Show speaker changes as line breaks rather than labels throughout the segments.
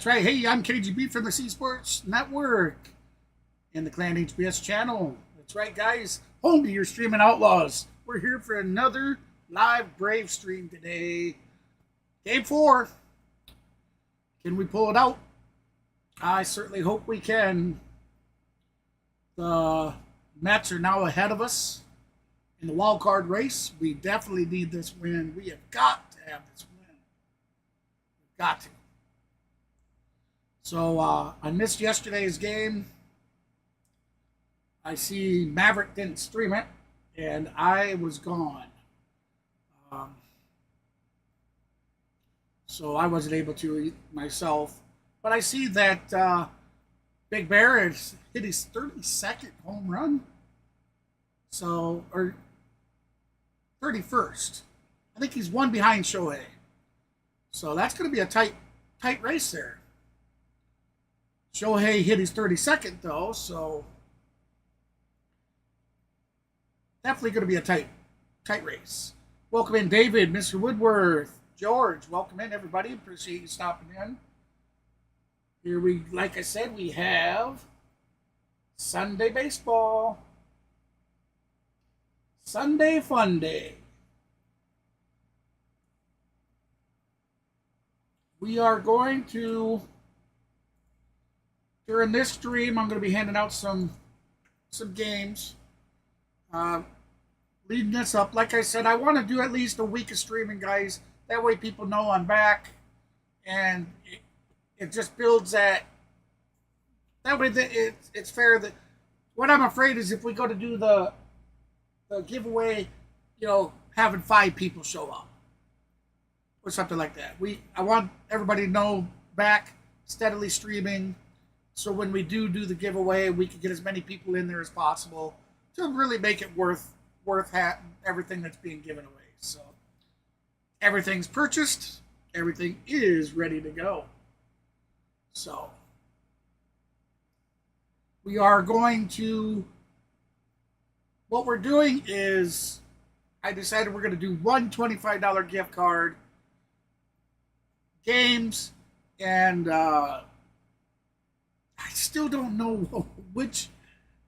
That's right. Hey, I'm KGB from the C Sports Network and the Clan HBS channel. That's right, guys. Home to your streaming outlaws. We're here for another live Brave stream today. Game 4. Can we pull it out? I certainly hope we can. The Mets are now ahead of us in the wild card race. We definitely need this win. We have got to have this win. We've got to. So I missed yesterday's game. I see Maverick didn't stream it, and I was gone. So I wasn't able to myself. But I see that Big Bear has hit his 32nd home run. So, or 31st. I think he's one behind Shohei. So that's going to be a tight race there. Shohei hit his 32nd, though, so definitely going to be a tight race. Welcome in, David, Mr. Woodworth, George. Welcome in, everybody. Appreciate you stopping in. Here like I said, we have Sunday baseball. Sunday fun day. We are going to, during this stream, I'm going to be handing out some games. Leading this up, like I said, I want to do at least a week of streaming, guys. That way people know I'm back. And it just builds that way that it's fair. That what I'm afraid is if we go to do the giveaway, having 5 people show up or something like that. I want everybody to know back steadily streaming, so when we do the giveaway, we can get as many people in there as possible to really make it worth everything that's being given away. So everything's purchased, everything is ready to go. So we are going to, what we're doing is, I decided we're going to do one $25 gift card, games, and I still don't know which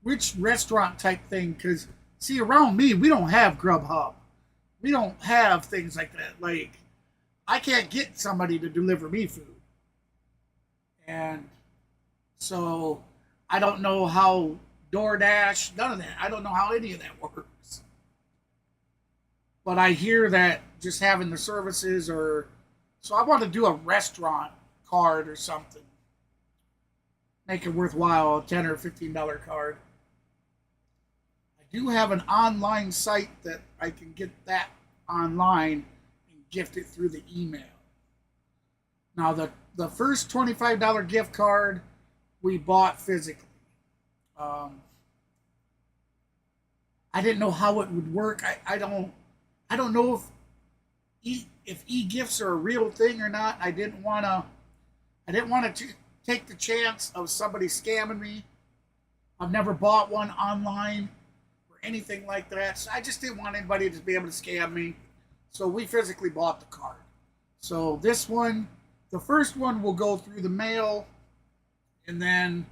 restaurant type thing, because see, around me, we don't have Grubhub. We don't have things like that. Like, I can't get somebody to deliver me food. And so I don't know how DoorDash, none of that. I don't know how any of that works. But I hear that just having the services, so I want to do a restaurant card or something. Make it worthwhile, a $10 or $15 card. I do have an online site that I can get that online and gift it through the email. Now, the first $25 gift card we bought physically. I didn't know how it would work. I don't know if e-gifts are a real thing or not. I didn't want to take the chance of somebody scamming me. I've never bought one online or anything like that. So I just didn't want anybody to be able to scam me. So we physically bought the card. So this one, the first one will go through the mail, and then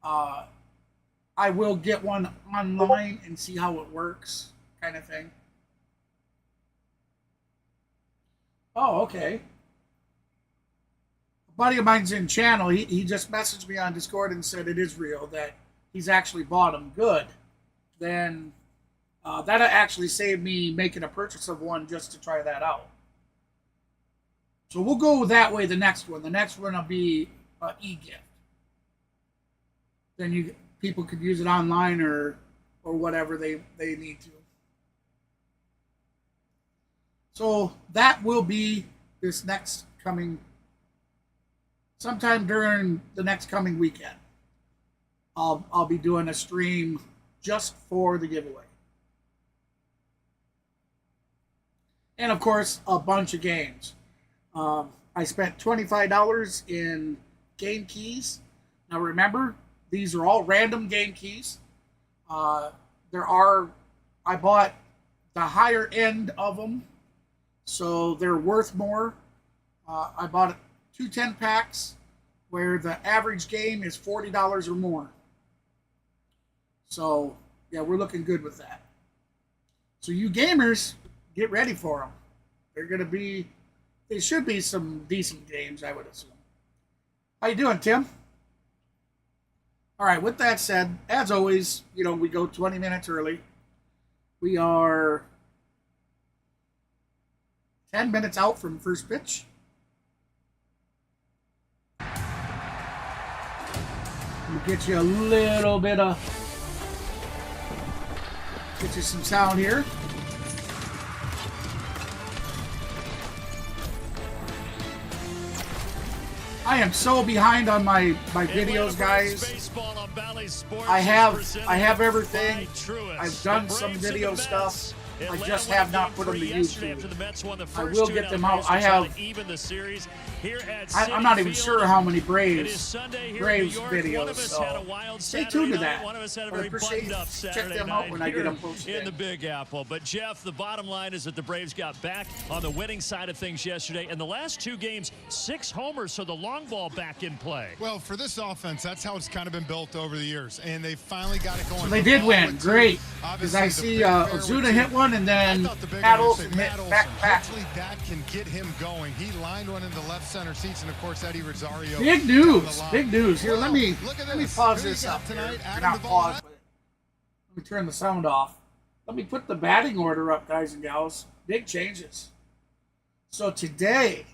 I will get one online and see how it works, kind of thing. Oh, okay. A buddy of mine's in channel. He just messaged me on Discord and said it is real, that he's actually bought them. Good. Then that actually saved me making a purchase of one just to try that out. So we'll go that way the next one. The next one will be e-gift. Then people could use it online or whatever they need to. So that will be this next coming, sometime during the next coming weekend. I'll be doing a stream just for the giveaway. And of course, a bunch of games. I spent $25 in game keys. Now remember, these are all random game keys. I bought the higher end of them, so they're worth more. I bought 2 10 packs where the average game is $40 or more. So, yeah, we're looking good with that. So you gamers, get ready for them. They should be some decent games, I would assume. How you doing, Tim? All right, with that said, as always, we go 20 minutes early. We are 10 minutes out from first pitch. We'll get you a little bit of, get you some sound here. I am so behind on my videos, guys. I have everything. I've done some video stuff. I just have not put them to YouTube. I will get them out. I'm not even sure how many Braves videos, so stay tuned to that. I appreciate you. Check them out when I get them posted.
In the Big Apple. But, Jeff, the bottom line is that the Braves got back on the winning side of things yesterday. In the last 2 games, 6 homers, so the long ball back in play.
Well, for this offense, that's how it's kind of been built over the years, and they finally got it going.
So they did win. Great. Because I see Ozuna hit one, and then Paddles hit back.
Hopefully that can get him going. He lined one in the left center seats, and of course Eddie Rosario.
Big news. Big news. Here, let me pause this up
tonight.
Not pause, but let me turn the sound off. Let me put the batting order up, guys and gals. Big changes. So today,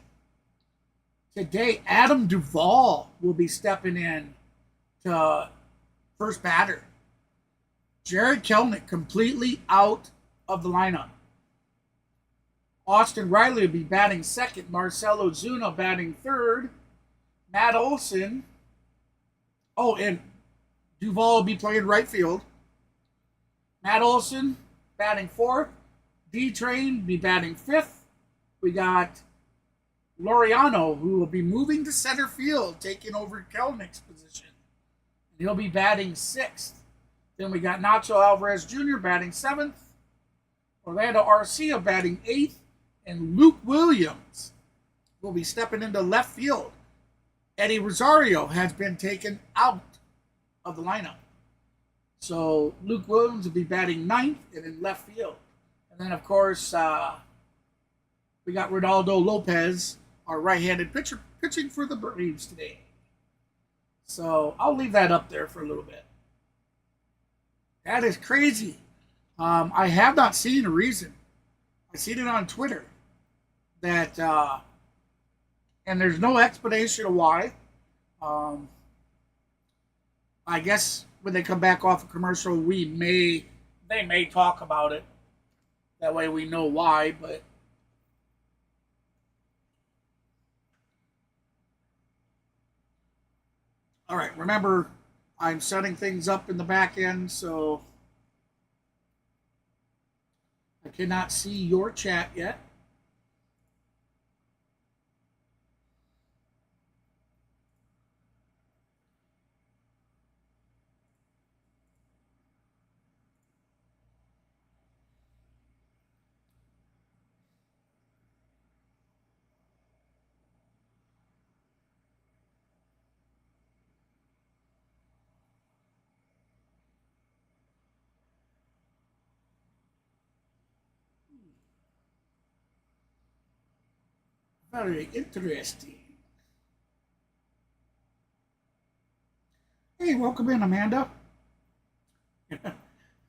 Adam Duvall will be stepping in to first batter. Jared Kelenic completely out of the lineup. Austin Riley will be batting second. Marcell Ozuna batting third. Matt Olson. Oh, and Duvall will be playing right field. Matt Olson batting fourth. D-Train be batting fifth. We got Laureano, who will be moving to center field, taking over Kelenic's position. And he'll be batting sixth. Then we got Nacho Alvarez Jr. batting seventh. Orlando Arcia batting eighth. And Luke Williams will be stepping into left field. Eddie Rosario has been taken out of the lineup. So Luke Williams will be batting ninth and in left field. And then, of course, we got Reynaldo López, our right-handed pitcher, pitching for the Braves today. So I'll leave that up there for a little bit. That is crazy. I have not seen a reason. I seen it on Twitter that, and there's no explanation of why. I guess when they come back off a commercial, they may talk about it. That way we know why, but all right, remember, I'm setting things up in the back end, so I cannot see your chat yet. Very interesting. Hey, welcome in, Amanda.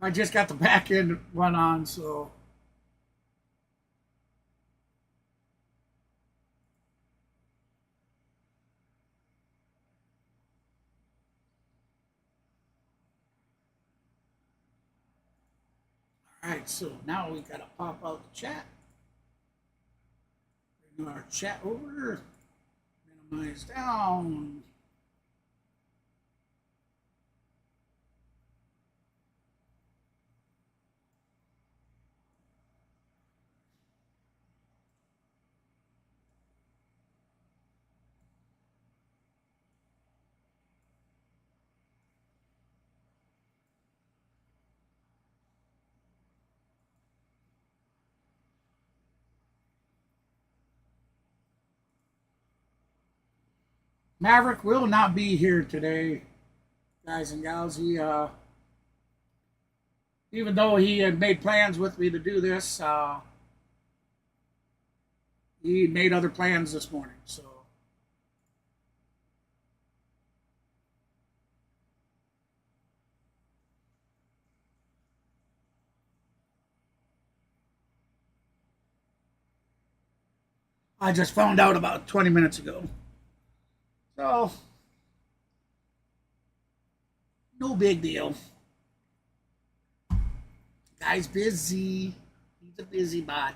I just got the back end run on, so. All right, so now we got to pop out the chat. Bring our chat over. Minimize down. Maverick will not be here today, guys and gals. He, even though he had made plans with me to do this, he made other plans this morning. So I just found out about 20 minutes ago. So no big deal. Guy's busy. He's a busybody.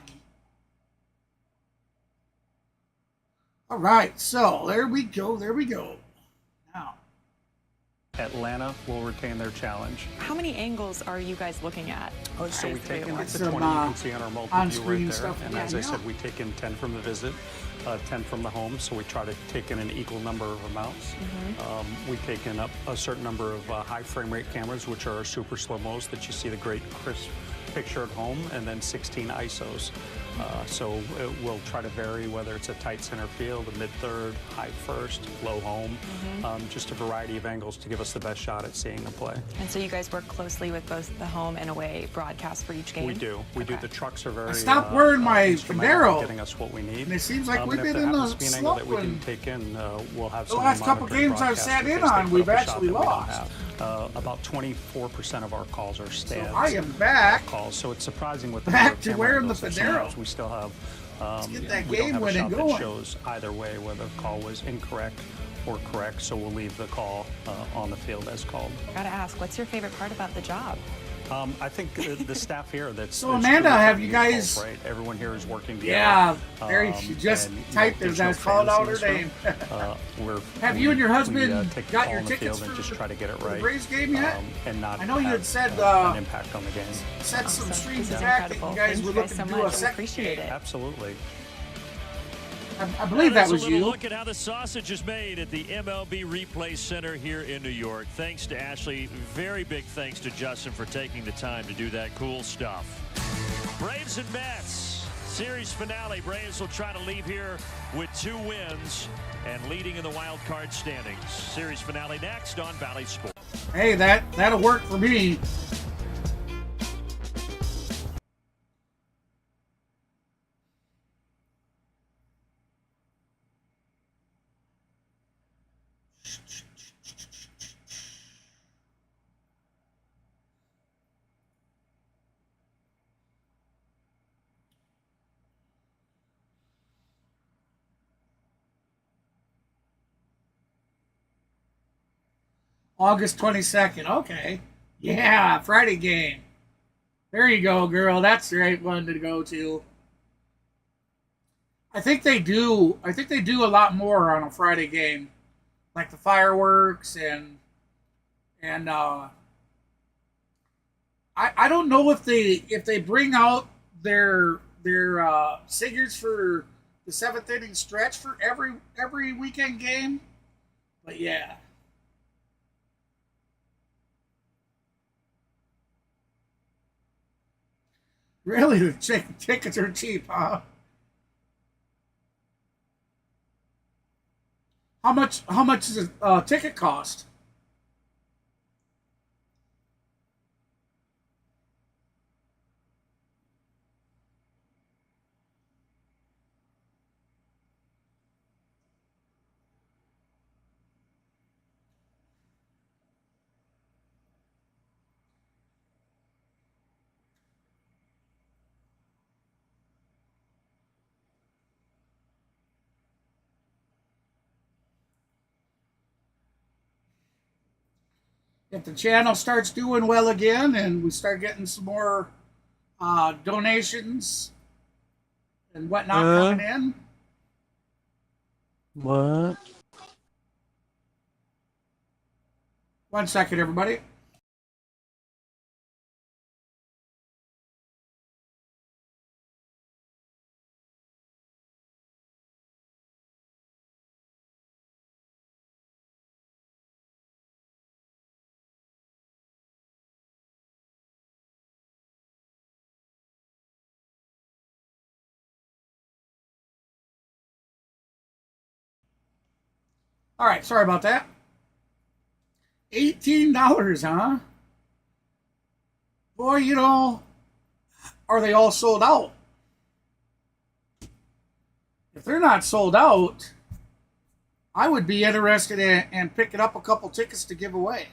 All right, so there we go. There we go. Now,
Atlanta will retain their challenge.
How many angles are you guys looking at?
So we take in the
Some,
20 you can see on our multi-view right there.
stuff.
And
Yeah,
as I
yeah.
said, we take in 10 from the visit, 10 from the home. So we try to take in an equal number of amounts. We take in a certain number of high frame rate cameras, which are our super slow-mos that you see the great crisp picture at home, and then 16 ISOs. So we'll try to vary whether it's a tight center field, a mid-third, high first, low home, just a variety of angles to give us the best shot at seeing the play.
And so you guys work closely with both the home and away broadcasts for each game?
We do. We do. The trucks are very
I stopped wearing my
instrumental in
Federo.
getting us what we need.
And it seems like we've
and if
been
there
in a
happens to be an angle that we
slump
didn't take in, we'll have
the
some
last couple
monitoring
games I've sat in
broadcasters
on,
put
we've
up a shot
actually
that we don't
lost.
have. About 24% of our calls are stands.
So I am back.
Calls. So it's surprising with the
Back
number of
to
camera
wearing the
angles that
Federo.
sometimes we still have.
get that
we don't
game
have a
winning
shot
going.
that shows either way whether the call was incorrect or correct. So we'll leave the call on the field as called.
Gotta ask, what's your favorite part about the job?
I think the staff here that's
So,
that's
Amanda,
truly
have
from
you
the
guys-
Gulf, right? Everyone here is working together.
Yeah, there she just
and,
typed
there's
as I was called out her
fantasy in
name.
this room.
Have you and your husband
take the
got
ball
your
on the
tickets
field and
for
just try to get it
the
right,
Braves game yet?
and not
I know you had
have,
said,
an impact on the game.
Said some
Awesome.
streams
This is
back that
incredible.
you guys
Thank
were
you
looking
guys so
to do a
much. We
second
appreciate
game.
it.
Absolutely.
I believe that
That's
was
a little
you.
look at how the sausage is made at the MLB Replay Center here in New York. Thanks to Ashley. Very big thanks to Justin for taking the time to do that cool stuff. Braves and Mets. Series finale. Braves will try to leave here with 2 wins and leading in the wild card standings. Series finale next on Valley Sports.
Hey, that'll work for me. August 22nd. Okay. Yeah, Friday game. There you go, girl. That's the right one to go to. I think they do a lot more on a Friday game. Like the fireworks and I don't know if they bring out their singers for the 7th inning stretch for every weekend game. But yeah. Really, the tickets are cheap, huh? How much does a ticket cost? If the channel starts doing well again and we start getting some more donations and whatnot coming in.
What?
1 second, everybody. All right, sorry about that. $18, huh? Boy, you know, are they all sold out? If they're not sold out, I would be interested in picking up a couple tickets to give away.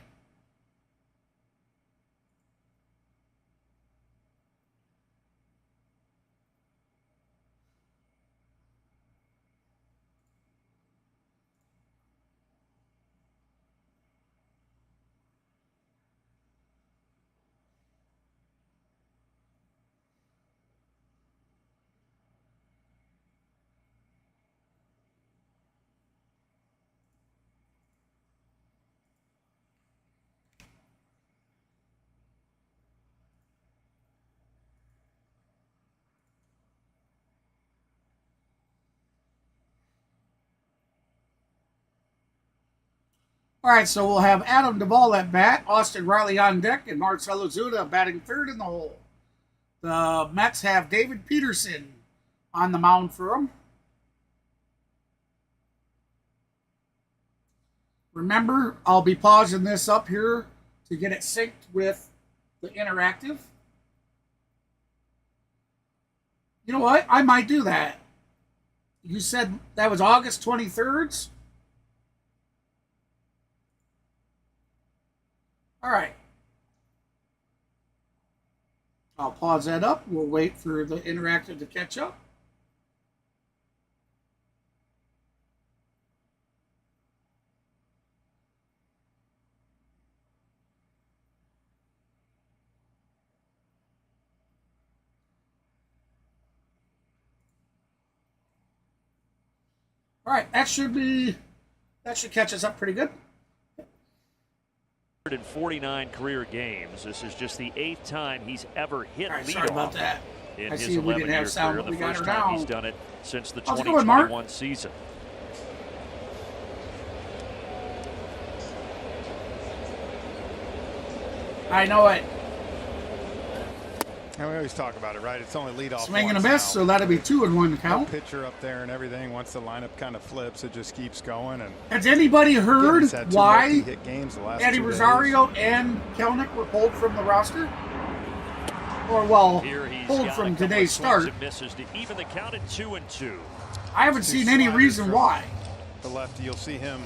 All right, so we'll have Adam Duvall at bat, Austin Riley on deck, and Marcell Ozuna batting third in the hole. The Mets have David Peterson on the mound for them. Remember, I'll be pausing this up here to get it synced with the interactive. You know what? I might do that. You said that was August 23rd? All right. I'll pause that up. We'll wait for the interactive to catch up. All right, that should catch us up pretty good.
149 career games. This is just the 8th time he's ever hit leadoff.
Sorry about that.
In
I
his
see we didn't
11-year
have sound,
career,
but we
the
got
first
her
time
now.
he's done it since the
How's it going, Mark?
2021 season.
I know it.
And we always talk about it, right? It's only leadoff.
Swing and a miss, so that'll be 2-1 count.
Pitcher up there and everything. Once the lineup kind of flips, it just keeps going. And
has anybody heard
he's had two
why
multi-hit games the last
Eddie
2
Rosario and Kelnick were pulled from the roster? Or, well, pulled from today's start.
Misses to even the count at 2-2.
I haven't seen any reason why.
The lefty, you'll see him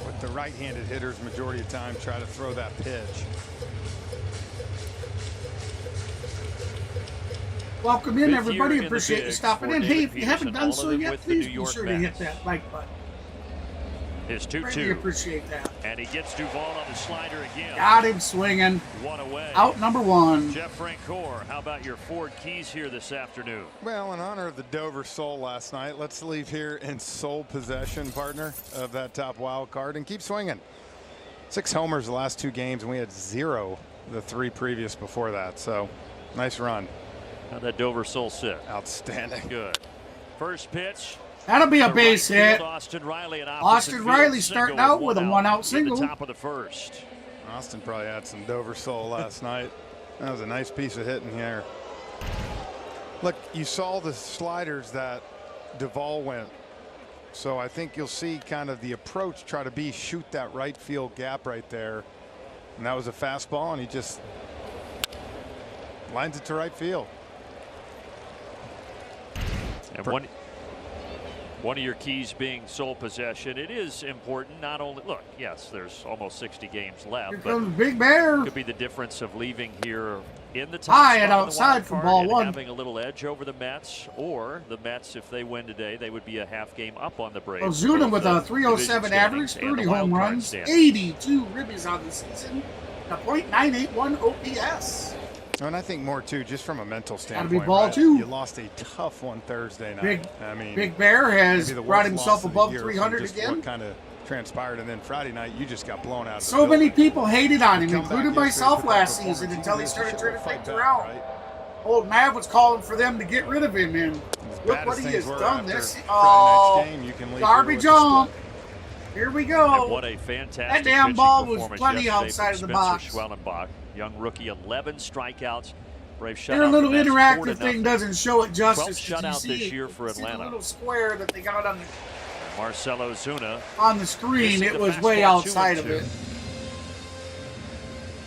with the right-handed hitters majority of the time try to throw that pitch.
Welcome in,
Fifth
everybody.
year in
Appreciate
the
you
bigs
stopping
for
in. Hey,
David
if you haven't
Peterson,
done
all
so
of it
yet,
with the
please
New
be
York
sure to hit
Mets.
that like button.
His
Really
2-2.
appreciate that.
And he gets Duvall on the slider again.
Got him swinging.
One away.
Out number 1.
Jeff Francoeur, how about your Ford Keys here this afternoon?
Well, in honor of the Dover Soul last night, let's leave here in sole possession, partner, of that top wild card and keep swinging. 6 homers the last 2 games, and we had 0 the 3 previous before that. So, nice run.
How'd that Dover Soul sit?
Outstanding.
Good. First pitch.
That'll be a
The
base
right
hit.
field, Austin Riley, an
Austin
opposite
Riley
field
starting
single
out with a 1-out single.
In the top of the first.
Austin probably had some Dover Soul last night. That was a nice piece of hitting here. Look, you saw the sliders that Duvall went. So I think you'll see kind of the approach try to be shoot that right field gap right there. And that was a fastball, and he just lines it to right field.
And one of your keys being sole possession. It is important. Not only look, yes, there's almost 60 games left.
Here
But
comes Big Bear.
could be the difference of leaving here in the top
High
spot
and
of the
outside
wild
for
card
ball
and
1.
having a little edge over the Mets, or the Mets, if they win today, they would be a half game up on the Braves.
Ozuna with a
Both the
307
division
average,
standings and
30
the wild
home
card
runs,
standings.
82 ribbies on the season, a .981 OPS.
And I think more too, just from a mental
Gotta
standpoint.
be ball
right?
2.
You lost a tough one Thursday night.
Big Bear has
maybe the
brought
worst
himself
loss of the
above
year from
300
just
again.
What kind of transpired, and then Friday night you just got blown out of the
So many
building.
people hated on him,
Come back
including
yesterday,
myself
put that
last
performance
season,
in,
until he
you
started
should
turning
fight
things
back,
around.
right?
Old Mav was calling for them to get rid of him, and look
Bad
what
as
he
things
has
were
done
after
this.
Friday
Oh,
night's game, you can leave here
garbage
with the split.
on. Here we
And
go.
what a fantastic
That damn
pitching
ball was
performance
plenty
yesterday
outside
from
of the box.
Spencer Schwellenbach, young rookie, 11 strikeouts. Braves shut
Their
out
little
the Mets
interactive
4-0.
thing doesn't show it justice.
12th
Did you
shutout
see
this
it?
year for
See the
Atlanta.
little square that they got on
Marcell Ozuna.
On the screen, it was way outside of it.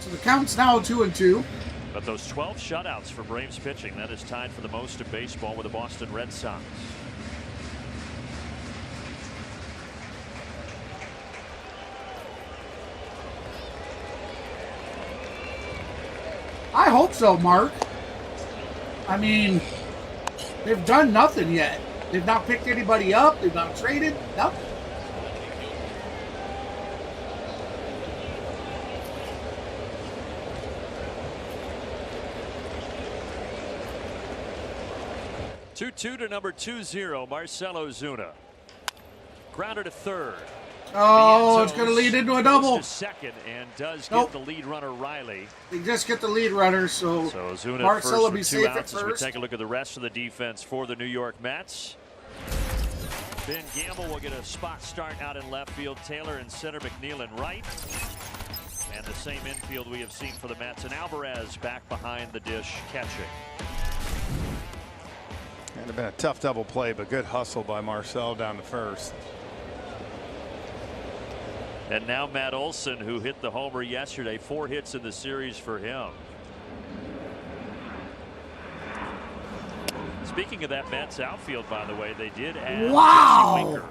So the count's now 2-2.
But those 12 shutouts for Braves pitching, that is tied for the most in baseball with the Boston Red Sox.
I hope so, Mark. I mean, they've done nothing yet. They've not picked anybody up. They've not traded. Nothing.
Two to number 20, Marcell Ozuna. Grounded to third.
Oh, it's going to lead into a double.
To second and does get the lead runner Riley.
They just get the lead runner, so
Ozuna
Marcell will be
first
safe
for 2
at
outs as we
first.
take a look at the rest of the defense for the New York Mets. Ben Gamble will get a spot start out in left field. Taylor in center, McNeil in right. And the same infield we have seen for the Mets. And Alvarez back behind the dish catching.
It'd have been a tough double play, but good hustle by Marcell down to first.
And now Matt Olson, who hit the homer yesterday, 4 hits in the series for him. Speaking of that Mets outfield, by the way, they did add
Wow!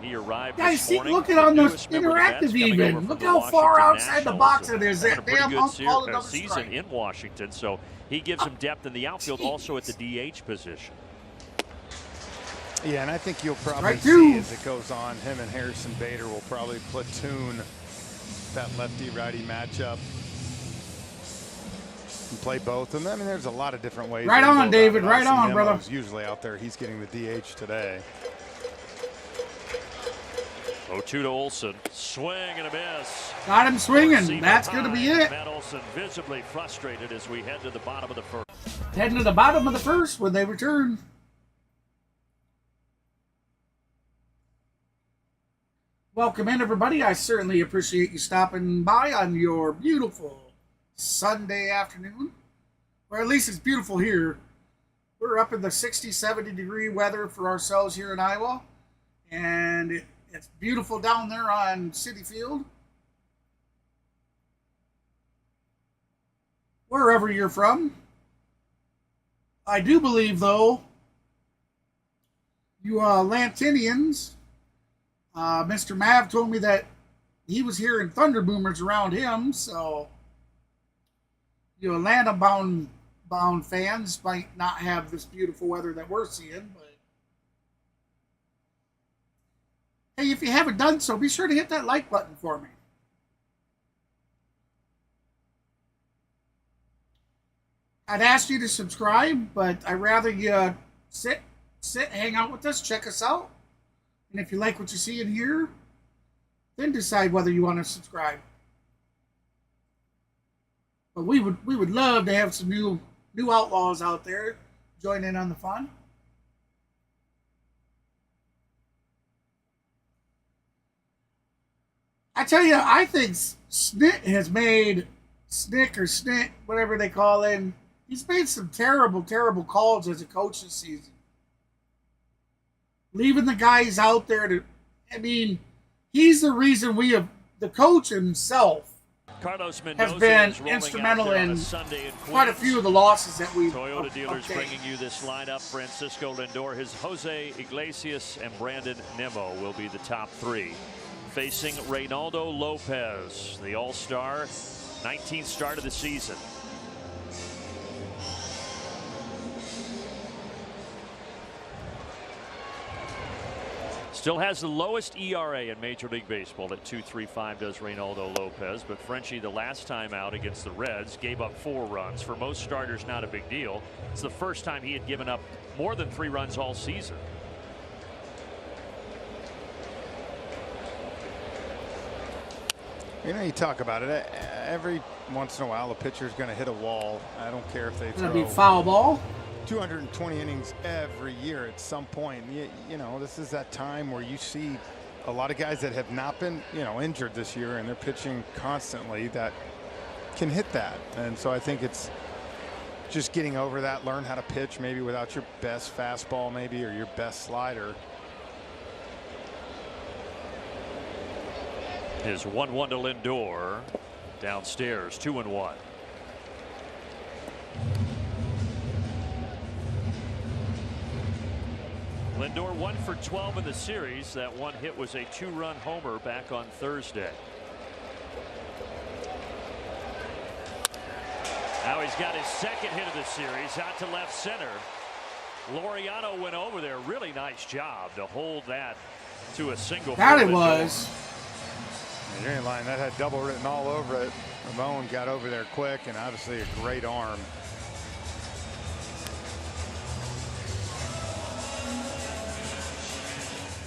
He arrived
Guys,
this
see,
morning.
look at on the
Newest member of the Mets
interactive
coming
even.
over
Look
from
how
the
far
Washington
outside the
Nationals.
box it is.
Had
That
a pretty
damn
good
hump called another
season
strike.
in Washington, so he gives him depth in the outfield, also at the DH position.
Yeah, and I think you'll probably
Strike 2.
see as it goes on, him and Harrison Bader will probably platoon that lefty-righty matchup and play both of them. I mean, there's a lot of different ways.
Right
they can
on,
go
David.
about it.
Right on,
Obviously,
brother.
Nemo's usually out there. He's getting the DH today.
0-2 to Olson. Swing and a miss.
Got him swinging.
Receiver
That's going to be
high.
it.
Matt Olson visibly frustrated as we head to the bottom of the first.
Heading to the bottom of the first when they return. Welcome in, everybody. I certainly appreciate you stopping by on your beautiful Sunday afternoon. Or at least it's beautiful here. We're up in the 60, 70 degree weather for ourselves here in Iowa. And it's beautiful down there on Citi Field. Wherever you're from. I do believe, though, you Lantinians, Mr. Mav told me that he was hearing thunder boomers around him, so you Atlanta-bound fans might not have this beautiful weather that we're seeing, but hey, if you haven't done so, be sure to hit that like button for me. I'd ask you to subscribe, but I'd rather you sit, hang out with us, check us out. And if you like what you see in here, then decide whether you want to subscribe. But we would love to have some new outlaws out there join in on the fun. I tell you, I think Snit has made Snick or Snit, whatever they call him. He's made some terrible, terrible calls as a coach this season. Leaving the guys out there to, I mean, he's the reason we have, the coach himself
Carlos
has been instrumental in quite a few of the losses that we've
Toyota dealers
obtained.
bringing you this lineup. Francisco Lindor, his Jose Iglesias, and Brandon Nimmo will be the top 3. Facing Reynaldo Lopez, the All-Star, 19th start of the season. Still has the lowest ERA in Major League Baseball at 2.35 does Reynaldo Lopez, but Frenchie the last time out against the Reds gave up 4 runs. For most starters, not a big deal. It's the first time he had given up more than 3 runs all season.
You know, you talk about it. Every once in a while, a pitcher's going to hit a wall. I don't care if they
It's going
throw
to be foul ball.
220 innings every year at some point. You know, this is that time where you see a lot of guys that have not been, injured this year, and they're pitching constantly that can hit that. And so I think it's just getting over that, learn how to pitch maybe without your best fastball maybe or your best slider.
is 1-1 to Lindor. Downstairs, 2-1. Lindor 1 for 12 in the series. That one hit was a 2-run homer back on Thursday. Now he's got his second hit of the series out to left center. Laureano went over there. Really nice job to hold that to a single.
That it was.
You're in line. That had double written all over it. Ramon got over there quick, and obviously a great arm.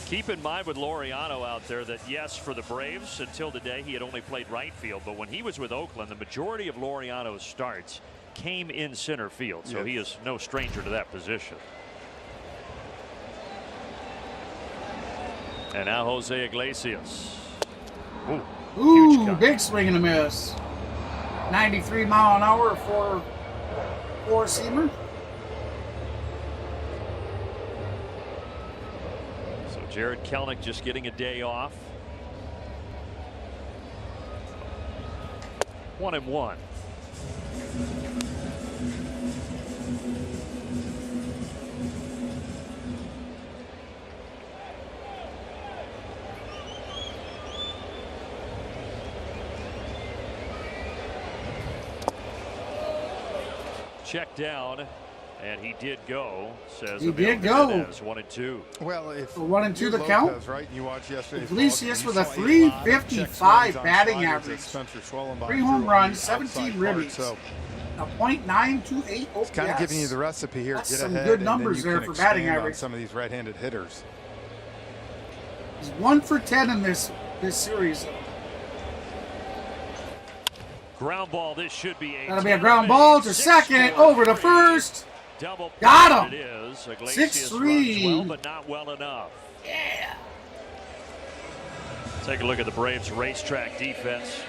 Keep in mind with Laureano out there that, yes, for the Braves, until today, he had only played right field. But when he was with Oakland, the majority of Laureano's starts came in center field. So he is no stranger to that position. And now Jose Iglesias.
Ooh, big swing and a miss. 93 mile an hour for four-seamer.
So Jared Kelenic just getting a day off. 1-1. Check down, and he did go. Says
he did go.
1-2.
Well, if
1-2 the count.
Lopez, right? You watch yesterday's
Iglesias
ball,
with a 355 batting average, 3 home runs, 17 ribbies,
so
a .928 OPS.
it's kind of giving you the recipe here.
That's
Get
some
ahead,
good
and
numbers
then you
there
can
for batting
expand on
average.
some of these right-handed hitters.
He's 1 for 10 in this series.
Ground ball. This should be a.
That'll be a ground ball to second, over to first.
Double.
Got him.
It is. Iglesias
6-3.
runs well, but not well enough.
Yeah.
Take a look at the Braves' racetrack defense.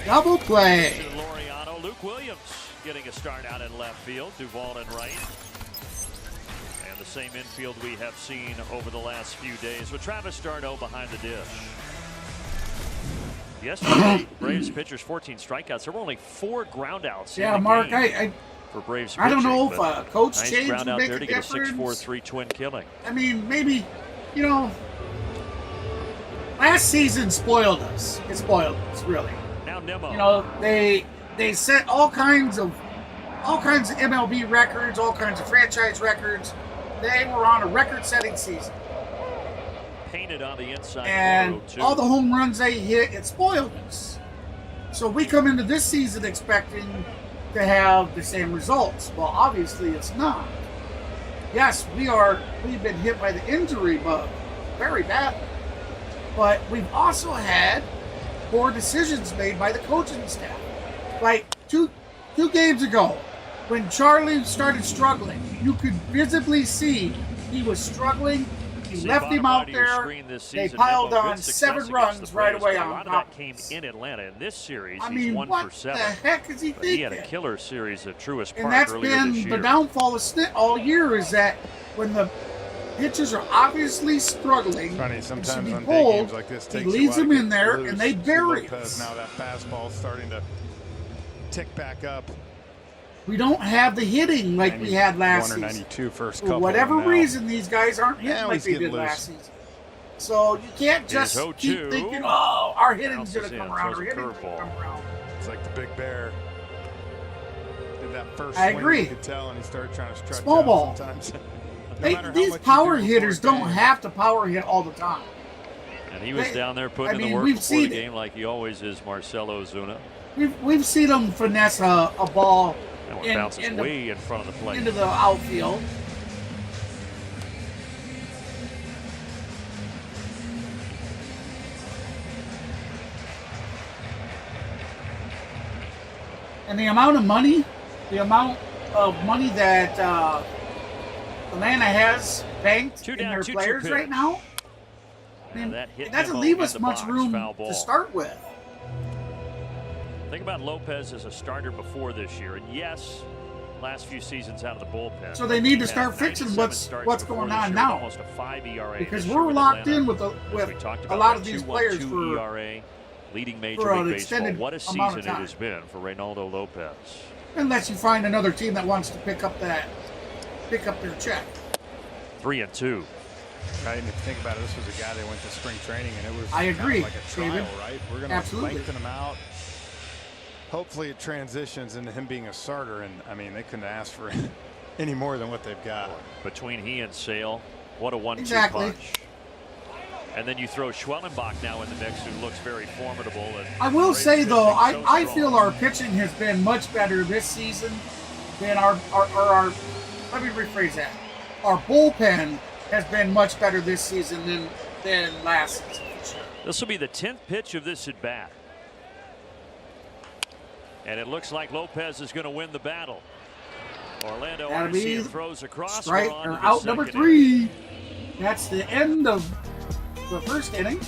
Double play.
Laureano, Luke Williams getting a start out in left field. Duvall in right. And the same infield we have seen over the last few days with Travis d'Arnaud behind the dish. Yesterday, Braves pitchers 14 strikeouts. There were only 4 groundouts.
Yeah, Mark,
for Braves
I don't
pitching,
know if a coach
nice
change
ground
would
out
make
there
a
to get a
difference.
6-4-3 twin killing.
I mean, maybe, you know, last season spoiled us. It spoiled us, really.
Now Nimmo.
You know, they set all kinds of MLB records, all kinds of franchise records. They were on a record-setting season.
Painted on the inside
And
corner,
all the home runs they hit, it spoiled us. So we come into this season expecting to have the same results. Well, obviously it's not. Yes, we've been hit by the injury bug very badly. But we've also had poor decisions made by the coaching staff. Like two games ago, when Charlie started struggling, you could visibly see he was struggling. He left him out there. They piled on 7 runs right away on top.
That came in Atlanta in this series.
I
He's
mean,
1
what
for 7.
the heck is he
But he had
thinking?
a killer series at Truist Park
And that's
earlier this
been
year.
the downfall of Snit all year, is that when the pitchers are obviously struggling,
Funny, sometimes
and should
on
be
big
pulled,
games like this,
he
takes
leaves
a while
them
to
in
get
there
loose.
and they bury
Lopez,
it.
now that fastball starting to tick back up.
We don't have the hitting like we had last
91 or
season.
92 first
For
couple.
whatever
now.
reason, these guys aren't hitting
Now
like
he's
they
getting
did last
loose.
season. So you can't just
Here's
keep
0-2.
thinking, oh, our hitting's going
Bounces
to come
in,
around, our
throws a
hitting's going to
curveball.
come around.
It's like the Big Bear did that first
I
swing,
agree.
you could tell, and he started trying to stretch
Small
out
ball.
sometimes. No matter how
These
much you
power
do
hitters
before a
don't
game.
have to power hit all the time.
And he was down there putting
I
in
mean,
the work
we've
before the
seen it.
game like he always is, Marcelo Ozuna.
We've seen them finesse a ball
That one bounces way in front of the plate.
into the outfield. And the amount of money that Atlanta has banked in their players right now, I mean,
that hit
it doesn't
Nimmo
leave
in
us
the
much
box,
room
foul ball.
to start with.
Think about Lopez as a starter before this year, and yes, last few seasons out of the bullpen.
So they need to
He
start
had
fixing
97
what's
starts
going
before this
on
year,
now.
Almost a 5 ERA
Because
this year
we're
with
locked
Atlanta.
in with
As we talked
a
about,
lot
that
of these
2.12
players for
ERA leading
For
Major
an
League Baseball.
extended
What a
amount
season
of
it
time.
has been for Reynaldo Lopez.
Unless you find another team that wants to pick up their check.
3-2.
Right, and if you think about it, this was a guy that went to spring training, and it was
I agree,
like a trial,
David.
right? We're going to lengthen him out. Hopefully it transitions into him being a starter, and I mean, they couldn't ask for any more than what they've got.
Between he and Sale, what a 1-2
Exactly.
punch. And then you throw Schwellenbach now in the mix, who looks very formidable. And
I will say, though, I
so
feel
strong.
our pitching has been much better this season than our let me rephrase that. Our bullpen has been much better this season than last season.
This will be the 10th pitch of this at bat. And it looks like Lopez is going to win the battle. Orlando
That'll be
Arcia throws across.
strike
We're on to
or
the
out number
second inning.
3. That's the end of the first inning.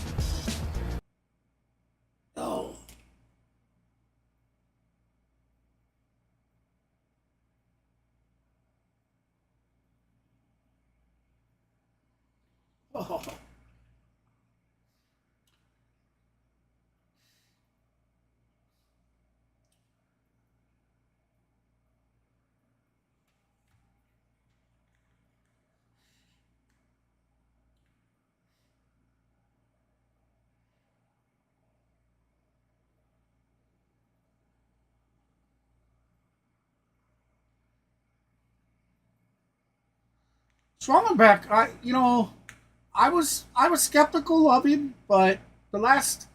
Oh. Oh. Schwellenbach, I was skeptical of him, but the last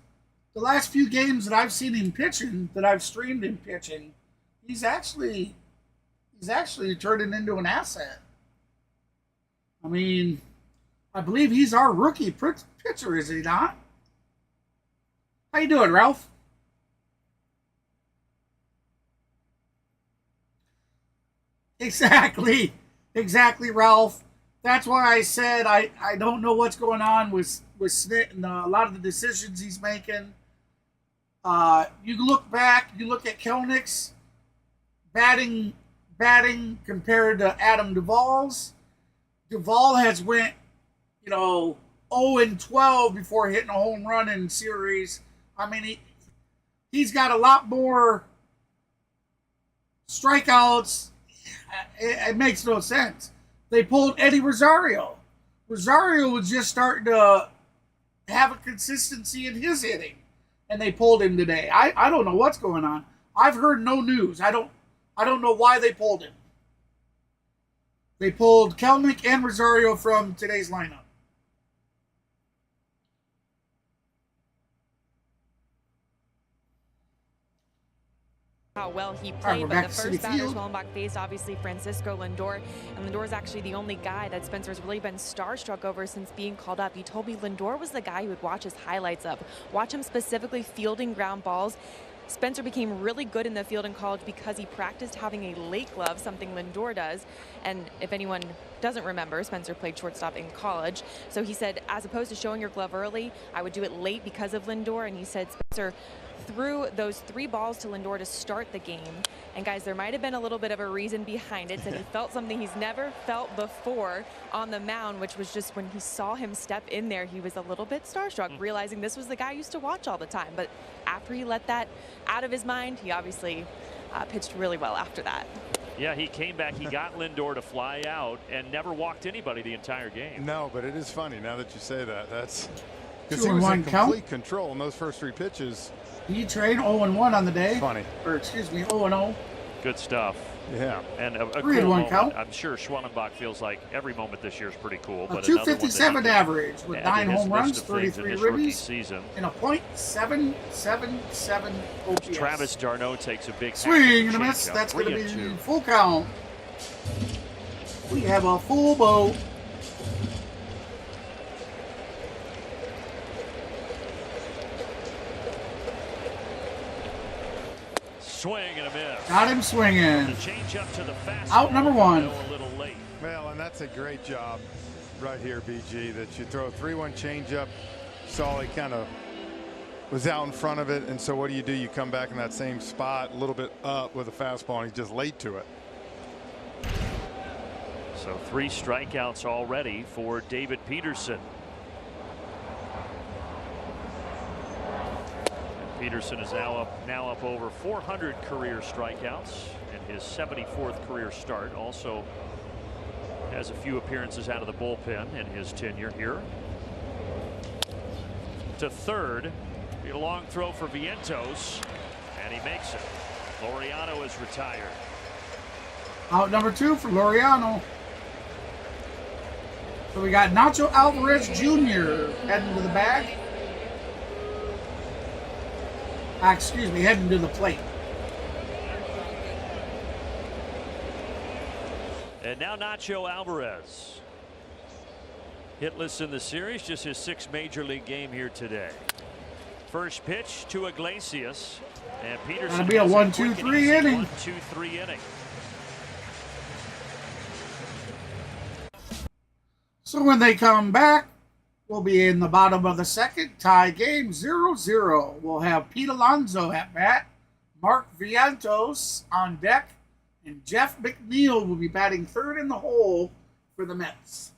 few games that I've seen him pitching, that I've streamed him pitching, he's actually turning into an asset. I mean, I believe he's our rookie pitcher, is he not? How you doing, Ralph? Exactly, Ralph. That's why I said I don't know what's going on with Snit and a lot of the decisions he's making. You look back, you look at Kelnick's batting compared to Adam Duvall's. Duvall has went, 0-12 before hitting a home run in series. I mean, he's got a lot more strikeouts. It makes no sense. They pulled Eddie Rosario. Rosario was just starting to have a consistency in his hitting, and they pulled him today. I don't know what's going on. I've heard no news. I don't know why they pulled him. They pulled Kelnick and Rosario from today's lineup.
How well he
All right,
played,
we're
but
back
the
to Citi
first batter
Field.
Schwellenbach faced obviously Francisco Lindor, and Lindor's actually the only guy that Spencer's really been starstruck over since being called up. He told me Lindor was the guy he would watch his highlights of, watch him specifically fielding ground balls. Spencer became really good in the field in college because he practiced having a late glove, something Lindor does. And if anyone doesn't remember, Spencer played shortstop in college. So he said, as opposed to showing your glove early, I would do it late because of Lindor. And he said Spencer threw those 3 balls to Lindor to start the game. And guys, there might have been a little bit of a reason behind it. Said he felt something he's never felt before on the mound, which was just when he saw him step in there, he was a little bit starstruck, realizing this was the guy he used to watch all the time. But after he let that out of his mind, he obviously pitched really well after that.
Yeah, he came back. He got Lindor to fly out and never walked anybody the entire game.
No, but it is funny now that you say that. That's because
2-1
he was in
count.
complete control in those first 3 pitches.
E-Trade 0-1 on the day.
Funny.
Or excuse me, 0-0.
Good stuff.
Yeah.
And a cool
3-1
moment.
count.
I'm sure Schwellenbach feels like every moment this year is pretty cool.
A
But another one that he
257
can
average with
add to
9
his
home
list
runs,
of things in
33
his rookie
ribbies,
season.
and a .777 OPS.
Travis d'Arnaud takes a big
Swing and a miss.
changeup.
That's going to
3-2.
be full count. We have a full boat.
Swing and a miss.
Got him
The
swinging.
change up to the fastball.
Out number 1.
A little late.
Well, and that's a great job right here, BG, that you throw a 3-1 changeup. Saw he kind of was out in front of it, and so what do? You come back in that same spot, a little bit up with a fastball, and he's just late to it.
So 3 strikeouts already for David Peterson. Peterson is now up over 400 career strikeouts in his 74th career start. Also has a few appearances out of the bullpen in his tenure here. To third, a long throw for Vientos, and he makes it. Laureano is retired.
Out number 2 for Laureano. So we got Nacho Alvarez Jr. heading to the bag. Excuse me, heading to the plate.
And now Nacho Alvarez. Hitless in the series, just his 6th major league game here today. First pitch to Iglesias, and Peterson.
That'll be a 1-2-3 inning.
1-2-3 inning.
So when they come back, we'll be in the bottom of the second, tie game 0-0. We'll have Pete Alonso at bat, Mark Vientos on deck, and Jeff McNeil will be batting third in the hole for the Mets.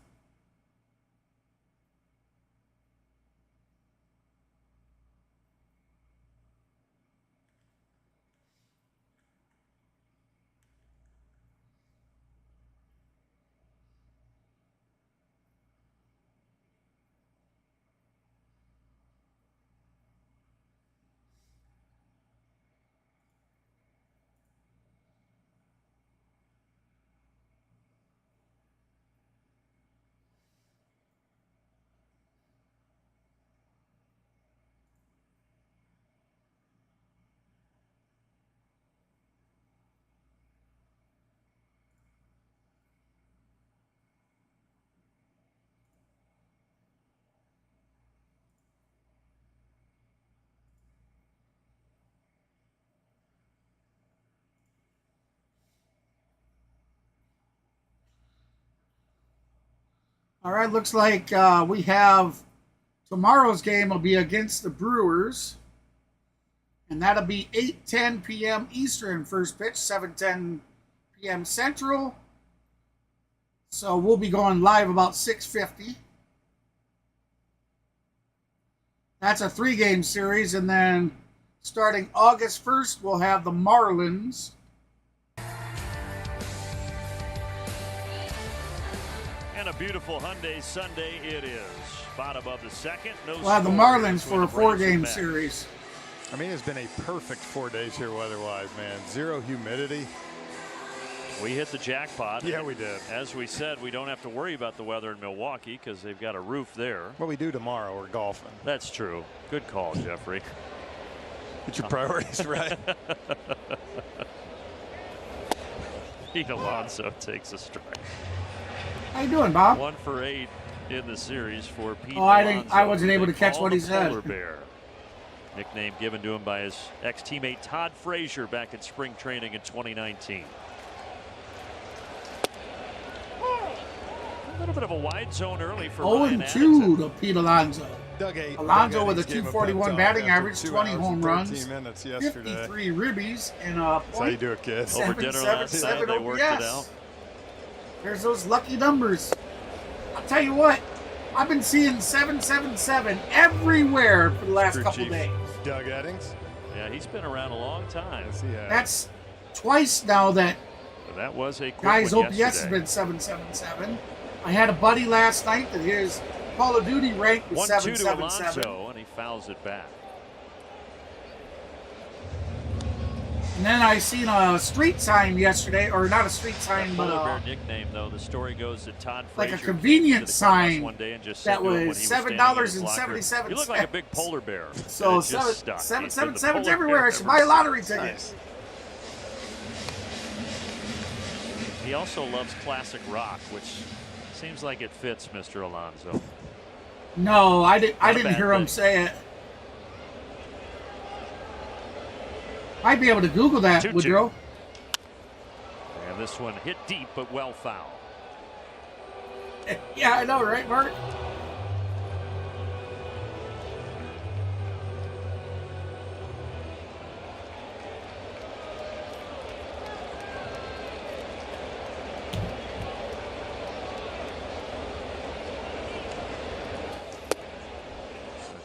All right, looks like we have tomorrow's game will be against the Brewers. And that'll be 8:10 p.m. Eastern first pitch, 7:10 p.m. Central. So we'll be going live about 6:50. That's a 3-game series. And then starting August 1st, we'll have the Marlins.
And a beautiful Hyundai Sunday it is. Bottom of the second. No
We'll have the Marlins for a 4-game series.
I mean, it's been a perfect 4 days here weather-wise, man. 0 humidity.
We hit the jackpot.
Yeah, we did.
As we said, we don't have to worry about the weather in Milwaukee because they've got a roof there.
What we do tomorrow, we're golfing.
That's true. Good call, Jeffrey.
Get your priorities right.
Pete Alonso takes a strike.
How you doing, Bob?
1 for 8 in the series for Pete
I
Alonso.
wasn't able to catch what he said.
Polar Bear. Nickname given to him by his ex-teammate Todd Frazier back in spring training in 2019. A little bit of a wide zone early for Ryan
0-2 to Pete Alonso.
Doug
Alonso with a 241 batting average, 20 home runs,
53
ribbies, and a
That's how you do it, kid.
Over dinner last night, they worked it out.
There's those lucky numbers. I'll tell you what, I've been seeing 777 everywhere for the last couple days.
Doug Eddings?
Yeah, he's been around a long time.
Yes, he has.
That's twice now that
That was a quick
guys'
one
OPS
yesterday.
has been 777. I had a buddy last night that his Call of Duty rank was
1-2 to
777.
Alonso, and he fouls it back.
And then I seen a street sign yesterday, or not a street sign,
Polar
but
Bear nickname, though. The story goes that Todd
like
Frazier
a convenience
to the clubhouse
sign
one day and just
that
said to him when he
was
standing in his
$7.77.
locker, "You look like a big polar bear."
So
And it just stuck.
777's
He's been the polar
everywhere.
bear
I should
ever
buy a
since.
lottery ticket.
Nice.
He also loves classic rock, which seems like it fits Mr. Alonso.
No, I didn't
bad
hear him
thing.
say it. Might be able to Google that,
2-2.
Woodrow.
And this one hit deep, but well foul.
Yeah, I know, right, Mark?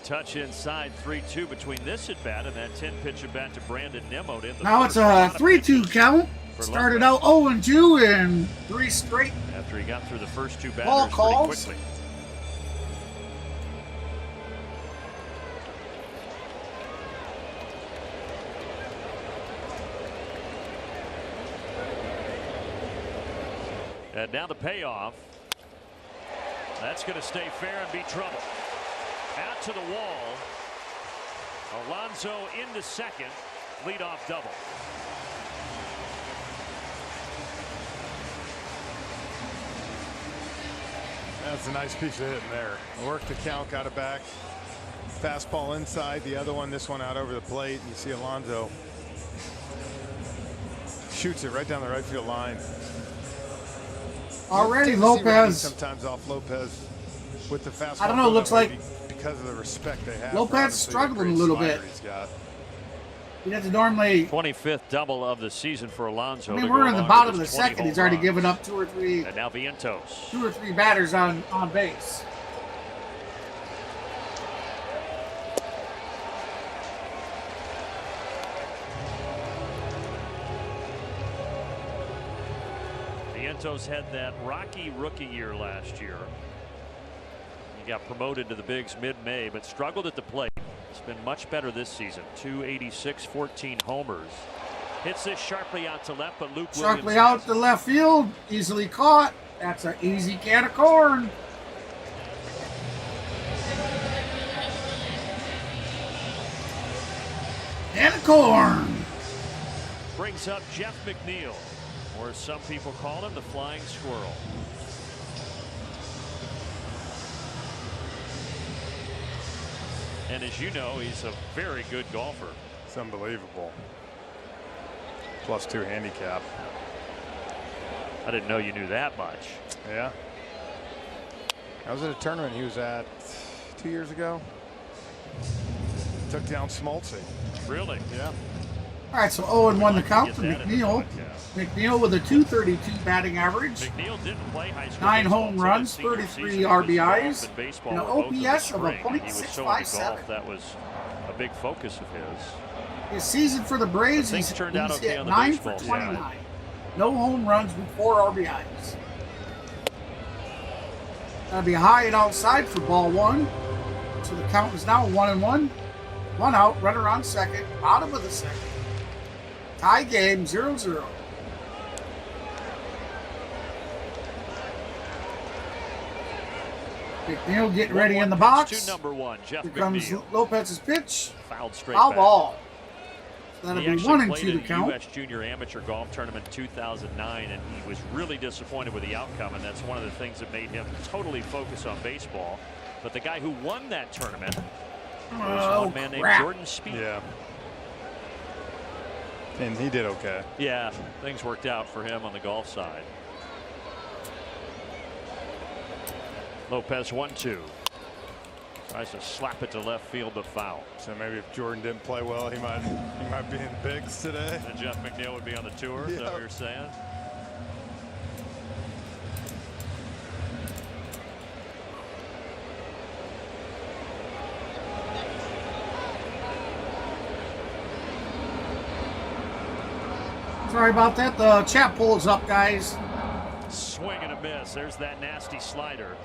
touch inside, 3-2 between this at bat and that 10-pitch at bat to Brandon Nimmo.
Now it's a 3-2 count. Started out 0-2 and 3 straight.
After he got through the first 2
ball
batters
calls.
pretty quickly. And now the payoff. That's going to stay fair and be trouble. Out to the wall. Alonso into second. Leadoff double.
That's a nice piece of hitting there. Worked the count, got it back. Fastball inside, the other one, this one out over the plate. You see Alonso shoots it right down the right field line.
Already Lopez.
Sometimes off Lopez with the fastball.
I don't know, it looks like
because of the respect they have.
Lopez struggling a little bit. He has to normally
25th double of the season for Alonso.
I mean, we're in the bottom of the second. He's already given up 2 or 3.
And now Vientos.
2 or 3 batters on base.
Vientos had that rocky rookie year last year. He got promoted to the bigs mid-May, but struggled at the plate. It's been much better this season. 286, 14 homers. Hits this sharply out to left, but Luke
Sharply
Williams
out to left field. Easily caught. That's an easy can of corn. Can of corn.
Brings up Jeff McNeil, or as some people call him, the Flying Squirrel. And as you know, he's a very good golfer.
It's unbelievable. +2 handicap.
I didn't know you knew that much.
Yeah. I was at a tournament he was at 2 years ago. Took down Smoltzy.
Really?
Yeah.
All right, so 0-1 the count to McNeil. McNeil with a .232 batting average.
McNeil didn't play high school
9
baseball
home runs,
until his
33
senior season.
RBIs,
And baseball
and an
were both in the
OPS of a
spring. He was so into
.657.
golf, that was a big focus of his.
His season for the Braves,
Things
he's
turned out okay
hit
on the
9
baseball
for
side.
29. No home runs with 4 RBIs. That'll be high and outside for ball 1. So the count is now 1-1. 1 out, runner on second, bottom of the second. Tie game, 0-0. McNeil getting ready in the box.
To number 1, Jeff
Here comes
McNeil.
Lopez's pitch.
Fouled straight
Foul
back.
ball. So that'll
He
be
actually
1 and
played
2 to
in
count.
U.S. Junior Amateur Golf Tournament 2009, and he was really disappointed with the outcome, and that's one of the things that made him totally focus on baseball. But the guy who won that tournament was one man named Jordan Spieth.
Yeah. And he did okay.
Yeah, things worked out for him on the golf side. Lopez 1-2. Tries to slap it to left field, but foul.
So maybe if Jordan didn't play well, he might be in bigs today.
And Jeff McNeil would be on the tour. Is that what you're saying?
Sorry about that. The chat poll is up, guys.
Swing and a miss. There's that nasty slider.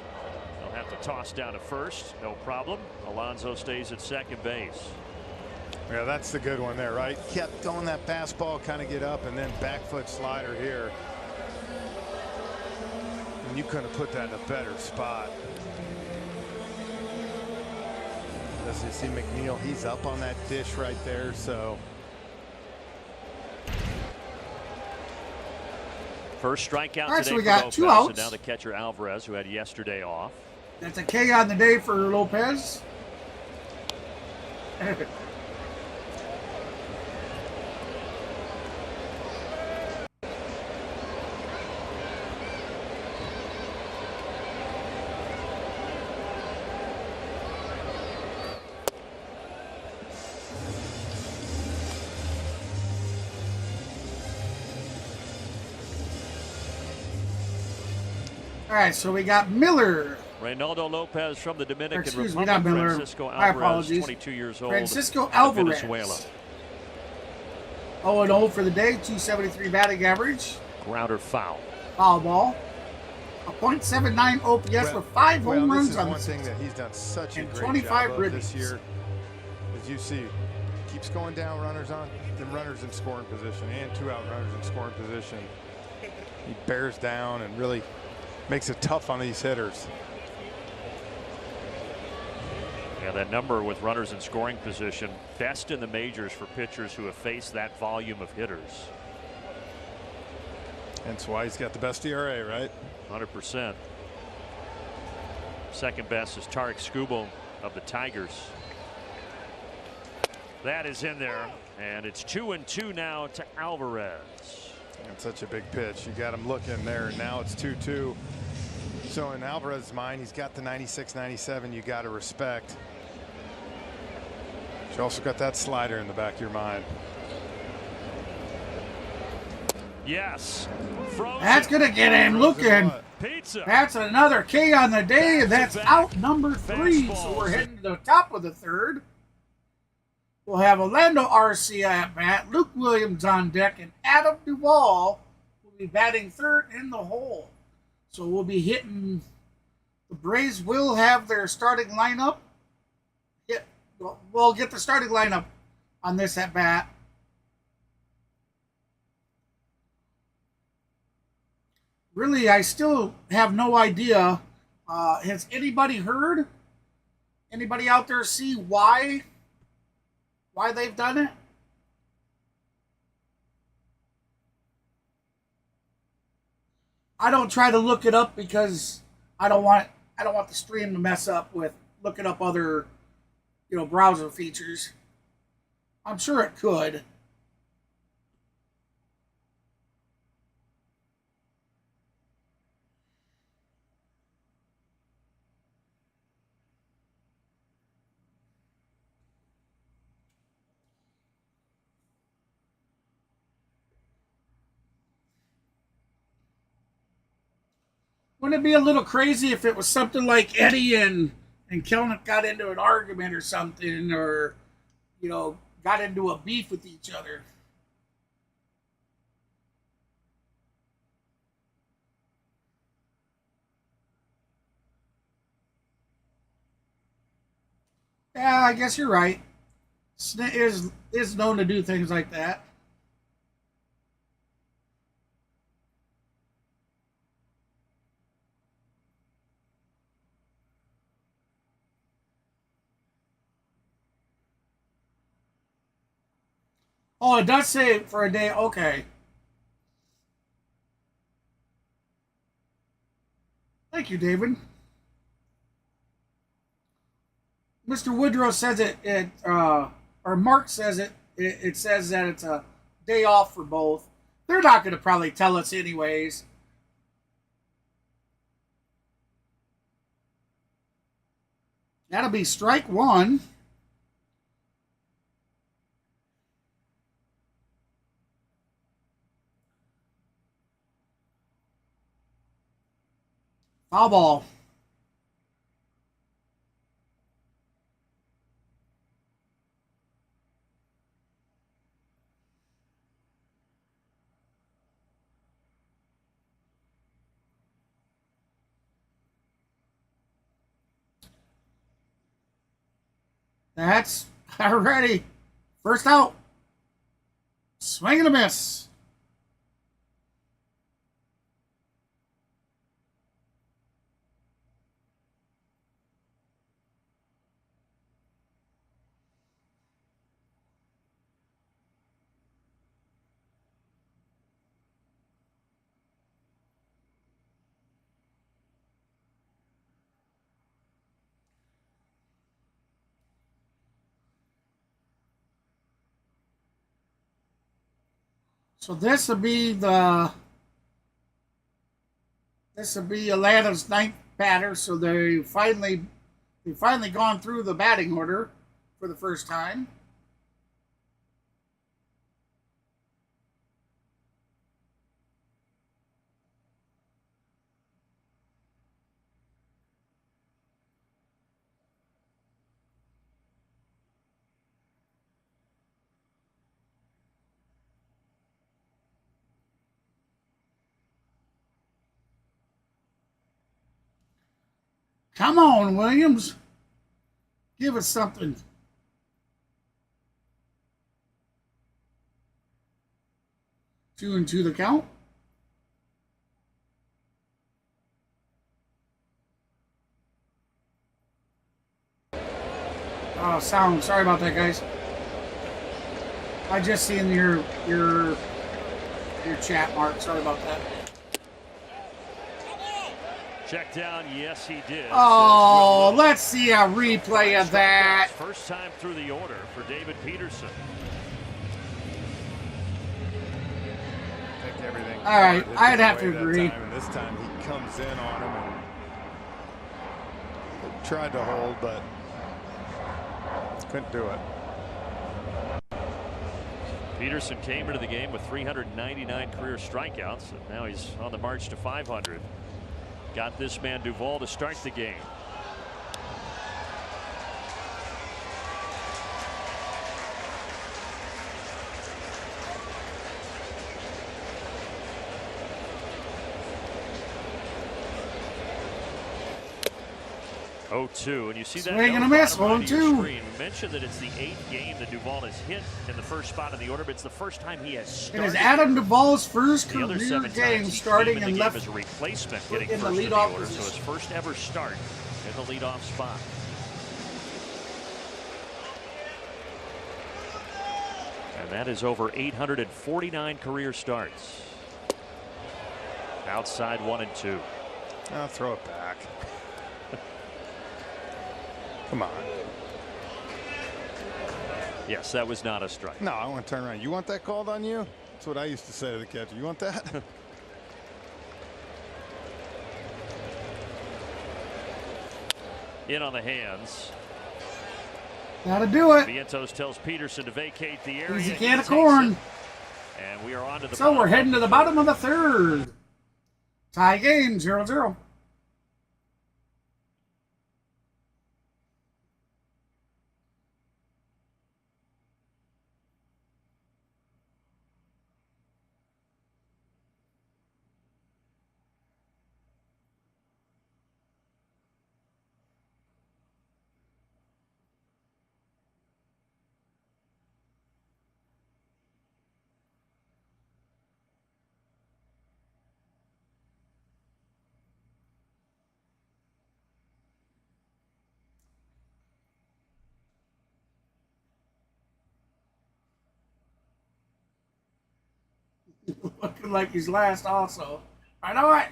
They'll have to toss down to first. No problem. Alonso stays at second base.
Yeah, that's the good one there, right? Kept going that fastball, kind of get up, and then back foot slider here. And you couldn't have put that in a better spot. As you see McNeil, he's up on that dish right there, so.
First strikeout
All right,
today
so we
for
got
Lopez,
2 outs.
and now the catcher Alvarez, who had yesterday off.
That's a K on the day for Lopez. All right, so we got Miller
Reynaldo Lopez from the Dominican
Excuse me,
Republic.
not Miller.
Francisco
My
Alvarez,
apologies.
22 years old.
Francisco
of
Alvarez.
Venezuela.
0-0 for the day, 273 batting average.
Grounder foul.
Foul ball. A .79 OPS with 5 home runs on the
one thing that he's done such a
and
great
25
job of this
ribbies.
year. As you see, keeps going down, runners on, then runners in scoring position, and 2 out runners in scoring position. He bears down and really makes it tough on these hitters.
Yeah, that number with runners in scoring position, best in the majors for pitchers who have faced that volume of hitters.
That's why he's got the best ERA, right?
100%. Second best is Tarik Skubal of the Tigers. That is in there, and it's 2-2 now to Alvarez.
And such a big pitch. You got him looking there, and now it's 2-2. So in Alvarez's mind, he's got the 96-97 you got to respect. You also got that slider in the back of your mind.
Yes. Frozen.
That's going to get him looking.
Pizza.
That's another K on the day, and that's out number 3. So we're heading to the top of the third. We'll have Orlando Arcia at bat, Luke Williams on deck, and Adam Duvall will be batting third in the hole. So we'll be hitting. The Braves will have their starting lineup. We'll get the starting lineup on this at bat. Really, I still have no idea. Has anybody heard? Anybody out there see why they've done it? I don't try to look it up because I don't want the stream to mess up with looking up other, browser features. I'm sure it could. Wouldn't it be a little crazy if it was something like Eddie and Kelnick got into an argument or something, or, got into a beef with each other? Yeah, I guess you're right. Snit is known to do things like that. Oh, it does say for a day. Okay. Thank you, David. Mr. Woodrow says or Mark says it says that it's a day off for both. They're not going to probably tell us anyways. That'll be strike 1. Foul ball. That's already first out. Swing and a miss. So this will be Atlanta's 9th batter. So they've finally gone through the batting order for the first time. Come on, Williams. Give us something. Two and two the count. Oh, sound. Sorry about that, guys. I just seen your chat, Mark. Sorry about that.
Check down, yes he did.
Oh, let's see a replay of that.
First time through the order for David Peterson.
I think everything.
All right,
hit
I'd
his
have
way
to
that
agree.
time, and this time he comes in on him and tried to hold, but couldn't do it.
Peterson came into the game with 399 career strikeouts, and now he's on the march to 500. Got this man Duvall to start the game. Oh, 2, and you see that
Swing and a miss.
bottom right of your
0-2.
screen. We mentioned that it's the 8th game that Duvall has hit in the first spot in the order, but it's the first time he has
It
started.
is Adam Duvall's first
The other
career
7
game
times he
starting
came in
and
the game
left
as a replacement,
in
getting
the
first in the
leadoff
order, so
position.
his first ever start in the leadoff spot. And that is over 849 career starts. Outside 1 and 2.
I'll throw it back. Come on.
Yes, that was not a strike.
No, I want to turn around. You want that called on you? That's what I used to say to the catcher. You want that?
In on the hands.
Gotta do it.
Vientos tells Peterson to vacate the area.
Easy
He
can of
takes
corn.
it. And we are on to the
So we're
bottom
heading to
of
the bottom of the third. Tie game, 0-0. Looking like he's last also. I know it.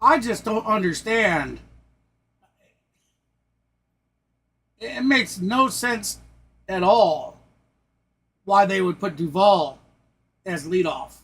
I just don't understand. It makes no sense at all why they would put Duvall as leadoff.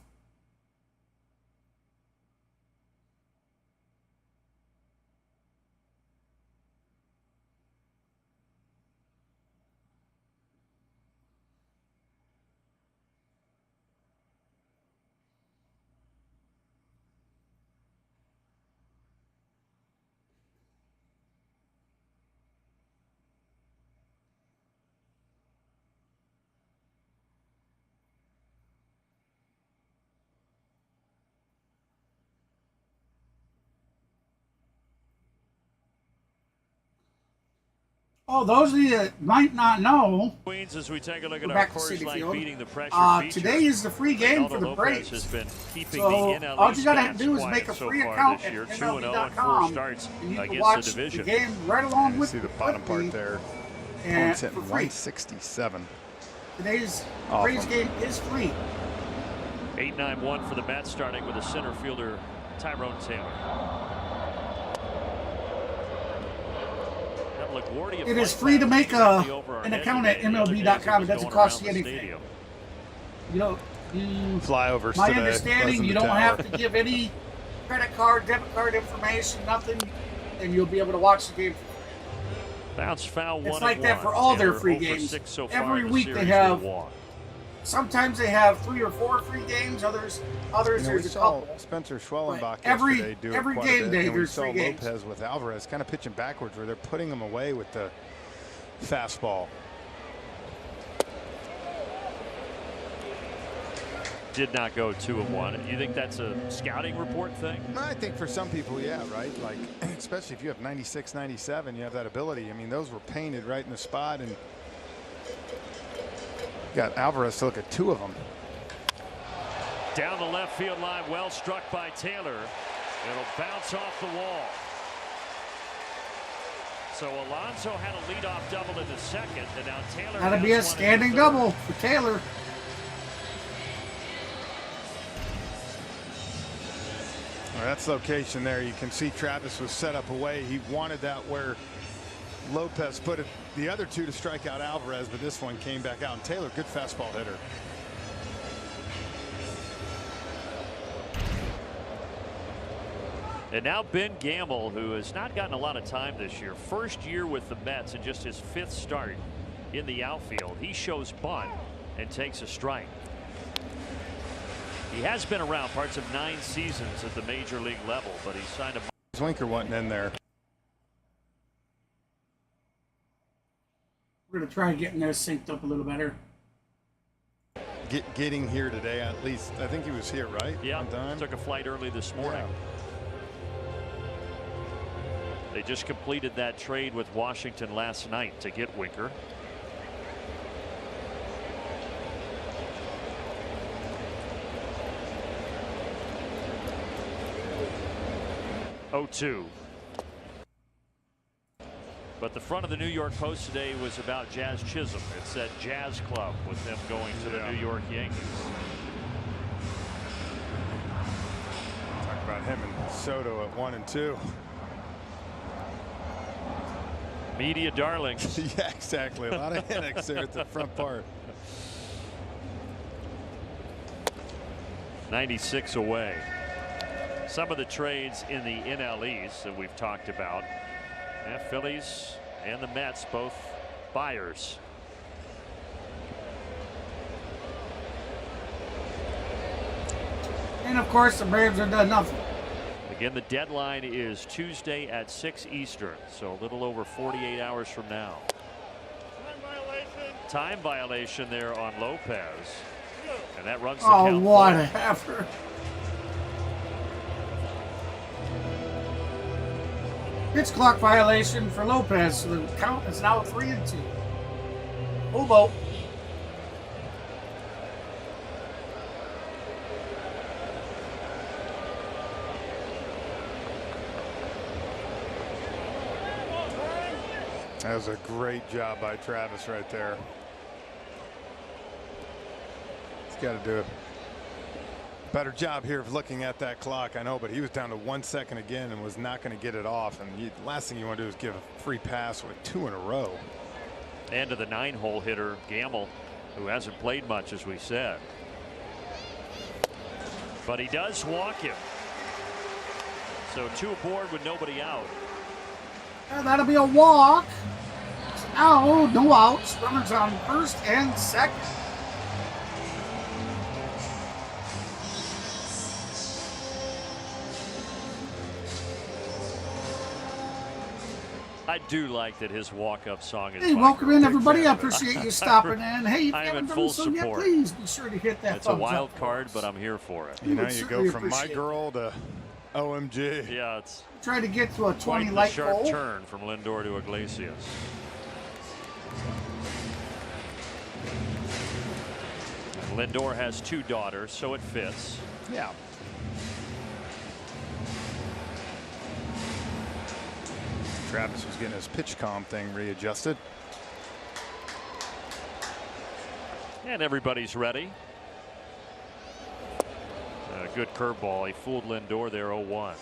Oh, those of you that might not know,
Queens, as we take a look at
we're
our
back to
course
Citi
line
Field.
beating the pressure feature.
Today is the free game
Reynaldo
for the
López
Braves.
has been keeping
So
the NL
all you gotta
stats
do is
quiet
make a
so
free
far
account
this
at
year. 2-0 and 4
MLB.com,
starts
and you can
against
watch
the
the
division.
game right along
You
with
see the bottom part there.
and
Opponent's hitting
for free.
167.
Today's
Awesome.
Braves game is free.
8-9-1 for the Mets, starting with a center fielder, Tyrone Taylor.
It is free to make an account at MLB.com. It doesn't cost you anything. You know,
Flyovers
my
today.
understanding,
Buzzing
you
the
don't
tower.
have to give any credit card, debit card information, nothing, and you'll be able to watch the game.
Bounce foul, 1-1.
It's like that for all their
Taylor
free
0 for
games.
6 so far
Every
in the
week they
series
have-
with a walk.
Sometimes they have 3 or 4 free games. Others
You know, we
there's a
saw
couple.
Spencer Schwellenbach
But every-
yesterday do
every
it quite
game
a bit,
day
and we
there's
saw
three games.
Lopez with Alvarez kind of pitching backwards where they're putting him away with the fastball.
did not go 2-1. You think that's a scouting report thing?
I think for some people, yeah, right? Like, especially if you have 96, 97, you have that ability. I mean, those were painted right in the spot, and got Alvarez to look at 2 of them.
Down the left field line, well struck by Taylor. It'll bounce off the wall. So Alonso had a leadoff double in the second, and now Taylor.
That'll be a standing double for Taylor.
Well, that's location there. You can see Travis was set up away. He wanted that where Lopez put it, the other 2 to strike out Alvarez, but this one came back out. And Taylor, good fastball hitter.
And now Ben Gamble, who has not gotten a lot of time this year. First year with the Mets and just his 5th start in the outfield. He shows bunt and takes a strike. He has been around parts of 9 seasons at the major league level, but he signed a.
Winker wasn't in there.
We're going to try getting those synced up a little better.
Getting here today, at least. I think he was here, right?
Yeah,
On time?
took a flight early this morning.
Yeah.
They just completed that trade with Washington last night to get Winker. (0-2). But the front of the New York Post today was about Jazz Chisholm. It said Jazz Club with them going to the New York Yankees.
Talk about him and Soto at 1 and 2.
Media darlings.
Yeah, exactly. A lot of headaches there at the front part.
96 away. Some of the trades in the NL East that we've talked about. Phillies and the Mets both buyers.
And of course, the Braves have done nothing.
Again, the deadline is Tuesday at 6 Eastern, so a little over 48 hours from now. Time violation there on Lopez, and that runs the count.
Oh, what a heifer. Pitch clock violation for Lopez, so the count is now 3-2. Obo.
That was a great job by Travis right there. He's got to do a better job here of looking at that clock. I know, but he was down to 1 second again and was not going to get it off. And the last thing you want to do is give a free pass with 2 in a row.
And to the 9-hole hitter, Gamble, who hasn't played much, as we said. But he does walk him. So 2 aboard with nobody out.
And that'll be a walk. Now, no outs. Runners on first and second.
I do like that his walk-up song is.
Hey, welcome in, everybody. I appreciate you stopping in. Hey, if you
I am
haven't
in
done
full
so yet,
support.
please be sure to hit that
It's a
thumbs
wild
up
card,
for us.
but I'm here for it.
You know,
would
you
certainly
go from my
appreciate it.
girl to OMG.
Yeah, it's
Try to get to a
quite
20
the
light
sharp
goal.
turn from Lindor to Iglesias. And Lindor has 2 daughters, so it fits.
Yeah. Travis was getting his pitch comm thing readjusted.
And everybody's ready. A good curveball. He fooled Lindor there. 0-1.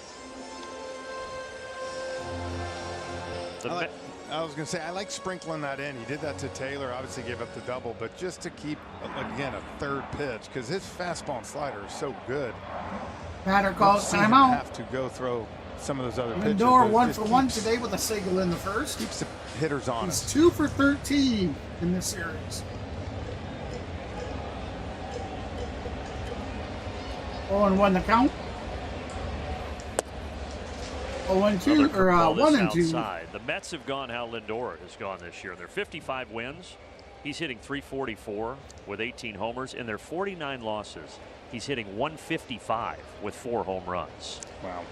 I was going to say, I like sprinkling that in. He did that to Taylor, obviously gave up the double, but just to keep, again, a third pitch, because his fastball and slider are so good.
Batter calls
We'll see him
timeout.
have to go throw some of those other pitches. but
Lindor
it
1
just
for 1
keeps-
today with a single in the first.
Keeps the hitters on
He's
it.
2 for 13 in this series. 0-1 the count. 0-2 or
Ball this
1-2.
outside. The Mets have gone how Lindor has gone this year. They're 55 wins. He's hitting .344 with 18 homers. In their 49 losses, he's hitting 155 with 4 home runs.
Wow.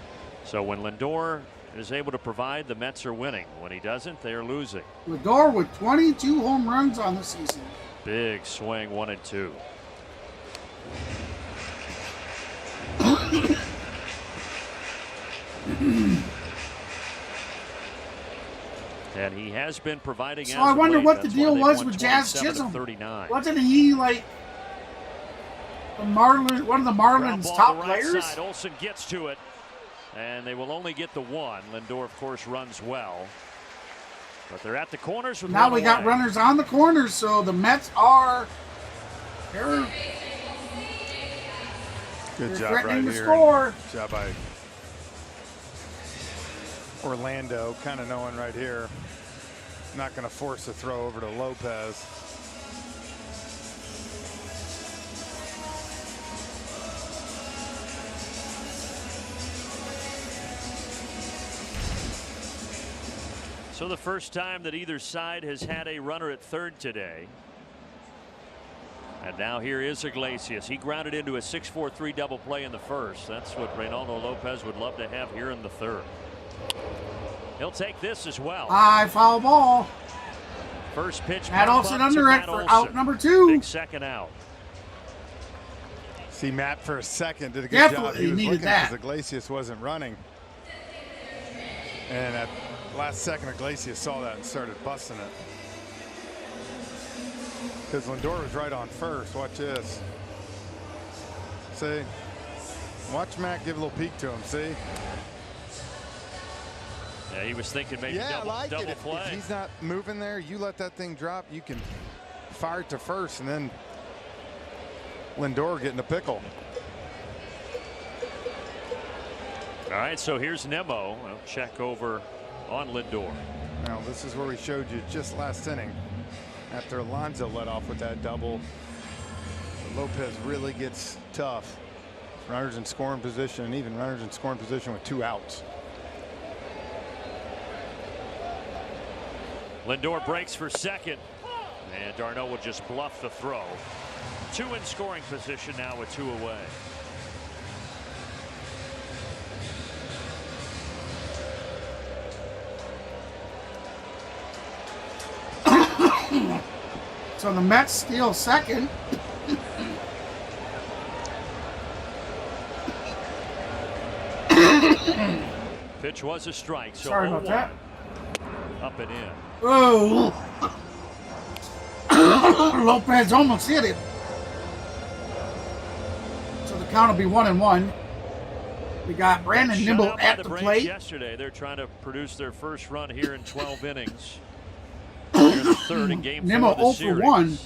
So when Lindor is able to provide, the Mets are winning. When he doesn't, they are losing.
Lindor with 22 home runs on the season.
Big swing, 1-2. And he has been providing.
So I wonder what the deal was with Jazz Chisholm. Wasn't he like the Marlins, one of the Marlins' top players?
Side. Olsen gets to it, and they will only get the 1. Lindor, of course, runs well, but they're at the corners. With
now we got runners on the corners, so the Mets are they're
Good job
threatening
right
to
here.
score.
Good job by Orlando, kind of knowing right here, not going to force a throw over to Lopez.
So the first time that either side has had a runner at third today. And now here is Iglesias. He grounded into a 6-4-3 double play in the first. That's what Reynaldo Lopez would love to have here in the third. He'll take this as well.
High foul ball.
First pitch.
Matt Olson under it for out number 2.
Big second out.
See, Matt for a second did a good
Definitely
job. He was
needed
looking
that.
because Iglesias wasn't running. And at last second, Iglesias saw that and started busting it. Because Lindor was right on first. Watch this. See? Watch Matt give a little peek to him. See?
Yeah, he was thinking maybe
Yeah,
double,
I like
double
it.
play.
If he's not moving there, you let that thing drop. You can fire it to first, and then Lindor getting a pickle.
All right, so here's Nemo. I'll check over on Lindor.
Now, this is where we showed you just last inning. After Alonso let off with that double, Lopez really gets tough. Runners in scoring position, and even runners in scoring position with 2 outs.
Lindor breaks for second, and Darno will just bluff the throw. 2 in scoring position now with 2 away.
So the Mets steal second.
Pitch was a strike. So
Sorry about that.
Up and in.
Oh. Lopez almost hit it. So the count will be 1-1. We got Brandon Nimble at the plate.
Yesterday, they're trying to produce their first run here in 12 innings. Here in the third in game 4
Nimmo
of the
0
series.
for 1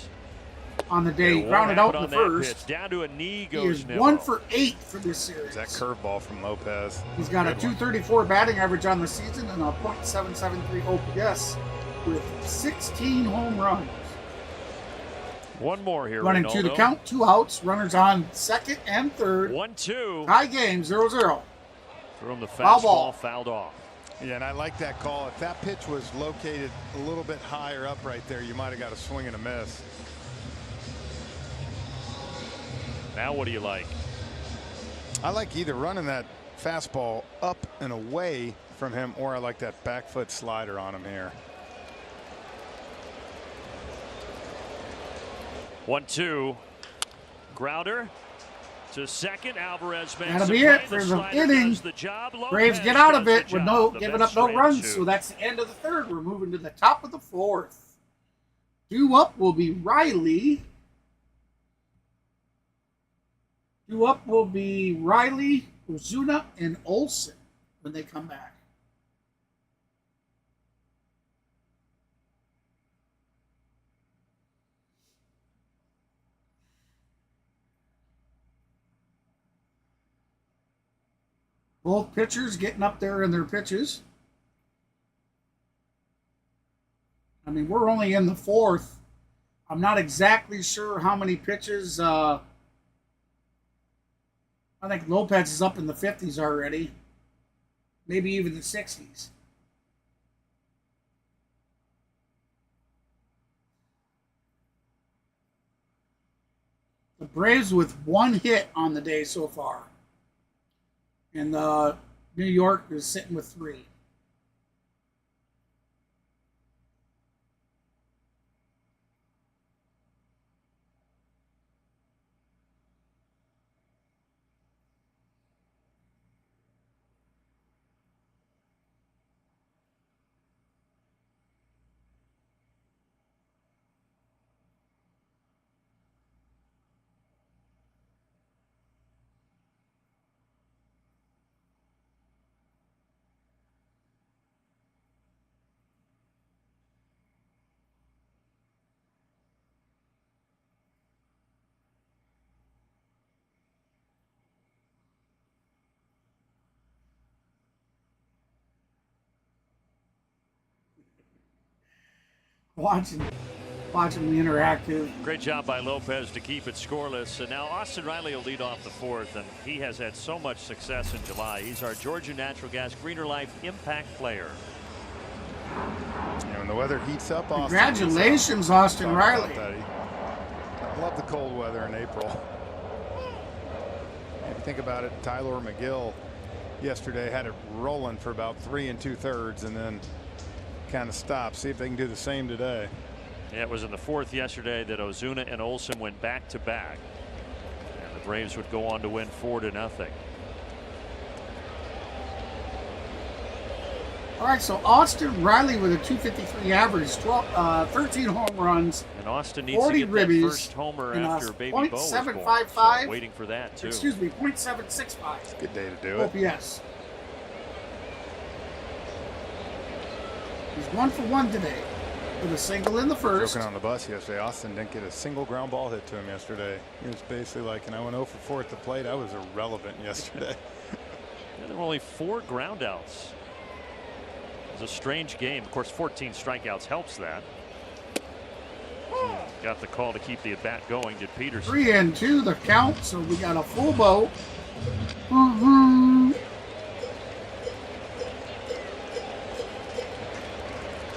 on the day. Grounded out in the first.
Pitch. Down to a knee
He
goes
is
Nimmo.
1 for 8 for this series.
That curveball from Lopez.
He's got a
Good one.
.234 batting average on the season and a .773 OPS with 16 home runs.
One more here.
Running to the
Reynaldo.
count, 2 outs, runners on second and third.
1-2.
Tie game, 0-0.
Threw him the
Foul
fastball,
ball.
fouled off.
Yeah, and I like that call. If that pitch was located a little bit higher up right there, you might have got a swing and a miss.
Now what do you like?
I like either running that fastball up and away from him, or I like that back foot slider on him here.
1-2. Grounder to second. Alvarez makes
That'll
the
be
play.
it for the
slider
inning.
does the job.
Braves
Lopez
get out of
does
it
the
with
job.
no
The
giving
Mets
up no
straight
runs.
2.
So that's the end of the third. We're moving to the top of the fourth. Due up will be Riley. Due up will be Riley, Ozuna, and Olsen when they come back. Both pitchers getting up there in their pitches. I mean, we're only in the fourth. I'm not exactly sure how many pitches. I think Lopez is up in the 50s already. Maybe even the 60s. The Braves with 1 hit on the day so far. And New York is sitting with 3. Watching the interactive.
Great job by Lopez to keep it scoreless. And now Austin Riley will lead off the 4th, and he has had so much success in July. He's our Georgia Natural Gas Greener Life impact player.
And when the weather heats up, Austin.
Congratulations, Austin Riley.
I love the cold weather in April. If you think about it, Tyler McGill yesterday had it rolling for about 3 2/3 and then kind of stopped. See if they can do the same today.
Yeah, it was in the 4th yesterday that Ozuna and Olsen went back to back, and the Braves would go on to win 4-0.
All right, so Austin Riley with a .253 average, 13 home runs,
and Austin needs
40
to get that
ribbies,
first homer
and
after Baby Bo was born.
.755.
So waiting for that too.
Excuse me, .765.
It's a good day to do it.
OPS. He's 1 for 1 today with a single in the first.
Joking on the bus yesterday, Austin didn't get a single ground ball hit to him yesterday. He was basically like, and I went 0 for 4 at the plate. I was irrelevant yesterday.
Yeah, there were only 4 groundouts. It was a strange game. Of course, 14 strikeouts helps that. Got the call to keep the at bat going. Did Peterson?
3-2 the count, so we got a full boat.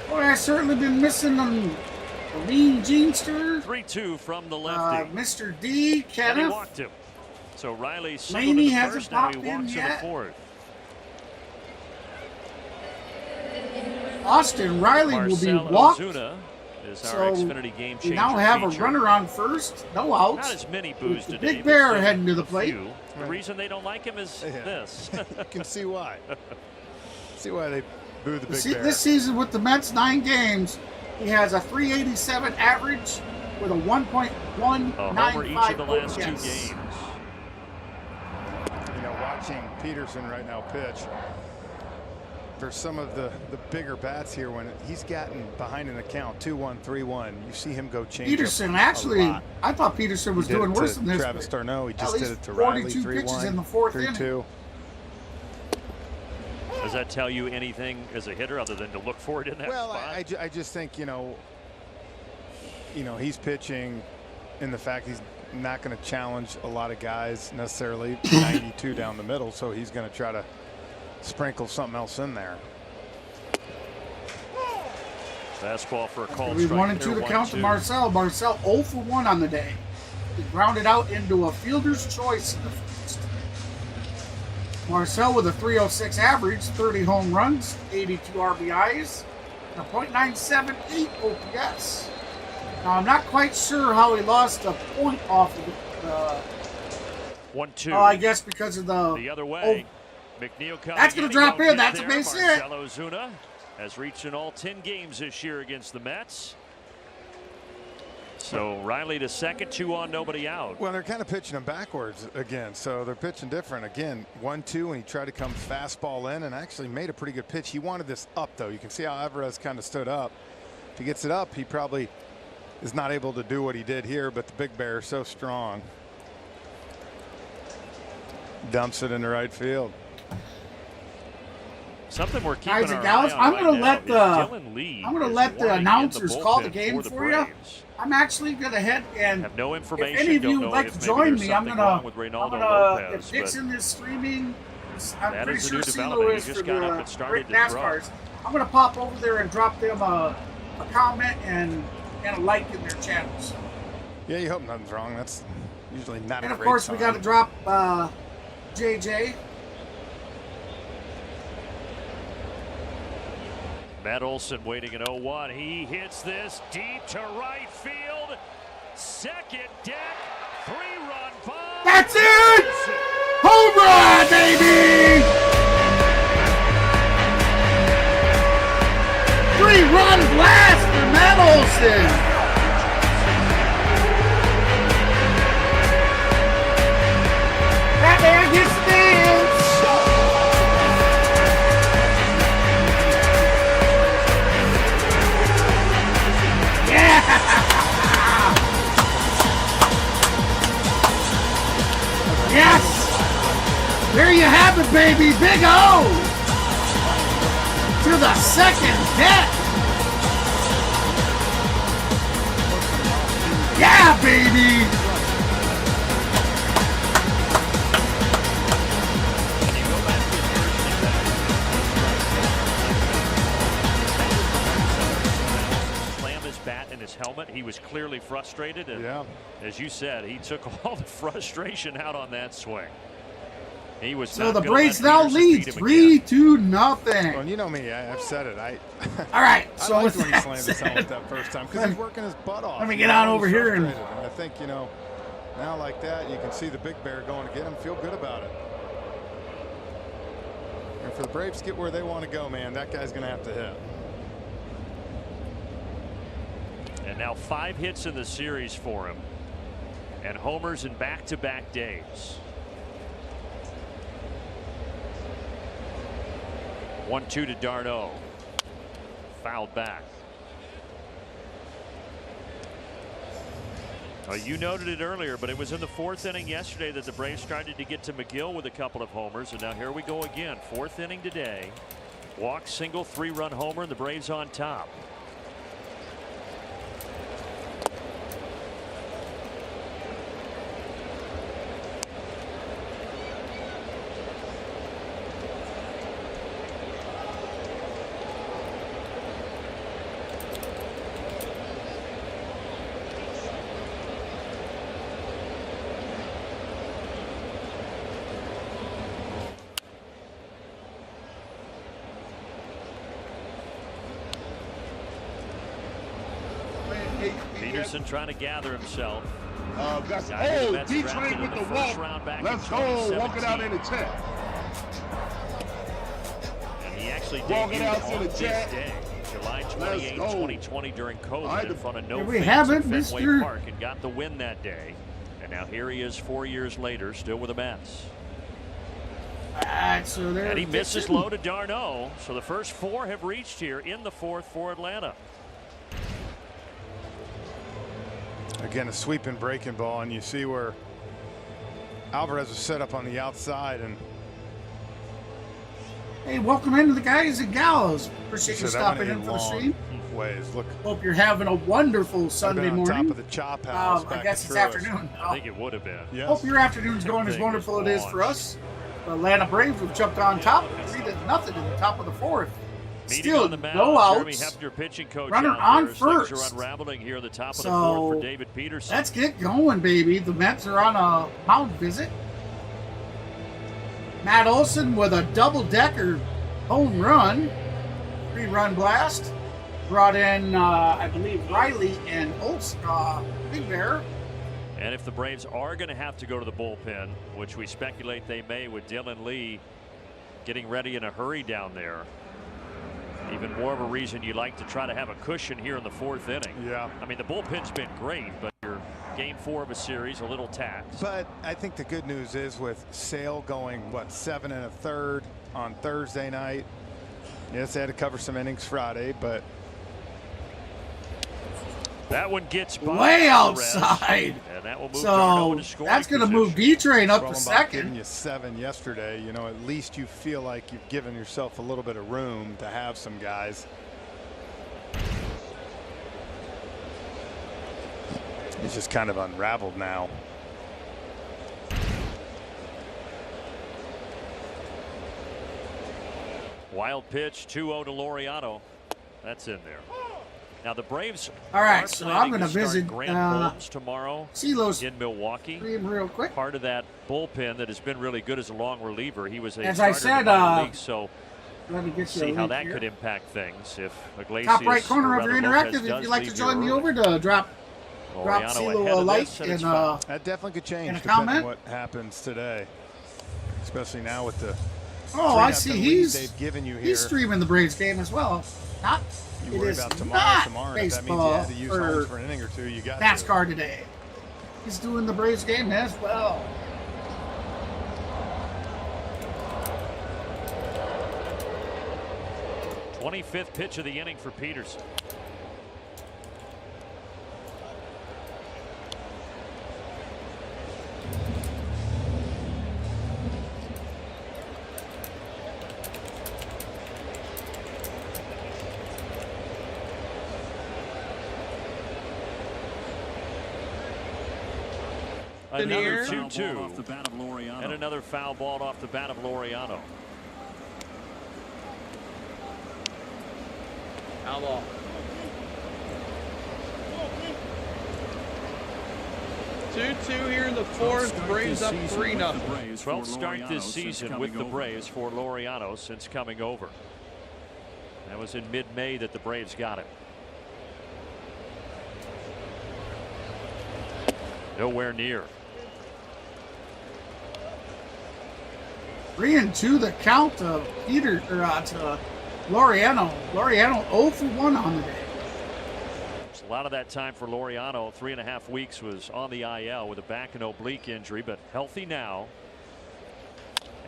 Boy, I've certainly been missing the lean Jeanster.
3-2 from the lefty.
Mr. D,
And he
Kenneth.
walked him. So Riley singled
Laney
to the
hasn't
first. Now he
popped in
walks to the
yet.
4th.
Austin Riley will be
Marcell
walked.
Ozuna is our
So
Xfinity game
we
changer
now have
feature.
a runner on first, no outs.
Not as many boos
the
today.
Big
but
Bear
still
heading to the
a
plate.
few. The reason they don't like him is this.
You can see why. See why they boo the Big Bear.
This season with the Mets, 9 games, he has a .387 average with a 1.195
A homer each of the last 2
OPS.
games.
You know, watching Peterson right now pitch, there's some of the bigger bats here when he's gotten behind in the count 2-1, 3-1. You see him go change.
Peterson, actually, I thought Peterson was doing worse than this.
Travis Darno, he just
at
did
least
it to Riley.
42 pitches
3-1,
in the 4th inning.
3-2.
Does that tell you anything as a hitter other than to look for it in that
Well,
spot?
I just think, you know, he's pitching in the fact he's not going to challenge a lot of guys necessarily 92 down the middle, so he's going to try to sprinkle something else in there.
Fastball for a called
We
strike.
1-2 the count to Marcell. Marcell 0 for 1 on the day. He grounded out into a fielder's choice in the first. Marcell with a .306 average, 30 home runs, 82 RBIs, and a .978 OPS. Now, I'm not quite sure how he lost a point off of the
1-2.
I guess because of
the other way. McNeil coming
That's going to drop in. That's a base hit.
Marcell Ozuna has reached in all 10 games this year against the Mets. So Riley to second, 2 on, nobody out.
Well, they're kind of pitching him backwards again, so they're pitching different. Again, 1-2, and he tried to come fastball in and actually made a pretty good pitch. He wanted this up, though. You can see how Alvarez kind of stood up. If he gets it up, he probably is not able to do what he did here, but the Big Bear is so strong. Dumps it into right field.
Something we're keeping
Guys and
our
gals,
eye on
I'm
right
gonna
now
let
is
the
Dylan Lee
I'm gonna
is
let the
lying in
announcers call the
bullpen
game
the
for you.
Braves.
I'm actually gonna head and
Have no information.
if any of
don't
you
know
would like
if
to
maybe
join
there's
me, I'm
something
gonna
wrong with Reynaldo Lopez,
if Dixon is streaming, I'm
that
pretty
is a
sure
new
CeeLo
development. He
is
just
for
got up
the
and started
great
to throw.
NASCARs. I'm gonna pop over there and drop them a comment and a like in their channels.
Yeah, you hope nothing's wrong. Usually not.
And
a
of
great
course,
sign.
we got to drop JJ.
Matt Olson waiting at 0-1. He hits this deep to right field. Second deck. 3-run bomb.
That's it! Home run, baby! 3-run blast for Matt Olson. That man gets steals. Yeah! Yes! There you have it, baby. Big O! To the second deck. Yeah, baby!
Slam his bat in his helmet. He was clearly frustrated. And as you said, he took all the frustration out on that swing. He was
so the Braves now lead 3-0.
Well, you know me, I've said it.
All right, so
I
with
liked when he
that
slammed his helmet that first time because he's working his butt off.
Let me get on over here and
I think, you know, now like that, you can see the big bear going to get him. Feel good about it. And for the Braves to get where they want to go, man, that guy's going to have to hit.
And now 5 hits in the series for him, and homers in back-to-back days. 1-2 to d'Arnaud. Fouled back. You noted it earlier, but it was in the 4th inning yesterday that the Braves started to get to McGill with a couple of homers, and now here we go again. 4th inning today. Walk, single, 3-run homer, and the Braves on top. Peterson trying to gather himself.
That's D-Train with the walk. Let's go. Walk it out in the chat.
And he actually
Walk it out
debuted
to
on
the
this
chat.
day, July 28, 2020, during COVID in front of no
we
fans
have
at
it,
Fenway
Mr.
Park, and got the win that day. And now here he is 4 years later, still with the Mets.
So there.
And he misses low to d'Arnaud. So the first 4 have reached here in the 4th for Atlanta.
Again, a sweeping breaking ball, and you see where Alvarez was set up on the outside. And
hey, welcome into the guys and gals. Appreciate you stopping in for the stream.
Ways. Look,
hope you're having a wonderful Sunday morning.
On top of the chop house.
I guess it's afternoon.
I think it would have been.
Yes.
Hope your afternoon's going as wonderful it is for us. The Atlanta Braves have jumped on top, 3-0 in the top of the 4th. Still no outs. Runner on first.
Things are unraveling here at the top of the 4th for David Peterson.
Let's get going, baby. The Mets are on a mound visit. Matt Olson with a double-decker home run. 3-run blast. Brought in, I believe, Riley and Big Bear.
And if the Braves are going to have to go to the bullpen, which we speculate they may with Dylan Lee getting ready in a hurry down there, even more of a reason you like to try to have a cushion here in the 4th inning.
Yeah.
I mean, the bullpen's been great, but your game 4 of a series, a little taxed.
But I think the good news is with Sale going, 7 1/3 on Thursday night. Yes, they had to cover some innings Friday, but
that one gets by
way outside.
And that will move
so that's going to move D-Train up to second.
Giving you 7 yesterday, you know, at least you feel like you've given yourself a little bit of room to have some guys. It's just kind of unraveled now.
Wild pitch, 2-0 to Laureano. That's in there. Now the Braves.
All right, so I'm going to visit
Grant Holmes tomorrow
Silos
in Milwaukee.
Real quick.
Part of that bullpen that has been really good as a long reliever. He was a
as I
starter
said,
in the league, so
let me get you
see
a
how
link
that
here.
could impact things if Iglesias.
Top right corner of your
or
interactive.
Lopez
If you'd like to
leave
join me
here
over to drop
Laureano
Silo
ahead
a
of
like
this,
and
it's foul.
That definitely could change
and a
depending on
comment?
what happens today, especially now with the.
Oh, I
3-0
see.
lead they've given you here.
He's streaming the Braves game as well. Not.
You
It
worry
is
about
not
tomorrow. If that means you
baseball
had to use Holmes for an inning or two, you got
NASCAR today. He's doing the Braves game as well.
To. 25th pitch of the inning for Peterson. Another 2-2. And another foul ball off the bat of Laureano.
Foul ball. Two here in the fourth. Braves up 3-0.
12th start this season with the Braves for Laureano since coming over. That was in mid-May that the Braves got him. Nowhere near.
3-2 the count to to Laureano. Laureano 0 for 1 on the day.
A lot of that time for Laureano, 3.5 weeks, was on the IL with a back and oblique injury, but healthy now.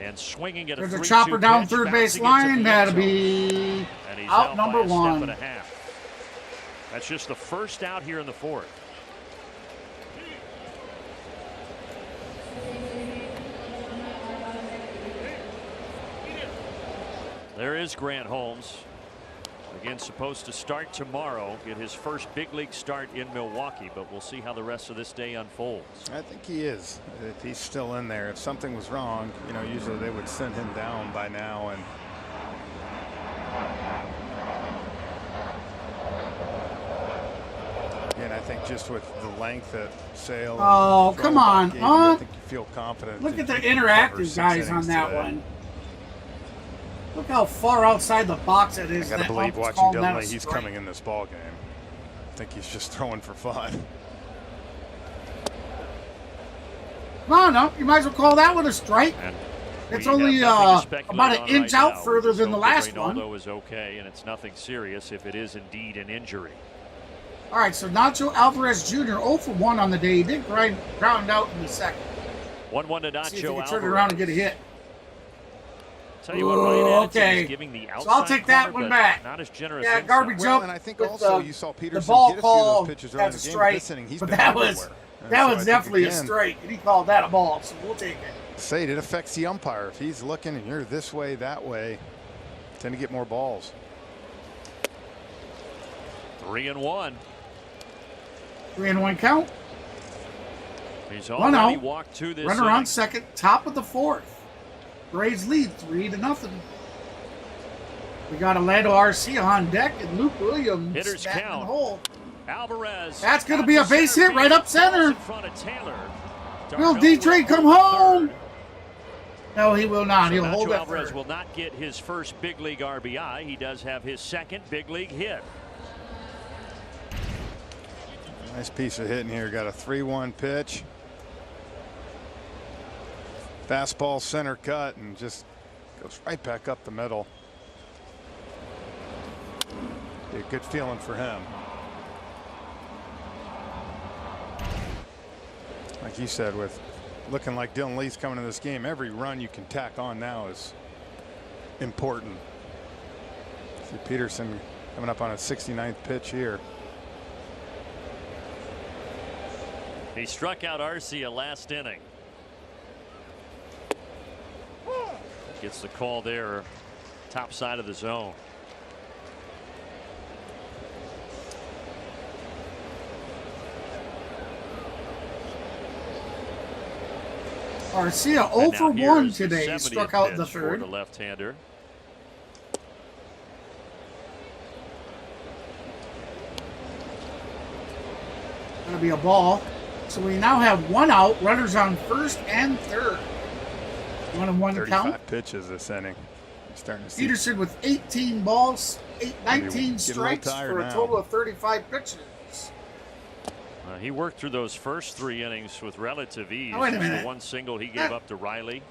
And swinging at a 3-2
There's a chopper down
pitch,
third base
bouncing into
line.
the
That'll
end zone.
be
And he's
out number
by a step
1.
and a half. That's just the first out here in the fourth. There is Grant Holmes. Again, supposed to start tomorrow, get his first big league start in Milwaukee, but we'll see how the rest of this day unfolds.
I think he is. If he's still in there. If something was wrong, you know, usually they would send him down by now. And again, I think just with the length that Sale.
Oh, come on,
I think you feel confident.
Look at the
that you can cover
interactive
6
guys on
innings
that
today.
one. Look how far outside the box it is.
I gotta
that
believe
ump's
watching
calling that
Dudley,
a
he's
strike.
coming in this ball game. I think he's just throwing for fun.
Come on, up. You might as well call that one a strike.
And
It's
we
only
have nothing to speculate
about an
on
inch
right
out
now.
further
We just
than the
hope that
last one.
Reynaldo is okay, and it's nothing serious if it is indeed an injury.
All right, so Nacho Alvarez Jr. 0 for 1 on the day. He did ground out in the second.
1-1 to
See if
Nacho
he can
Alvarez.
turn it around and get a hit.
Tell you what, Ryan Anderson
okay.
is giving the outside
So I'll take that
corner,
one
but
back.
Not as generous.
Yeah,
inside.
garbage
Well,
up.
and I think
with
also you saw
the
Peterson
ball
get a few
call
of those pitches early in
as
the
a
game.
strike.
This inning, he's
But
been
that was
everywhere. And
that
so
was
I think,
definitely a
again,
strike, and he called that a ball. So we'll take it.
Say it affects the umpire. If he's looking and you're this way, that way, tend to get more balls.
3-1.
3-1 count.
He's
1
already
out.
walked 2 this
Runner
inning.
on second, top of the fourth. Braves lead 3-0. We got Orlando Arcia on deck and Luke Williams
Hitters
batting
count.
in the hole.
Alvarez.
That's going to
out
be a
to
base
center
hit right up
field.
center.
In front of Taylor.
Will
Darno
Dietrich come
hold
home?
third.
No, he will not.
So
He'll hold
Nacho
that
Alvarez
third.
will not get his first big league RBI. He does have his second big league hit.
Nice piece of hitting here. Got a 3-1 pitch. Fastball center cut and just goes right back up the middle. Be a good feeling for him. Like you said, with looking like Dylan Lee's coming to this game, every run you can tack on now is important. See Peterson coming up on a 69th pitch here.
He struck out Arcia last inning. Gets the call there, top side of the zone.
Arcia 0
And
for
now
1
here's the
today. He
70th
struck out in the
pitch for
third.
the left-hander.
Going to be a ball. So we now have 1 out, runners on first and third. 1-1 to count.
35 pitches this inning. Starting to see
Peterson with 18 balls, 19 strikes for a
now.
total of 35 pitches.
He worked through those first 3 innings with relative ease.
Oh, wait a
Just
minute.
the 1 single he gave up to Riley.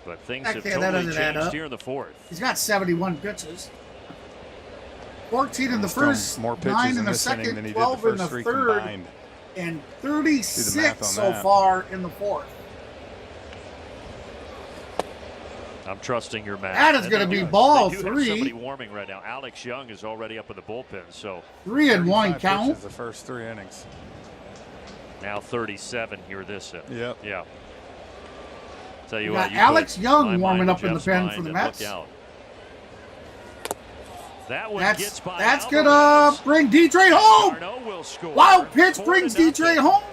But things have
Okay, that
totally
doesn't add
changed
up.
here in the 4th.
He's got 71 pitches. 14 in the
Still
first,
more pitches
9 in
in
the
this inning
second,
than he did
12
the
in the
first 3
third,
combined.
and
Do the math
36
on
so
that.
far in the 4th.
I'm trusting your math.
That is
And
going to
they
be
do-
ball
they do
3.
have somebody warming right now. Alex Young is already up in the bullpen. So
3-1
35
count.
pitches the first 3 innings.
now 37 here this inning.
Yep.
Yeah. Tell you
We
what,
got
you
Alex
put
Young
my
warming
mind
up in the
Jeff's
pen
mind
for the
and
Mets.
look out. That one
That's
gets by
gonna
Alvarez.
bring D-Trade home.
Darno will score.
Wild pitch
4-0.
brings D-Trade home.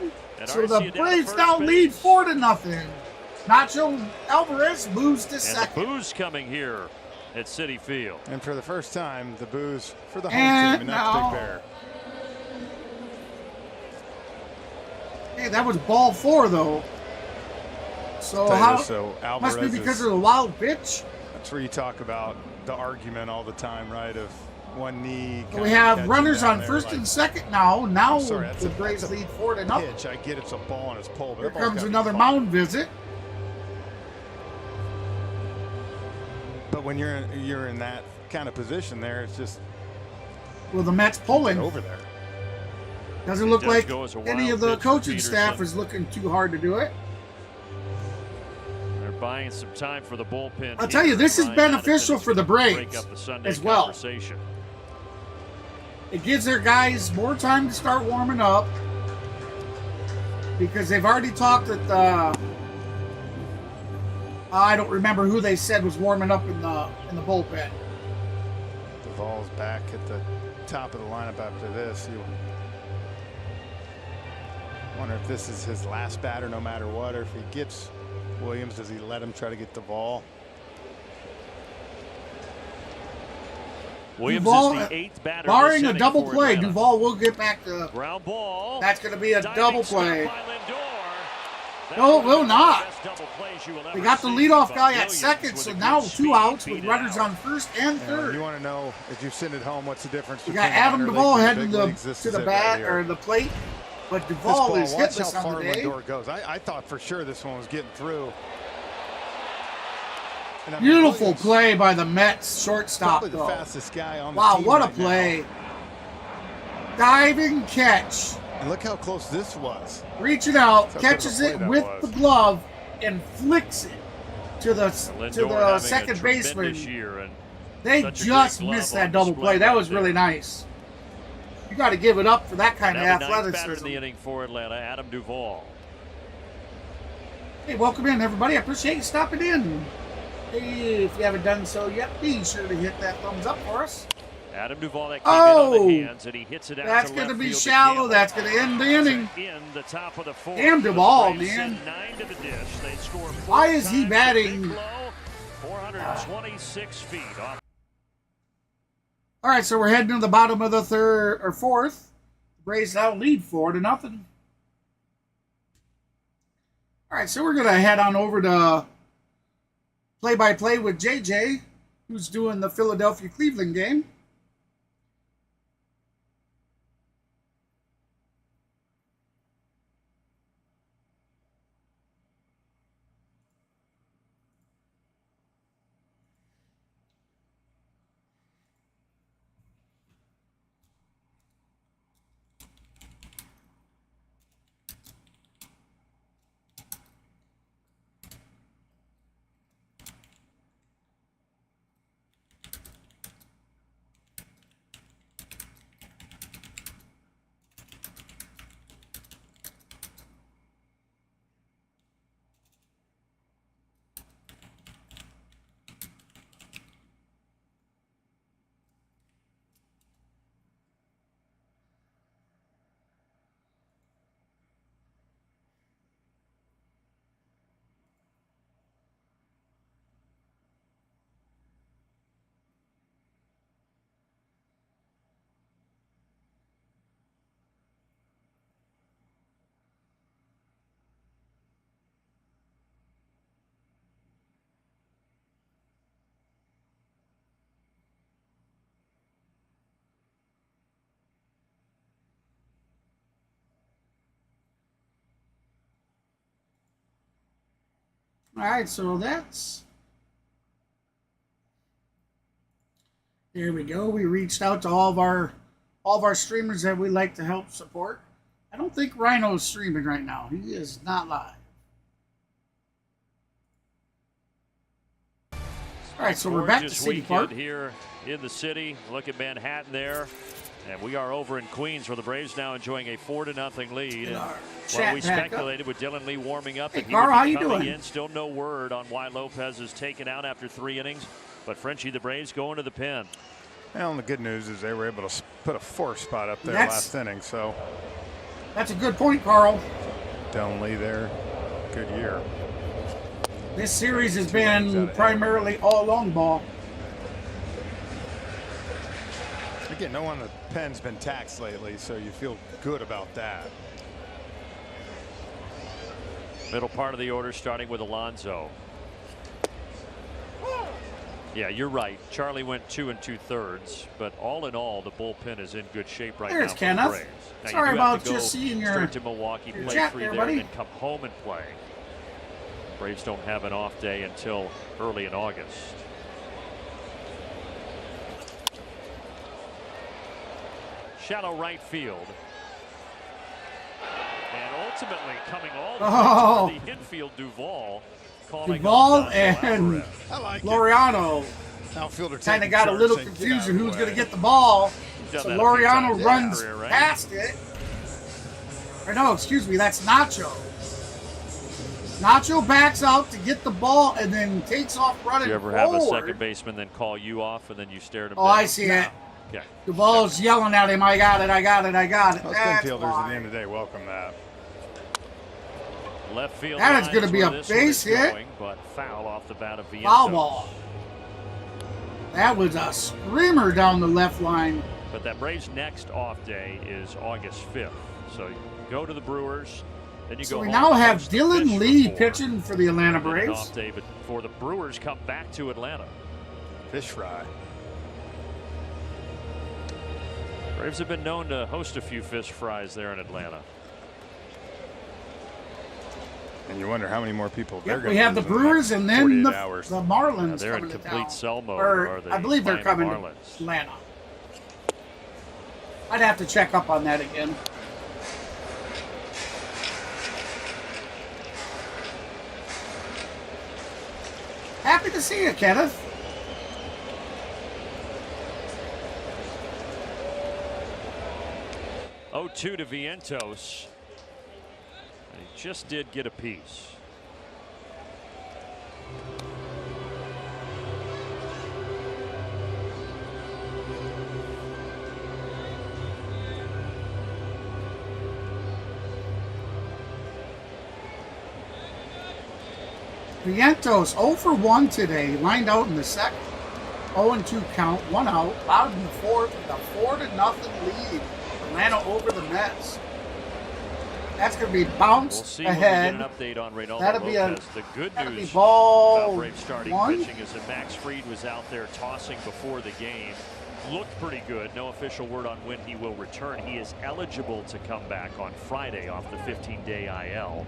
And
So the
Arcia down to
Braves
first
now
base.
lead 4-0. Nacho Alvarez moves to
And the
second.
booze coming here at Citi Field.
And for the first time, the booze for the home
And
team, and that's
now-
Big Bear.
Hey, that was ball 4 though. So
Tell you
how?
this, so
Must be
Alvarez
because
is-
of the wild pitch.
That's where you talk about the argument all the time, right? Of one knee.
So we
kinda
have
catching
runners
down
on
there,
first
like,
and second now. Now
sorry, that's
the
a-
Braves
that's a
lead 4-0.
pitch. I get it's a ball on his pole, but
Here
that ball's
comes
gotta be
another
fought.
mound visit.
But when you're in that kind of position there, it's just
With the Mets
get
pulling.
over there.
Doesn't look
does
like
go as a
any
wild
of the
pitch for
coaching staff
Peterson.
is looking too hard to do it.
They're buying some time for the bullpen.
I'll tell you,
here.
this is
Ryan
beneficial
Addison's
for the
gonna
Braves
break up the Sunday
as well.
conversation.
It gives their guys more time to start warming up because they've already talked at I don't remember who they said was warming up in the bullpen.
Duvall's back at the top of the lineup after this. You wonder if this is his last batter no matter what, or if he gets Williams, does he let him try to get Duvall?
Williams
Duvall,
is the 8th batter.
barring
this
a
inning
double
for
play,
Atlanta.
Duvall will get back to.
Ground ball.
That's going to be a
Diving
double
stop
play.
by Lindor. That
No,
was
it will
one of the
not.
best double plays you will
They
ever
got the
see,
leadoff
but
guy at
Williams
second,
with
so
a
now
good
2
speed
outs
beat
with
it
runners
out.
on first and
You
third.
want to know, if you're sitting at home, what's the difference
You
between
got Adam
the minor
Duvall
leagues and
heading
big leagues? This
to
is
the
it
bat
right here.
or the plate, but
This
Duvall
ball,
is
watch
hitless
how
on
far
the day.
Lindor goes. I thought for sure this one was getting through. And I mean,
Beautiful
Williams,
play by the Mets shortstop,
probably the
though.
fastest guy on the
Wow,
team
what a
right now.
play. Diving catch.
And look how close this was.
Reaching out,
That's how good of a
catches
play
it
that
with
was.
the glove, and flicks it to the
Lindor having a
second
tremendous
baseman.
year, and
They
such a
just
great glove
missed
on
that double
display
play. That
right
was really
there.
nice. You got to give it up for that kind
now
of
the ninth batter in
athleticism.
the inning for Atlanta, Adam Duvall.
Hey, welcome in, everybody. I appreciate you stopping in. Hey, if you haven't done so yet, be sure to hit that thumbs up for us.
Adam Duvall that came in on the hands, and he hits it out
That's
to
going to
left
be
field
shallow.
again.
That's going to end the inning.
In the top of the 4th.
Damn
The
Duvall,
Braves
man.
send 9 to the dish. They score 4
Why is he
times.
batting-
Big blow, 426 feet off.
All right, so we're heading to the bottom of the third or 4th. The Braves now lead 4-0. All right, so we're going to head on over to play-by-play with JJ, who's doing the Philadelphia-Cleveland game. All right, so there we go. We reached out to all of our streamers that we like to help support. I don't think Rhino is streaming right now. He is not live. All right, so we're back to Citi Park
here in the city. Look at Manhattan there. And we are over in Queens, where the Braves now enjoying a 4-0 lead. And while we speculated with Dylan Lee warming up that he would be coming in, still no word on why Lopez is taken out after 3 innings. But Frenchie, the Braves going to the pen.
Well, and the good news is they were able to put a 4 spot up there last inning. So
that's a good point, Carl.
Dylan Lee there, good year.
This series has been primarily all long ball.
Again, no one on the pen's been taxed lately, so you feel good about that.
Middle part of the order starting with Alonso. Yeah, you're right. Charlie went 2 2/3, but all in all, the bullpen is in good shape right now for the Braves. Now,
sorry about just seeing your
straight to Milwaukee, play 3 there, and then come home and play. Braves don't have an off day until early in August. Shallow right field. And ultimately coming all the way to the infield, Duvall.
Duvall and Laureano kind of got a little confusion who's going to get the ball. So Laureano runs past it. Or no, excuse me, that's Nacho. Nacho backs out to get the ball and then takes off running forward.
Do you ever have a second baseman then call you off and then you stare at him down?
I see it.
Okay.
Duvall's yelling at him, I got it, I got it, I got it.
Most infielders at the end of the day welcome that.
Left field.
That is going to be a base hit.
But foul off the bat of Vientos.
Foul ball. That was a screamer down the left line.
But that Braves' next off day is August 5th. So you go to the Brewers, then you go home.
We now have Dylan Lee pitching for the Atlanta Braves.
Off day before the Brewers come back to Atlanta.
Fish fry.
Braves have been known to host a few fish fries there in Atlanta.
And you wonder how many more people they're going to.
We have the Brewers and then the Marlins.
They're in complete sell mode.
Or I believe they're coming to Atlanta. I'd have to check up on that again. Happy to see you, Kenneth.
Oh, 2 to Vientos. He just did get a piece.
Vientos 0 for 1 today, lined out in the second. 0-2 count, 1 out. Out in the fourth with a 4-0 lead. Atlanta over the Mets. That's going to be bounced
we'll see
ahead.
When we get an update on Reynaldo
That'll be
Lopez. The good news
about
Braves starting pitching is that Max Fried was out there tossing before the game. Looked pretty good. No official word on when he will return. He is eligible to come back on Friday off the 15-day IL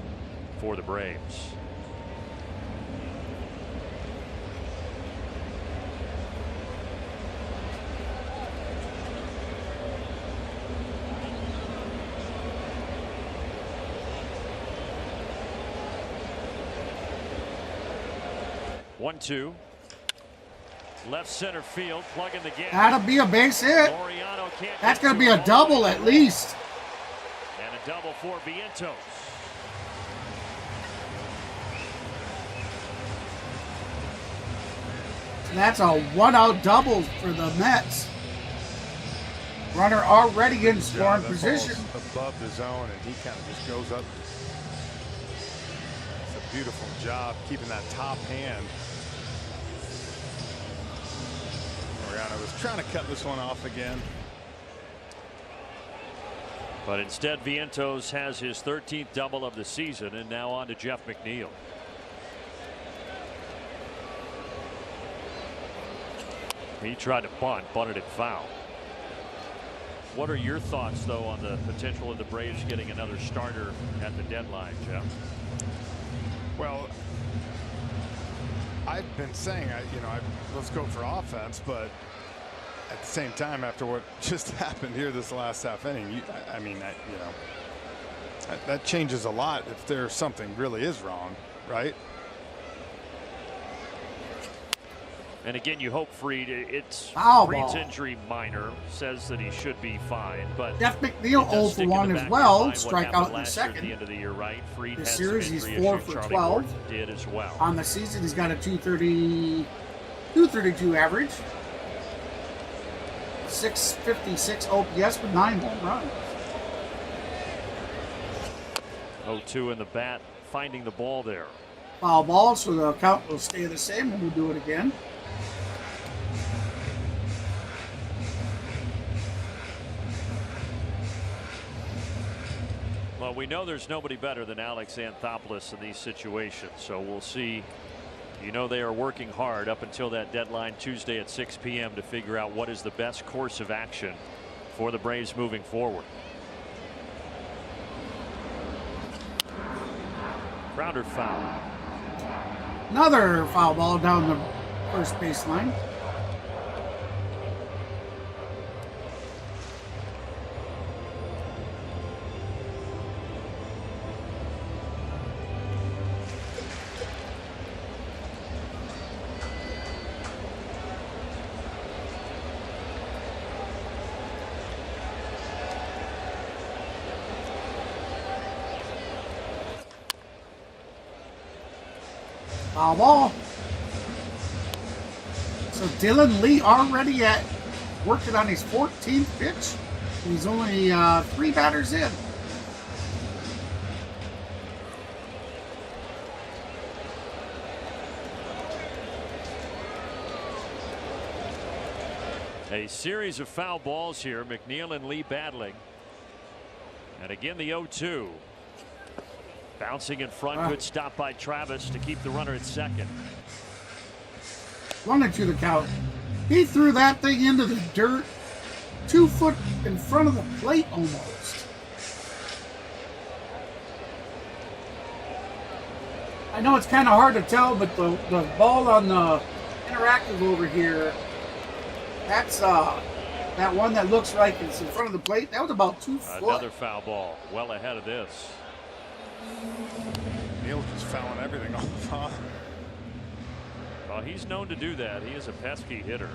for the Braves. One, 2. Left center field, plugging the gap.
That'll be a base hit. That's going to be a double at least.
And a double for Vientos.
That's a 1-out double for the Mets. Runner already in scoring position.
Above the zone, and he kind of just goes up. It's a beautiful job keeping that top hand. I was trying to cut this one off again.
But instead, Vientos has his 13th double of the season, and now on to Jeff McNeil. He tried to bunted it foul. What are your thoughts, though, on the potential of the Braves getting another starter at the deadline, Jeff?
Well, I've been saying, let's go for offense, but at the same time, after what just happened here this last half inning, that changes a lot if there's something really is wrong, right?
And again, you hope Fried, it's Fried's injury minor, says that he should be fine, but
Jeff McNeil 0 for 1 as well, strikeout in the second.
At the end of the year, right? Fried
This
has
series,
some
he's
injury
4
issues.
for
Charlie
12.
Morton did as well.
On the season, he's got a 232 average, 656 OPS with 9 home runs.
0-2 in the bat, finding the ball there.
Foul ball, so the count will stay the same when we do it again.
Well, we know there's nobody better than Alex Anthopoulos in these situations, so we'll see. You know they are working hard up until that deadline Tuesday at 6 p.m. to figure out what is the best course of action for the Braves moving forward. Grounder foul.
Another foul ball down the first baseline. Foul ball. So Dylan Lee already working on his 14th pitch. He's only 3 batters in.
A series of foul balls here. McNeil and Lee battling. And again the 0-2. Bouncing in front, good stop by Travis to keep the runner at second.
Running to the count. He threw that thing into the dirt 2 foot in front of the plate almost. I know it's kind of hard to tell, but the ball on the interactive over here, that's that one that looks like it's in front of the plate. That was about 2 foot.
Another foul ball, well ahead of this.
Neil's just fouling everything off, huh?
Well, he's known to do that. He is a pesky hitter.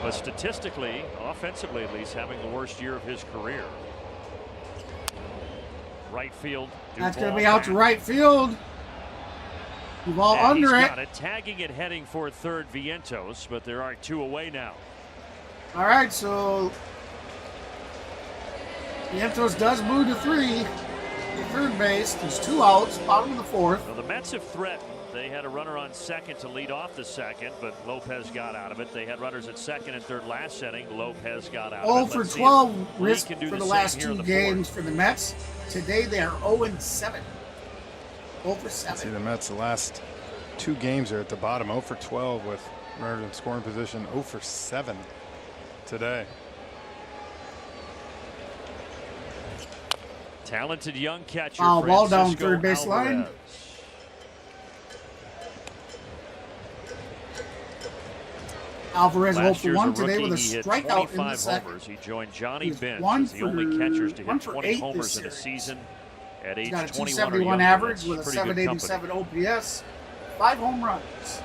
But statistically, offensively at least, having the worst year of his career. Right field.
That's going to be out to right field. Ball
and
under
he's
it.
Got it. Tagging it, heading for third, Vientos, but there are 2 away now.
All right, so Vientos does move to 3. Third base. There's 2 outs. Bottom of the 4th.
Well, the Mets have threatened. They had a runner on second to lead off the second, but Lopez got out of it. They had runners at second and third last inning. Lopez got out of it.
0 for 12 risk for the last 2 games for the Mets. Today they are 0-7. 0 for 7.
See the Mets the last 2 games are at the bottom. 0 for 12 with runners in scoring position. 0 for 7 today.
Talented young catcher.
Foul ball down
Francisco
third base line. Alvarez 0 for 1 today with a strikeout in the second.
He joined Johnny Bench as the only catchers to hit 20 homers in a season at age 21 or younger.
He's got a 271 average with a 787 OPS. 5 home runs.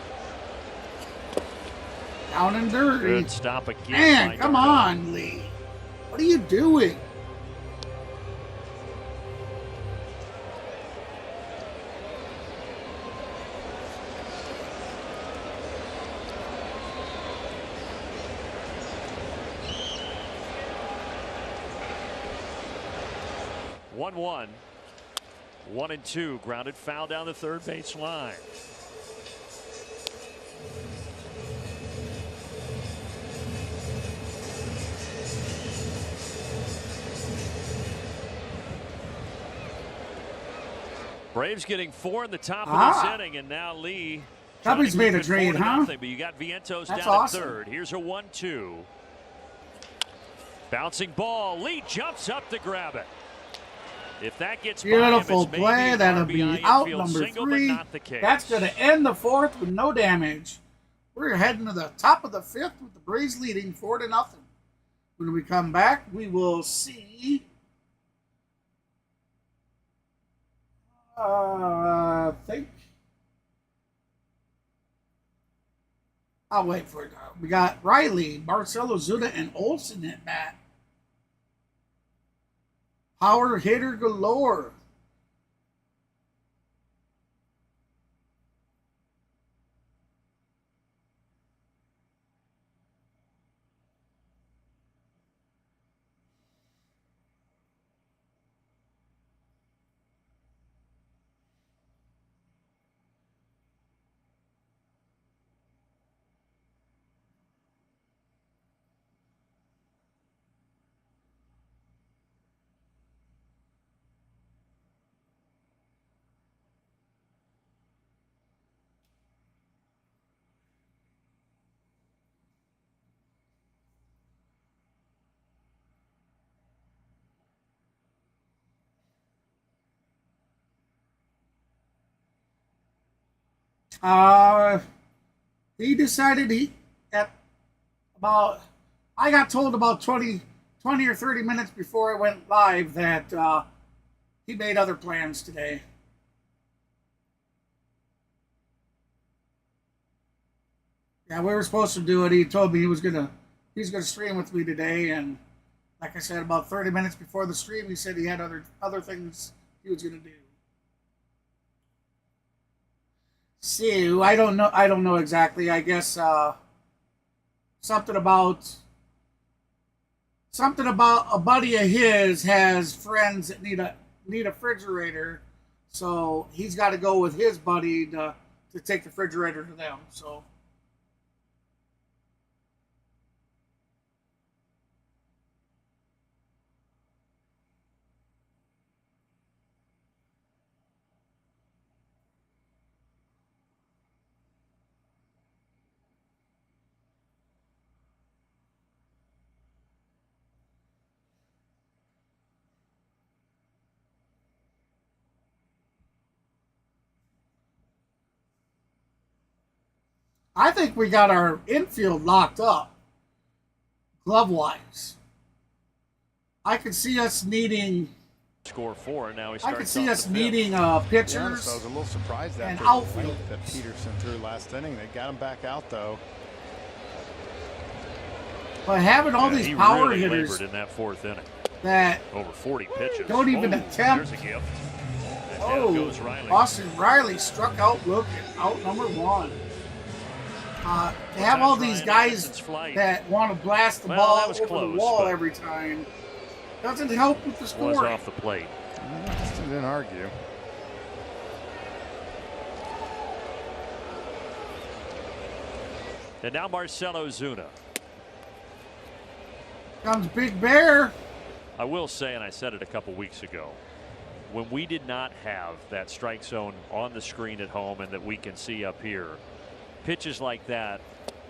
Down and dirty.
Good stop again.
Man, come on, Lee. What are you doing?
One, 1-2, grounded foul down the third base line. Braves getting 4 in the top of this inning, and now Lee.
Somebody's made a trade, huh?
But you got Vientos
That's
down
awesome.
at third. Here's a 1-2. Bouncing ball. Lee jumps up to grab it. If that gets
beautiful
by him,
play, that'll be out number
single,
3. That's going to end the 4th with no damage. We're heading to the top of the 5th with the Braves leading 4-0. When we come back, we will see. I think. I'll wait for it. We got Riley, Marcelo Zuna, and Olsen at bat. Power hitter galore. He decided I got told about 20 or 30 minutes before I went live that he made other plans today. Yeah, we were supposed to do it. He told me he's gonna stream with me today, and like I said, about 30 minutes before the stream, he said he had other things he was gonna do. So I don't know exactly. I guess something about a buddy of his has friends that need a refrigerator, so he's got to go with his buddy to take the refrigerator to them. So. I think we got our infield locked up, glove-wise. I could see us needing.
Score 4. Now
I could see us needing pitchers.
I was a little surprised
and
after
outfield
that Peterson threw last inning. They got him back out though.
But having all these power
really
hitters
labored in that 4th inning.
That
over 40 pitches.
Don't even attempt.
There's a gift.
Oh,
goes Riley.
Austin Riley struck out looking. Out number 1. To have all these guys that want to blast the ball over the wall every time doesn't help with the scoring.
Was off the plate.
I didn't argue.
And now Marcelo Zuna.
Comes Big Bear.
I will say, and I said it a couple weeks ago, when we did not have that strike zone on the screen at home and that we can see up here, pitches like that,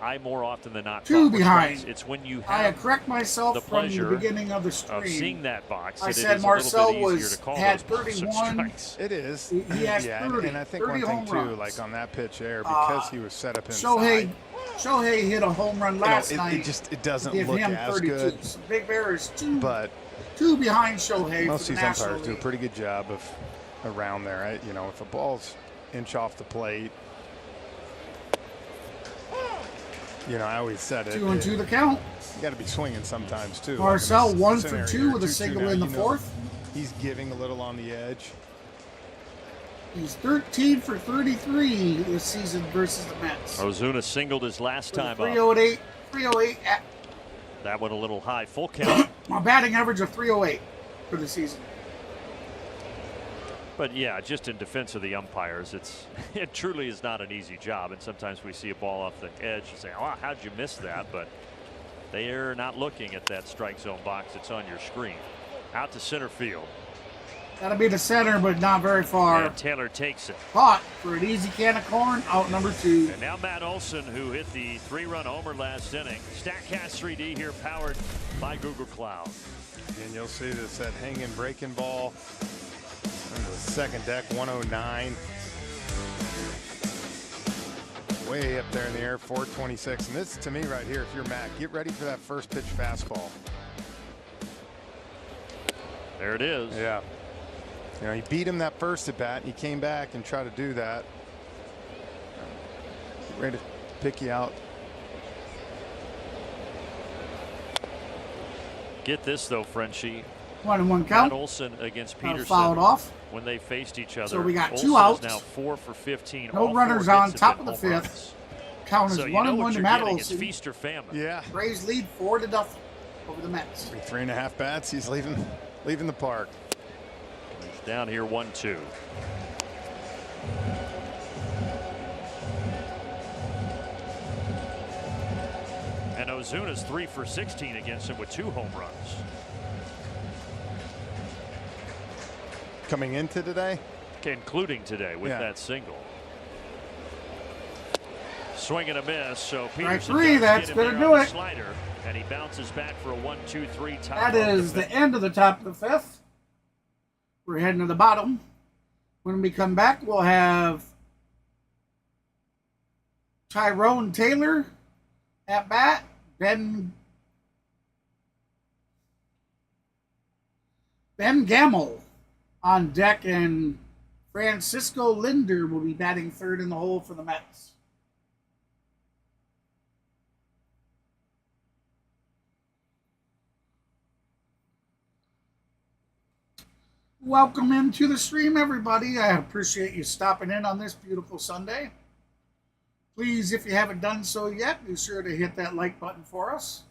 I more often than not
2 behind.
Strikes. It's when you
I
have
correct myself
the
from the
pleasure
beginning of the stream.
of seeing that box.
I
that
said
it is
Marcel
a little bit easier to call
had
those balls
31.
strikes.
It is.
He has
yeah,
30,
and I think
30
one thing
home
too,
runs.
like on that pitch there, because he was set up inside.
Shohei hit a home run last night.
It doesn't
give
look
him
as
32.
good.
So Big Bear is 2
But
behind Shohei.
most of
for the
these
National
umpires do a
League.
pretty good job of around there. Right? You know, if a ball's inch off the plate, you know, I always said it.
2-2 the count.
You got to be swinging sometimes too.
Marcel
like
1 for 2 with a single in the 4th.
He's giving a little on the edge.
He's 13 for 33 this season versus the Mets.
Ozuna singled his last time up.
308 at
That one a little high. Full count.
a batting average of 308 for the season.
But yeah, just in defense of the umpires, it truly is not an easy job. And sometimes we see a ball off the edge and say, "Oh, how'd you miss that?" But they are not looking at that strike zone box that's on your screen. Out to center field.
That'll be the center, but not very far.
And Taylor takes it.
Caught for an easy can of corn, out number 2.
And now Matt Olson, who hit the 3-run homer last inning. StatCast 3D here, powered by Google Cloud.
And you'll see this, that hanging breaking ball on the second deck, 109. Way up there in the air, 426. And this, to me, right here, if you're Matt, get ready for that first pitch fastball.
There it is.
Yeah. You know, he beat him that first at bat. He came back and tried to do that. Ready to pick you out.
Get this though, Frenchie.
1-1 count.
Matt Olson against Peterson.
Fouled off.
When they faced each other.
So we got
Olson
2 outs.
Is now 4 for 15.
No runners on top of the 5th. Count is 1-1 to Matt Olson.
It's feast or famine.
Yeah.
Braves lead 4-0 over the Mets.
3.5 bats. He's leaving the park.
He's down here 1-2. And Ozuna's 3 for 16 against him with 2 home runs.
Coming into today?
Including today with that single. Swing and a miss, so Peterson
3, that's going to do it.
Slider, and he bounces back for a 1-2-3 top.
That is the end of the top of the 5th. We're heading to the bottom. When we come back, we'll have Tyrone Taylor at bat. Ben Gamble on deck, and Francisco Linder will be batting 3rd in the hole for the Mets. Welcome into the stream, everybody. I appreciate you stopping in on this beautiful Sunday. Please, if you haven't done so yet, be sure to hit that like button for us.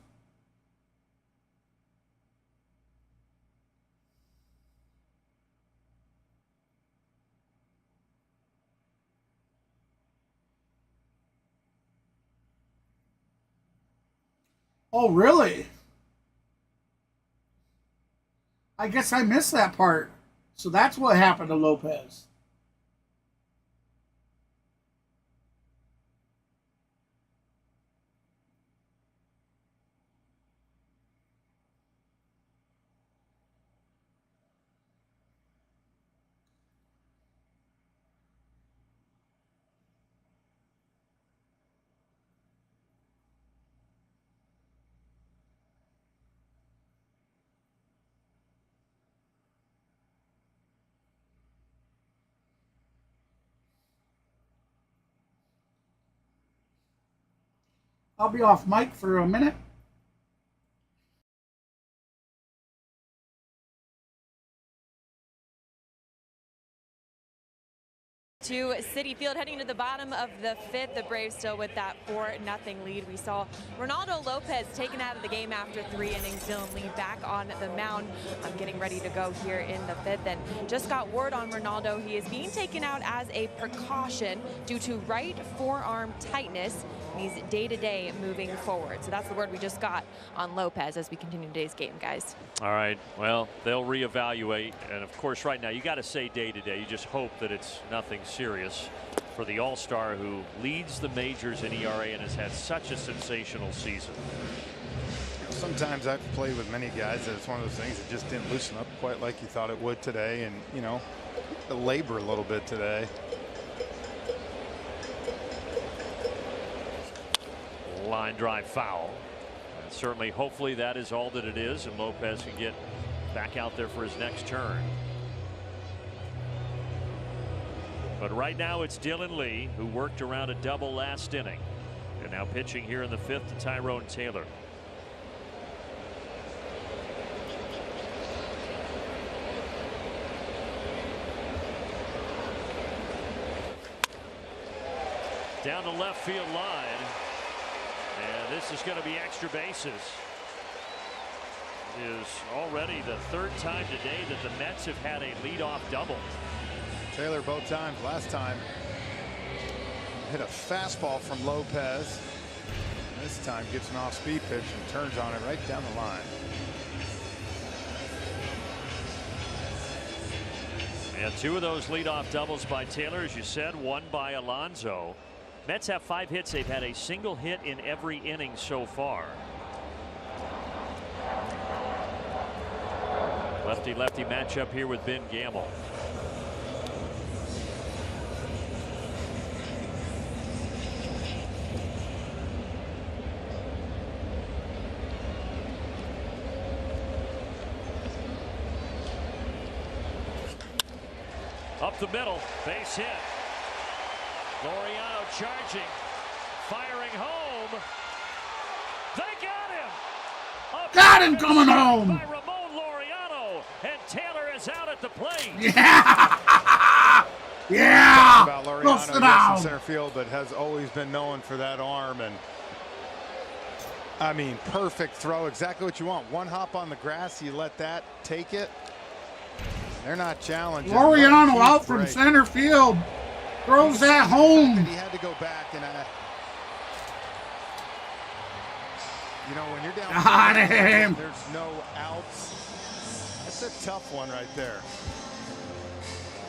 Oh, really? I guess I missed that part. So that's what happened to Lopez. I'll be off mic for a minute.
To Citi Field, heading to the bottom of the 5th. The Braves still with that 4-0 lead. We saw Reynaldo López taken out of the game after 3 innings. Dylan Lee back on the mound. Getting ready to go here in the 5th. And just got word on Reynaldo. He is being taken out as a precaution due to right forearm tightness. He's day-to-day moving forward. So that's the word we just got on Lopez as we continue today's game, guys.
All right. Well, they'll reevaluate. And, of course, right now you got to say day-to-day. You just hope that it's nothing serious for the All-Star who leads the majors in ERA and has had such a sensational season.
Sometimes I've played with many guys that it's one of those things that just didn't loosen up quite like you thought it would today, and you know, labor a little bit today.
Line drive foul. And certainly hopefully that is all that it is, and Lopez can get back out there for his next turn. But right now it's Dylan Lee, who worked around a double last inning, and now pitching here in the 5th to Tyrone Taylor. Down the left field line, and this is going to be extra bases. It is already the 3rd time today that the Mets have had a leadoff double.
Taylor both times. Last time hit a fastball from Lopez. This time gets an off-speed pitch and turns on it right down the line.
And 2 of those leadoff doubles by Taylor, as you said, 1 by Alonso. Mets have 5 hits. They've had a single hit in every inning so far. Lefty-lefty matchup here with Ben Gamble. Up the middle, base hit. Laureano charging, firing home. They got him.
Got him coming home.
By Ramon Laureano, and Taylor is out at the plate.
Yeah. Yeah.
About
Go
Laureano
sit
in
down.
center field, but has always been known for that arm. And I mean, perfect throw, exactly what you want. One hop on the grass, you let that take it. They're not challenging.
Laureano out from center field. Throws that home.
He had to go back, and you know, when you're down,
Got him.
there's no outs. That's a tough one right there.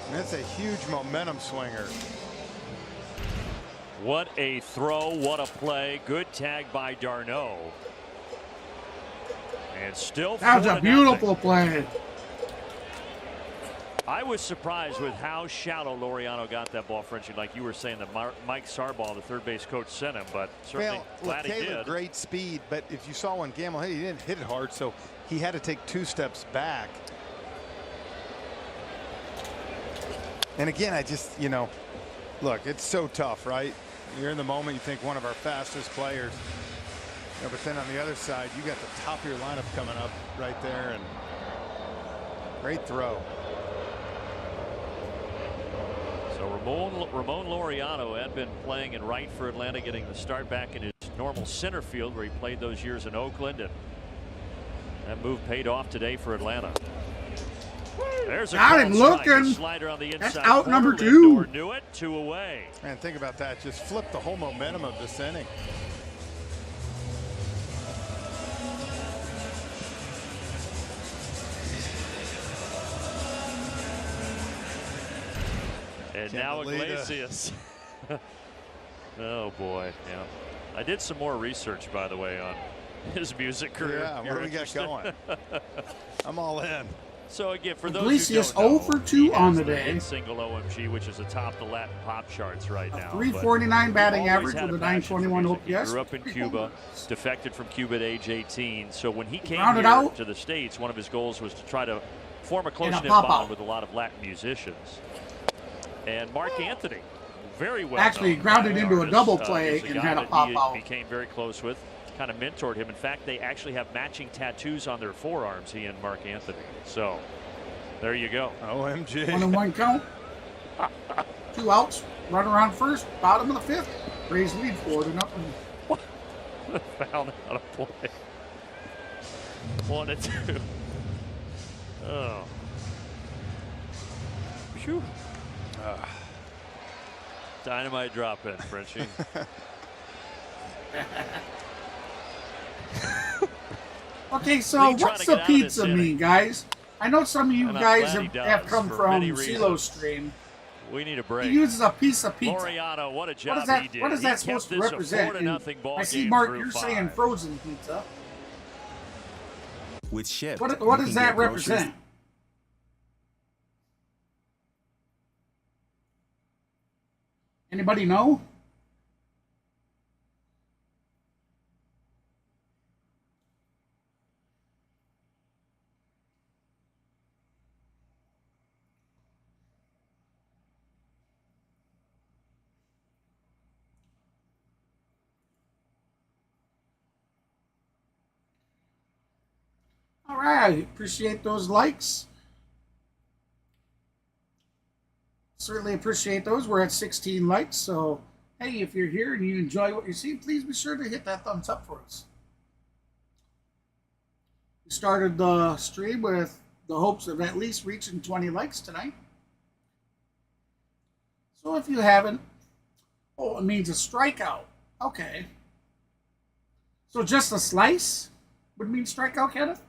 And that's a huge momentum swinger.
What a throw, what a play. Good tag by d'Arnaud. And still
That was a
4-0.
beautiful play.
I was surprised with how shallow Laureano got that ball, Frenchie. Like you were saying, that Mike Sarball, the third base coach, sent him, but certainly glad he
Taylor,
did.
great speed, but if you saw when Gamble hit, he didn't hit it hard, so he had to take 2 steps back. And again, I just, you know, look, it's so tough, right? You're in the moment, you think one of our fastest players. You know, but then on the other side, you got the top of your lineup coming up right there, and great throw.
So Ramon Laureano had been playing in right for Atlanta, getting the start back in his normal center field where he played those years in Oakland, and that move paid off today for Atlanta. There's a
Got him looking.
slider on the inside.
That's out
corner.
number 2.
Lindor knew it. 2 away.
Man, think about that. Just flip the whole momentum of this inning.
And
Can't
now
believe it.
Iglesias. Oh boy, yeah. I did some more research, by the way, on his music career.
Yeah,
if
what
you're
do we got
interested.
going? I'm all in.
So again, for those
Iglesias
who don't know,
0 for 2
he has
on the
the
day.
hit single OMG, which is atop the Latin pop charts right now.
349 batting
Always
average
had
with a
a passion for
921
music. He
OPS.
grew up in Cuba, defected from Cuba at age 18. So when he came
Rounded
here
out.
to the States, one of his goals was to try to form a
And a
close-knit
pop
bond
out.
with a lot of Latin musicians. And Mark Anthony, very well
Actually
known
grounded
Latin
into a
artist,
double play
is a
and
guy
had a
that
pop
he
out.
became very close with, kind of mentored him. In fact, they actually have matching tattoos on their forearms, he and Mark Anthony. So there you go.
OMG.
1-1 count. 2 outs. Run around first. Bottom of the 5th. Braves lead 4-0.
Found out a play. 1-2. Oh. Phew. Dynamite drop in, Frenchie.
Okay, so
Lee trying
what's
to
the
get out of this
pizza
inning.
mean, guys? I know some of you
And I'm
guys
glad he
have
does,
come
for
from
many
CeeLo
reasons.
Stream.
We need a
He
break.
uses a piece of pizza.
Laureano, what a job
What is that?
he did.
What is
He
that
kept
supposed to
this a
represent?
4-0
And
ball
I see,
game
Mark,
through
you're
5.
saying frozen pizza.
With Shipt,
What
you
does
can
that
get groceries-
represent? Anybody know? All right, appreciate those likes. Certainly appreciate those. We're at 16 likes, so hey, if you're here and you enjoy what you see, please be sure to hit that thumbs up for us. We started the stream with the hopes of at least reaching 20 likes tonight. So if you haven't, oh, it means a strikeout. Okay. So just a slice would mean strikeout, Kenneth?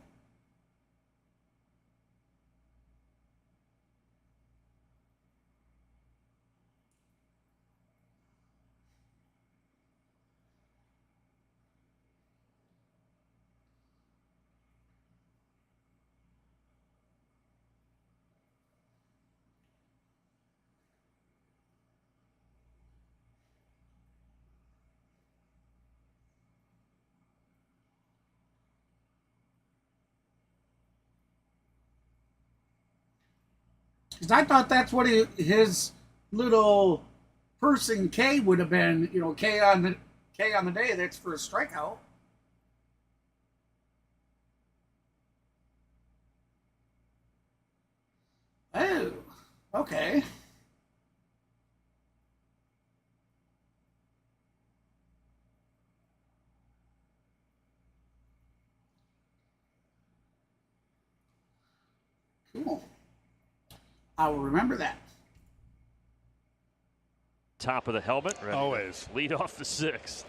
Because I thought that's what his little person K would have been. You know, K on the day. That's for a strikeout. Oh, okay. Cool. I will remember that.
Top of the helmet. Ready
Always.
lead off the sixth.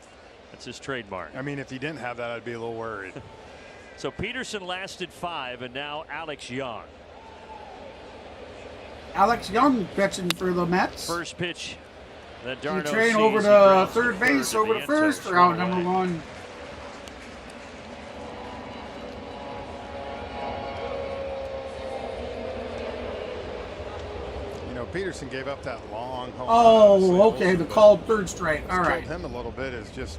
That's his trademark.
I mean, if he didn't have that, I'd be a little worried.
So Peterson lasted 5, and now Alex Young.
Alex Young pitching for the Mets.
First pitch that
He
Darno
train
sees,
over
he
to
grounds
third base,
to
over
the
to first
end
for out
zone,
number
away.
1.
You know, Peterson gave up that long home run.
Oh, okay. The
but
called third strike.
what's
All
killed
right.
him a little bit is just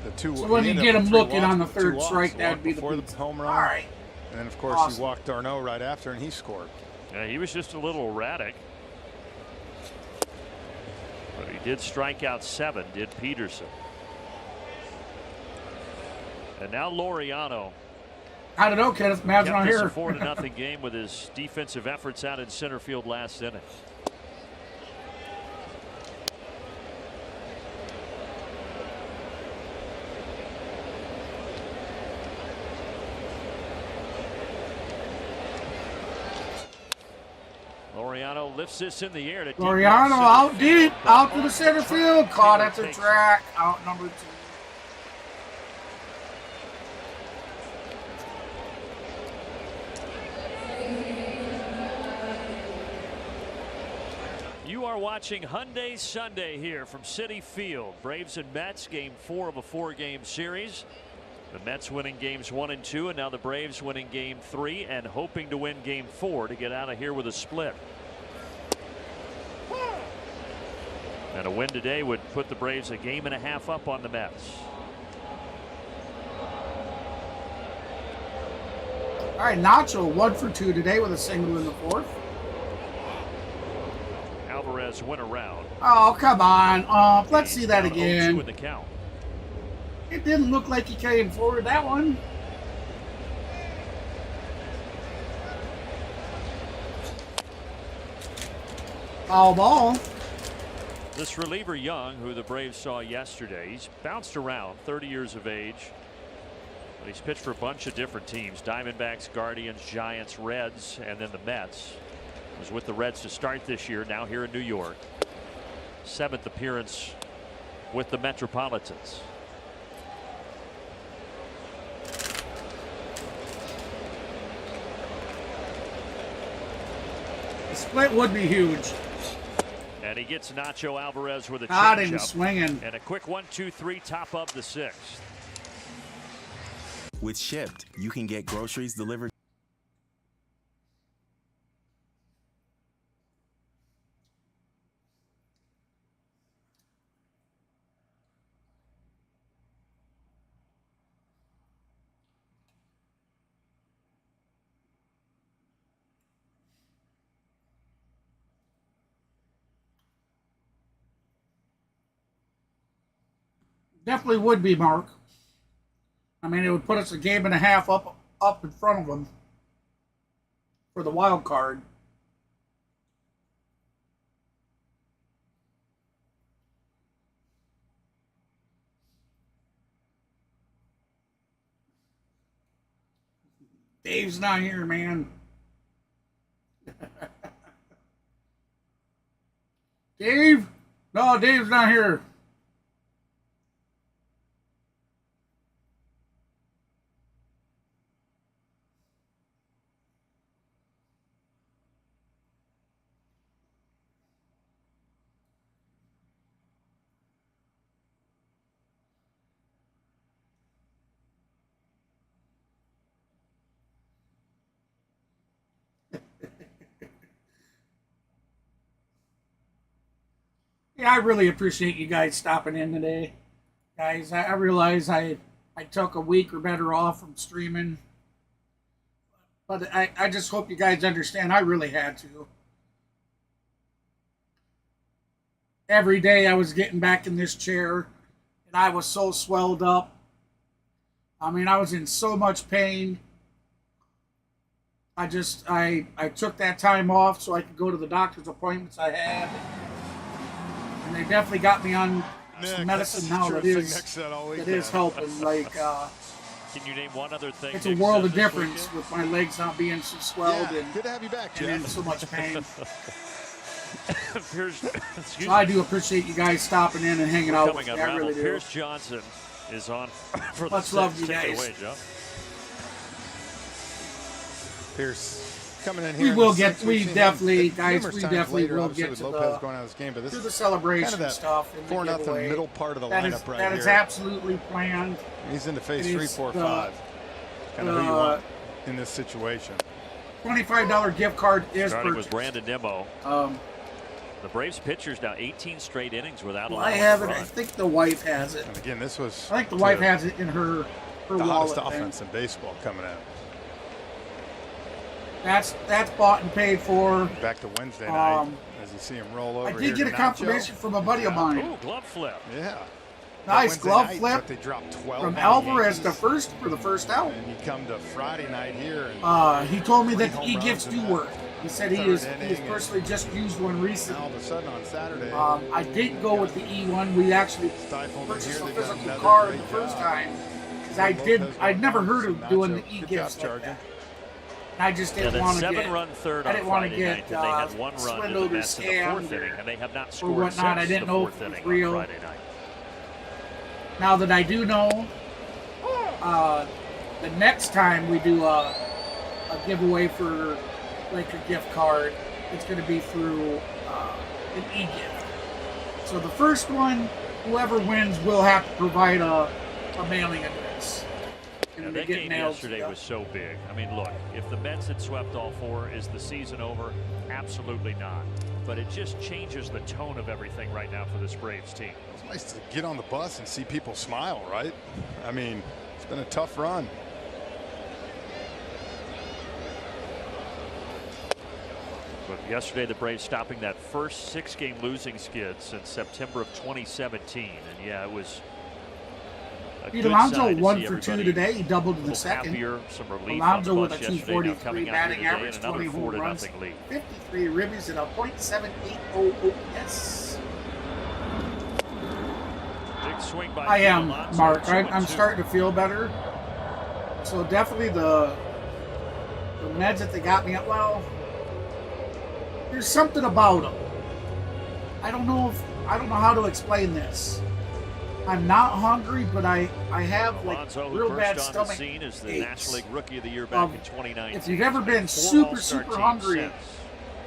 the two.
So when
he
you
ended
get
up
him
with 3
looking
walks,
on the
but 2
third
walks.
strike,
The
that'd
walk
be the
before
beats.
home run.
All right.
And then, of course,
Awesome.
he walked Darno right after, and he scored.
Yeah, he was just a little erratic. But he did strike out 7, did Peterson. And now Laureano.
I don't know, Kenneth. Mavs
Kept
not
this
here.
a 4-0 game with his defensive efforts out in center field last inning. Laureano lifts this in the air to deep left
Laureano
center
out
field.
deep,
But
out to the
on
center
track,
field, caught at the
takes it.
track, out number 2.
You are watching Hyundai Sunday here from Citi Field. Braves and Mets, game 4 of a 4-game series. The Mets winning games 1 and 2, and now the Braves winning game 3 and hoping to win game 4 to get out of here with a split. And a win today would put the Braves a game and a half up on the Mets.
All right, Nacho 1 for 2 today with a single in the 4th.
Alvarez went around.
Oh, come on. Let's see that
Down 0-2
again.
in the count.
It didn't look like he came forward that one. Foul ball.
This reliever Young, who the Braves saw yesterday, he's bounced around, 30 years of age. But he's pitched for a bunch of different teams: Diamondbacks, Guardians, Giants, Reds, and then the Mets. Was with the Reds to start this year, now here in New York. 7th appearance with the Metropolitans.
The split would be huge.
And he gets Nacho Alvarez with a
Got him
changeup.
swinging.
And a quick 1-2-3, top of the 6th.
With Shipped, you can get groceries delivered.
Definitely would be, Mark. I mean, it would put us a game and a half up in front of them for the wild card. Dave's not here, man. Dave? No, Dave's not here. Yeah, I really appreciate you guys stopping in today. Guys, I realize I took a week or better off from streaming. But I just hope you guys understand. I really had to. Every day I was getting back in this chair, and I was so swelled up. I mean, I was in so much pain. I took that time off so I could go to the doctor's appointments I had. And they definitely got me on some medicine now that is helping. Like,
can you name one other thing?
It's a world of difference with my legs not being so swelled and,
good to have you back, Jeff.
and in so much pain.
So
I do appreciate you guys stopping in and hanging out with me. I really do.
Pierce Johnson is on for
Much
the
love, you
Take it
guys.
away, Joe.
Pierce coming in here.
We definitely will get to
Lopez going out of this game, but this
the celebration
kind of that
stuff. And
4-0 middle part of the lineup right
that
here.
is absolutely planned.
He's into phase
It
3,
is
4, 5. Kind of who you want in this situation.
$25 gift card is
Starting
purchased.
with Brandon Nimmo. The Braves pitchers now 18 straight innings without a
I have it. I think the wife has it.
And again, this was.
I think the wife has it in her
the
wallet.
hottest offense in baseball coming out.
That's bought and paid for.
Back to Wednesday night as you see him roll over.
I did get a confirmation from a buddy of mine.
Ooh, glove flip.
Yeah.
Nice glove flip
they dropped 12
from Alvarez for the first out.
And you come to Friday night here. And
he told me that the e-gifts do
that
work. He said he has personally just used one recently.
all of a sudden on Saturday.
I didn't go with the E1. We actually
stifled
purchased
here.
a
They've done
physical
another
card
great
the first
job.
time. I'd never heard of doing the e-gifts like that. I just didn't want to get.
Seven-run third
I
on
didn't want to
Friday night,
get
and they had one run in the
swindled or
Mets in the
scammed
fourth inning, and they have not
or
scored
whatnot.
since
I didn't
the
know
fourth
if it was
inning on
real.
Friday night.
Now that I do know, the next time we do a giveaway for like a gift card, it's going to be through an e-gift. So the first one, whoever wins will have to provide a mailing address.
Yeah, that game yesterday was so big. I mean, look, if the Mets had swept all four, is the season over? Absolutely not. But it just changes the tone of everything right now for this Braves team.
It's nice to get on the bus and see people smile, right? I mean, it's been a tough run.
But yesterday, the Braves stopping that first 6-game losing skid since September of 2017. And yeah, it was a good
Alonso
sign to
1
see
for 2
everybody
today. He doubled in the
little
second.
happier, some relief
Alonso
on the
with
bus
a
yesterday, now
243
coming out
batting
here today
average,
and another
20 home runs,
4-0 lead.
53 ribbies, and a .780 OPS.
Big swing by
I am,
Alonso,
Mark.
2-2.
I'm starting to feel better. So definitely the meds that they got me at, well, there's something about them. I don't know how to explain this. I'm not hungry, but I have like
Alonso, who
real
burst
bad
on
stomach
the scene as the
aches.
National League Rookie of the Year back in 2019.
If you've ever
He's
been
made 4
super,
All-Star
super
teams
hungry,
since.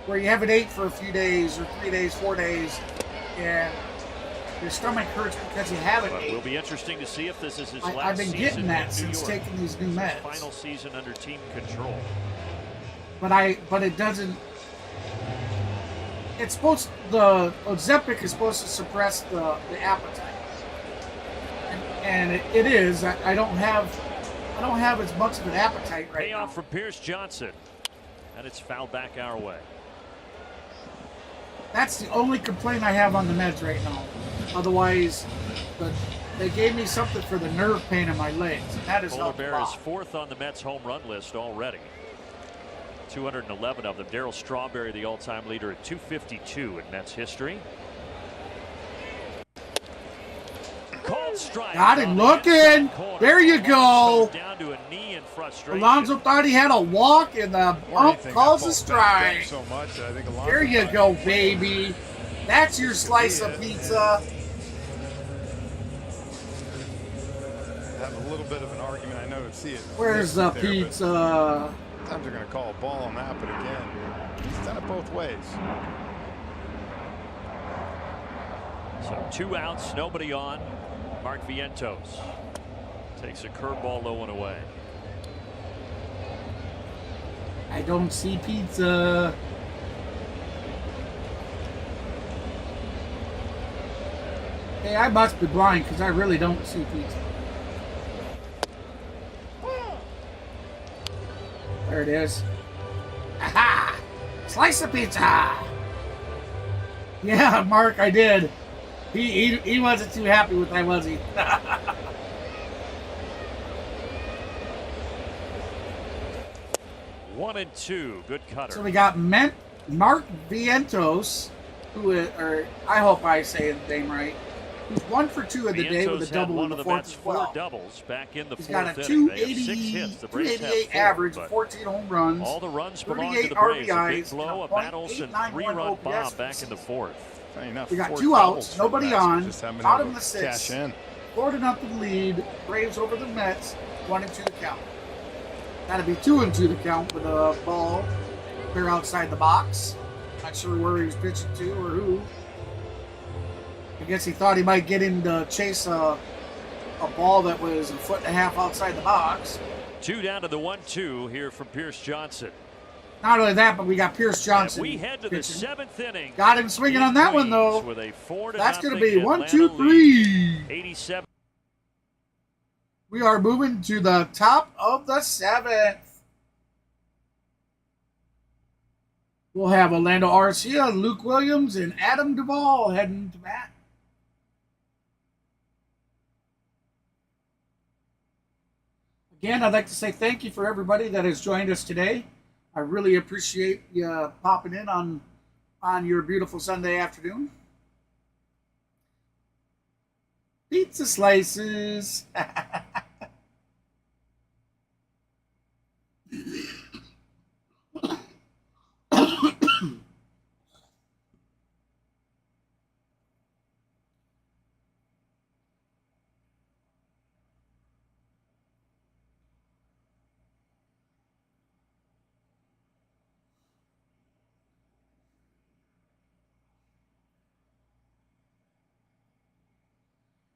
where you haven't ate for a few days or 3 days, 4 days, and your stomach hurts because you haven't
But it
ate.
will be interesting to see if this is his last
I've been
season
getting that
in
since
New York.
taking these new
His
meds.
final season under team control.
But it doesn't. It's supposed the Ozempic is supposed to suppress the appetite, and it is. I don't have as much of an appetite right
Payoff
now.
from Pierce Johnson, and it's fouled back our way.
That's the only complaint I have on the meds right now. Otherwise, they gave me something for the nerve pain in my legs. And that is
Polar
helped a
Bear is
lot.
4th on the Mets home run list already. 211 of them. Darryl Strawberry, the all-time leader at 252 in Mets history. Called strike.
Got him looking. There you go.
Down to a knee in frustration.
Alonso thought he had a walk, and the ump calls a strike.
So much that I think Alonso
There you go, baby. That's your slice of pizza.
have a little bit of an argument. I know to see it.
Where's the
there,
pizza?
Sometimes they're going to call a ball on that, but again, he's done it both ways.
So 2 outs, nobody on. Mark Vientos takes a curveball low and away.
I don't see pizza. Hey, I must be blind because I really don't see pizza. There it is. Aha! Slice of pizza! Yeah, Mark, I did. He wasn't too happy with that, was he?
1-2. Good cutter.
So we got Mark Vientos, who is, or I hope I say his name right. He's 1 for 2 of the day with a double in the fourth as well.
Four doubles back in the
He's
fourth
got a
inning. They have 6 hits. The Braves
288
have 4,
average,
but
14 home runs,
all the runs belong to
38
the Braves. A
RBIs,
big blow, a Matt Olson 3-run
OPS
bomb back in the fourth.
Enough,
we got
4
2
doubles
outs,
for
nobody
the Mets.
on.
Just haven't been
Bottom
able
of the
to
6th.
cash in.
4-0 lead. Braves over the Mets. 1-2 the count. Got to be 2-2 the count with a ball clear outside the box. Not sure where he was pitching to or who. I guess he thought he might get him to chase a ball that was 1.5 feet outside the box.
2 down to the 1-2 here from Pierce Johnson.
Not only that, but we got Pierce Johnson.
And we head to
pitching.
the 7th inning.
Got him swinging on that one though.
With a 4-0
That's going to be 1, 2, 3.
lead. 87.
We are moving to the top of the 7th. We'll have Orlando Arcia, Luke Williams, and Adam Duvall heading to bat. Again, I'd like to say thank you for everybody that has joined us today. I really appreciate you popping in on your beautiful Sunday afternoon. Pizza slices.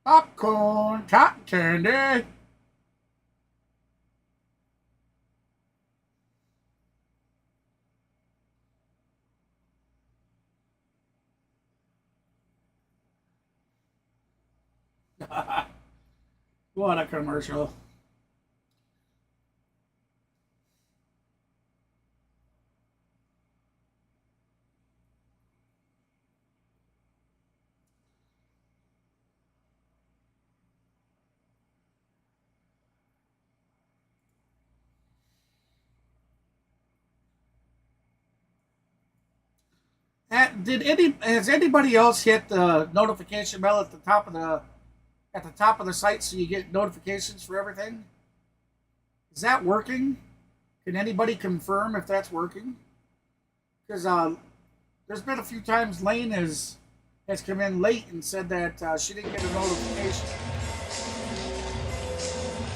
Popcorn, cotton candy. What a commercial. Has anybody else hit the notification bell at the top of the site so you get notifications for everything? Is that working? Can anybody confirm if that's working? Because there's been a few times Lane has come in late and said that she didn't get a notification.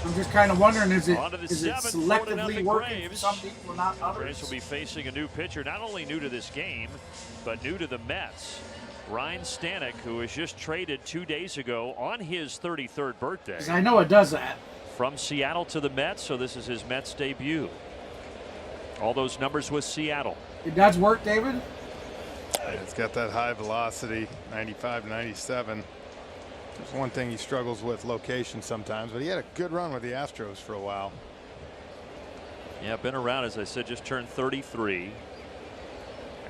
I'm just kind of wondering, is it selectively working for some people and not others?
Braves will be facing a new pitcher, not only new to this game, but new to the Mets. Ryan Stanek, who was just traded 2 days ago on his 33rd birthday.
I know it does that.
From Seattle to the Mets, so this is his Mets debut. All those numbers with Seattle.
It does work, David?
It's got that high velocity, 95, 97. There's one thing he struggles with, location sometimes, but he had a good run with the Astros for a while.
Yeah, been around, as I said, just turned 33.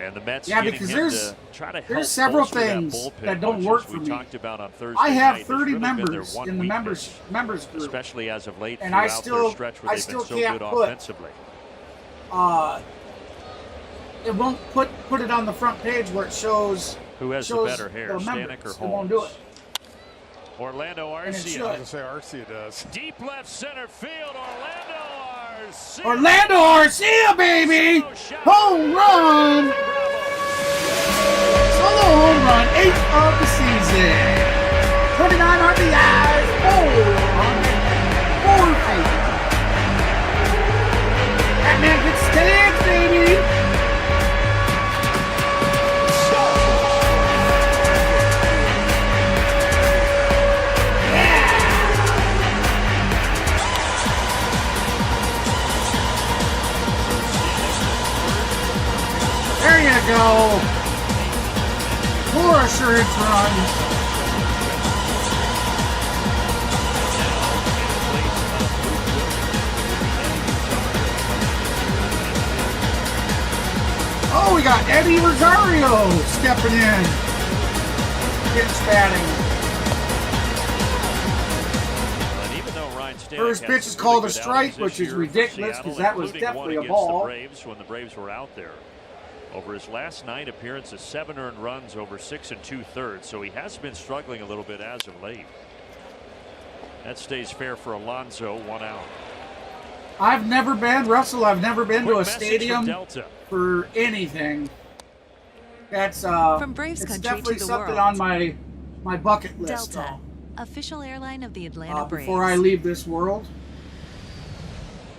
And the Mets
because there's several things that don't work for me.
Talked about on Thursday
I have
night.
30
really
members in the members group,
especially as of late,
and I still
stretch where they've been so
can't
good
put
offensively.
It won't put it on the front page where it shows
who has the better hair, Stanek or Holmes.
It won't do it.
Orlando Arcia.
I was going to say Arcia does.
Deep left center field, Orlando Arcia.
Orlando Arcia, baby! Home run! Solo home run, 8th of the season. 29 RBIs, 4 feet. That man gets stands, baby! There you go. Poor assurance run. we got Eddie Rosario stepping in. Pitch batting. First pitch is called a strike, which is ridiculous because that was definitely a ball.
The Braves when the Braves were out there. Over his last 9 appearances, 7 earned runs over 6 2/3. So he has been struggling a little bit as of late. That stays fair for Alonso. 1 out.
I've never been to a stadium for anything. That's
From Braves
it's
country
definitely
to the
something
world.
on my bucket list.
Delta, official airline of the Atlanta Braves.
Before I leave this world,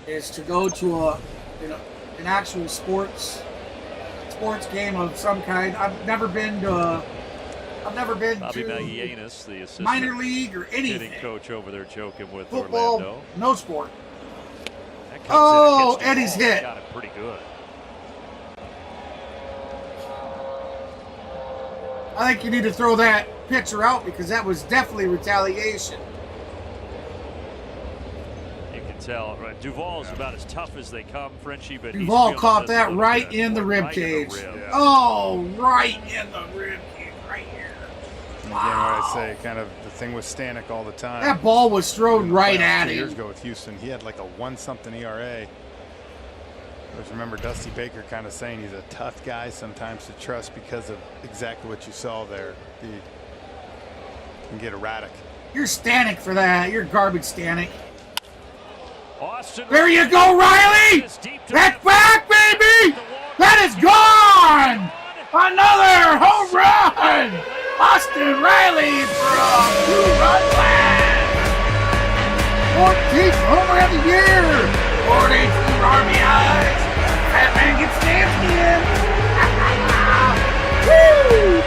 is to go to an actual sports game of some kind. I've never been to
Maguianis, the assistant
minor league or anything.
Hitting coach over there joking with
Football,
Orlando.
no sport.
Oh,
Eddie's hit.
Got it pretty good.
I think you need to throw that pitcher out because that was definitely retaliation.
You can tell. Right? Duvall's about as tough as they come, Frenchie, but
Duvall caught that right in the rib cage.
Yeah.
Oh, right in the rib cage, right here.
And again, what I say, kind of the thing with Stanek all the time.
That ball was thrown right at
2
him.
years ago with Houston, he had like a 1-something ERA. I just remember Dusty Baker kind of saying he's a tough guy sometimes to trust because of exactly what you saw there. He can get erratic.
You're Stanek for that. You're garbage, Stanek.
Austin
There you go, Riley! That's back, baby! That is gone! Another home run! Austin Riley for a 2-run blast! 14th home run of the year! 42 RBIs! That man gets danced in! Woo!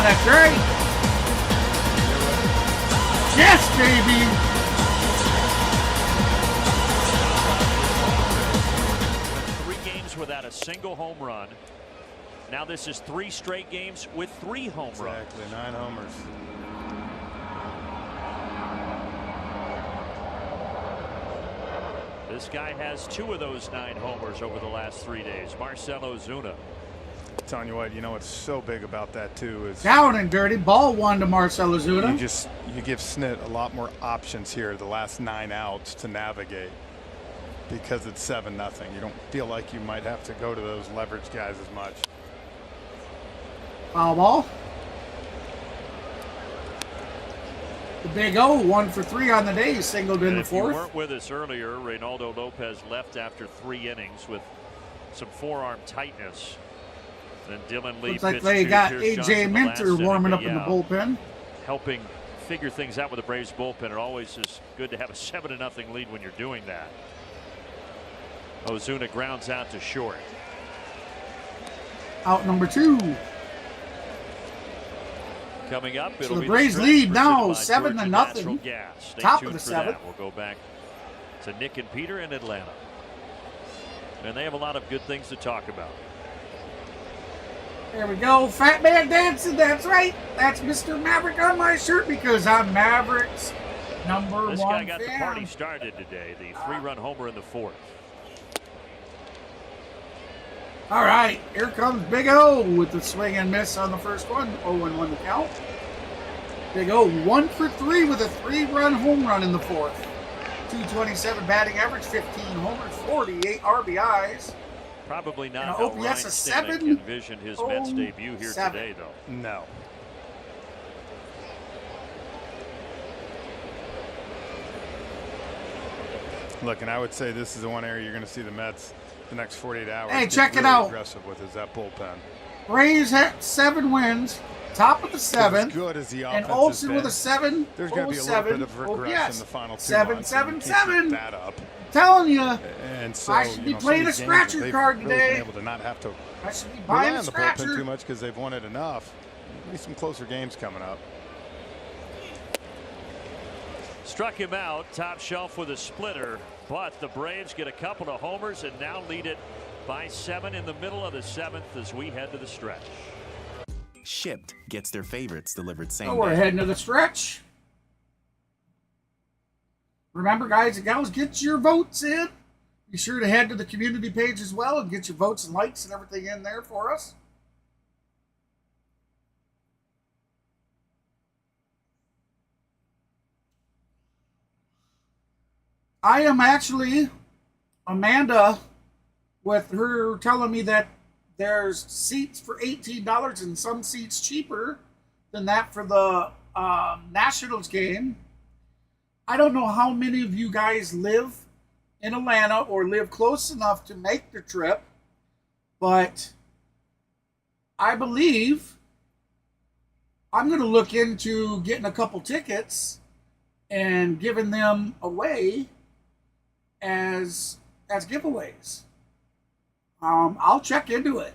That's right. Yes, baby.
3 games without a single home run. Now this is 3 straight games with 3 home runs.
Exactly, 9 homers.
This guy has 2 of those 9 homers over the last 3 days. Marcell Ozuna.
Telling you what, you know what's so big about that too is
Down and dirty. Ball 1 to Marcell Ozuna.
you give Snit a lot more options here the last 9 outs to navigate because it's 7-0. You don't feel like you might have to go to those leverage guys as much.
Foul ball. The big O, 1 for 3 on the day. He singled in the 4th.
If you weren't with us earlier, Reynaldo Lopez left after 3 innings with some forearm tightness. Then Dylan Lee
looks like they got A.J. Minter warming up in the bullpen.
Helping figure things out with the Braves bullpen. It always is good to have a 7-0 lead when you're doing that. Ozuna grounds out to short.
Out number 2.
Coming up,
So
it'll
the
be
Braves lead now 7-0. Top of the 7th.
We'll go back to Nick and Peter in Atlanta. And they have a lot of good things to talk about.
There we go. Fat man dancing. That's right. That's Mr. Maverick on my shirt because I'm Maverick's number 1
This guy got
fan.
the party started today. The 3-run homer in the 4th.
All right. Here comes Big O with the swing and miss on the first one. 0-1 the count. Big O 1 for 3 with a 3-run home run in the 4th. 227 batting average, 15 homers, 48 RBIs.
Probably not
And
how
OPS
Ryan
a
Stanek envisioned his Mets debut here
7.
today, though.
No. Look, and I would say this is the one area you're going to see the Mets the next 48 hours.
Hey,
get
check it
really
out.
Aggressive with is that bullpen.
Braves had 7 wins, top of the 7th.
As good as the
And
offense
Olsen
has
with
been,
a 7.
There's going to be a little bit of regression in the final 2
7,
months.
7,
and you can't
7.
keep that up.
Telling you,
And so,
I should be
some of
playing
these
a
games where
scratcher
they've
card
really
today.
been able to not have to
I should be
rely
buying a
on the bullpen too
scratcher.
much because they've won it enough. Maybe some closer games coming up.
Struck him out, top shelf with a splitter, but the Braves get a couple of homers and now lead it by 7 in the middle of the 7th as we head to the stretch.
Shipped gets their favorites delivered same
So we're
day.
heading to the stretch. Remember, guys and gals, get your votes in. Be sure to head to the community page as well and get your votes and likes and everything in there for us. I am actually, Amanda, with her telling me that there's seats for $18 and some seats cheaper than that for the Nationals game. I don't know how many of you guys live in Atlanta or live close enough to make the trip, but I believe I'm going to look into getting a couple tickets and giving them away as giveaways. I'll check into it.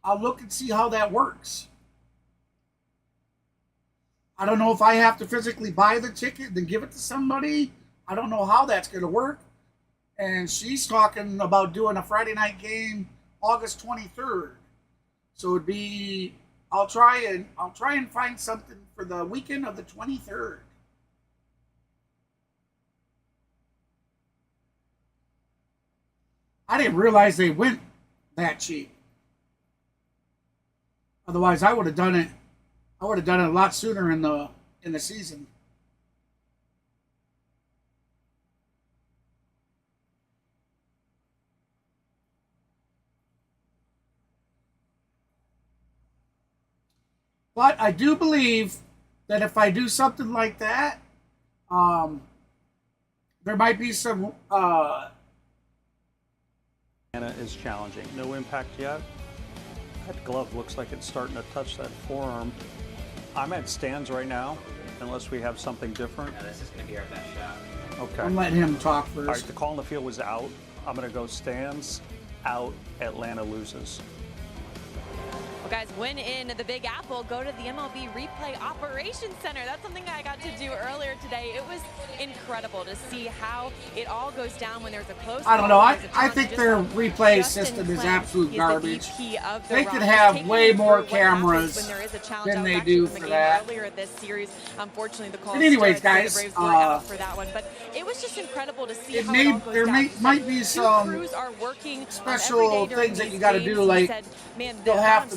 I'll look and see how that works. I don't know if I have to physically buy the ticket and then give it to somebody. I don't know how that's going to work. And she's talking about doing a Friday night game August 23rd. So it'd be, I'll try and find something for the weekend of the 23rd. I didn't realize they went that cheap. Otherwise, I would have done it. I would have done it a lot sooner in the season. But I do believe that if I do something like that, there might be some.
Is challenging. No impact yet. That glove looks like it's starting to touch that forearm. I'm at stands right now, unless we have something different.
Yeah, this is going to be our best shot.
Okay.
I'm letting him talk first.
All right, the call in the field was out. I'm going to go stands, out, Atlanta loses.
Well, guys, win in the Big Apple, go to the MLB Replay Operations Center. That's something I got to do earlier today. It was incredible to see how it all goes down when there's a close
I don't know.
ball,
I think their replay system is absolute garbage. They could have way more cameras than they do for that.
Earlier this series, unfortunately, the call.
But anyways,
stood,
guys,
the Braves were out for that one. But it was just incredible to see
it
how
may,
it all goes
there
down.
might be some
crews are working
special things that you got to do, like
man,
they'll have to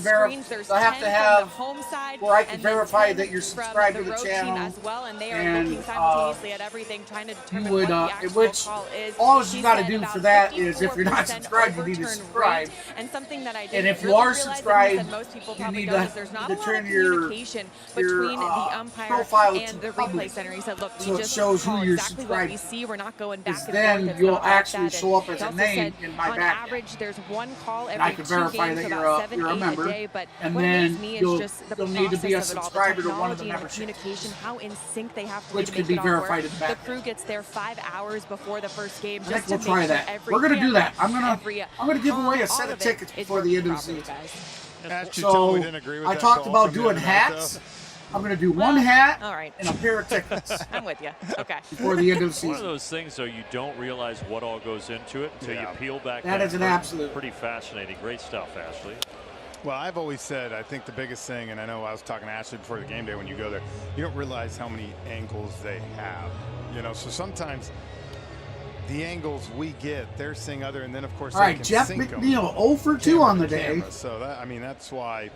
have
home side,
where I can verify that you're subscribed to the channel
as well, and they are
and
looking simultaneously at everything, trying to determine
you would,
what the actual
which
call is.
all
She
you got to
said
do
about
for that is if you're not
54%
subscribed, you need to
overturn
subscribe.
rate, and something that I
And
didn't
if you
really
are
realize, and he
subscribed,
said most people
you
probably
need
don't,
to
is there's not
to
a lot
turn
of
your
communication between the umpire
profile
and
to
the
public,
replay center. He said, look, we
so it
just
shows who
call
you're
exactly what we
subscribed.
see. We're not going back and forth.
Then
It's
you'll
not like
actually
that.
show up as
He
a
also
name
said,
in my
on
back.
average, there's one call
And I
every
can
2
verify
games,
that
so
you're
about
a
7,
you're a
8
member,
a day. But
and
what
then
amazed me is
you'll
just the
need to be a
process of it all, the
subscriber to one of the
technology and the
memberships,
communication, how in sync they have to
which
be to
could
make
be
it all work.
verified in the
The
back.
crew gets there 5 hours before the first game
I
just
think
to
we'll
make
try
sure
that.
every
We're gonna do
camera,
that. I'm gonna give away a
all
set of
of it
tickets
is
before the end of the
working
season.
properly,
So I talked about doing hats. I'm going to do one hat
all right.
and a pair of tickets
I'm with you. Okay.
before the end of the
One of
season.
those things, though, you don't realize what all goes into it until you peel back.
That is an absolute.
Pretty fascinating. Great stuff, Ashley.
Well, I've always said, I think the biggest thing, and I know I was talking to Ashley before the game day, when you go there, you don't realize how many angles they have. You know, so sometimes the angles we get, they're seeing other, and then of course
All right, Jeff
sync 'em
McNeil 0 for 2 on the day.
camera. So that, I mean, that's why,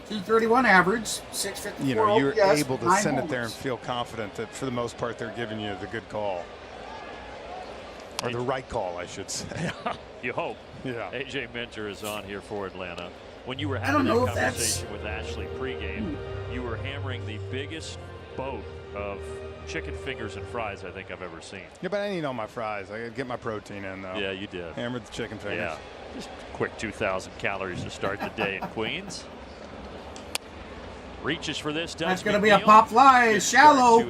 231 average, 654
you know, you're
OPS,
able to
9
send it there and
homers.
feel confident that for the most part they're giving you the good call. Or the right call, I should say.
You hope.
Yeah.
AJ Minter is on here for Atlanta. When you were
I
having
don't know
that
if that's-
conversation with Ashley pregame, you were hammering the biggest boat of chicken fingers and fries I think I've ever seen.
Yeah, but I didn't eat all my fries. I gotta get my protein in, though.
Yeah, you did.
Hammered the chicken fingers.
Yeah. Just quick 2,000 calories to start the day in Queens. Reaches for this.
That's going to be a pop fly, shallow,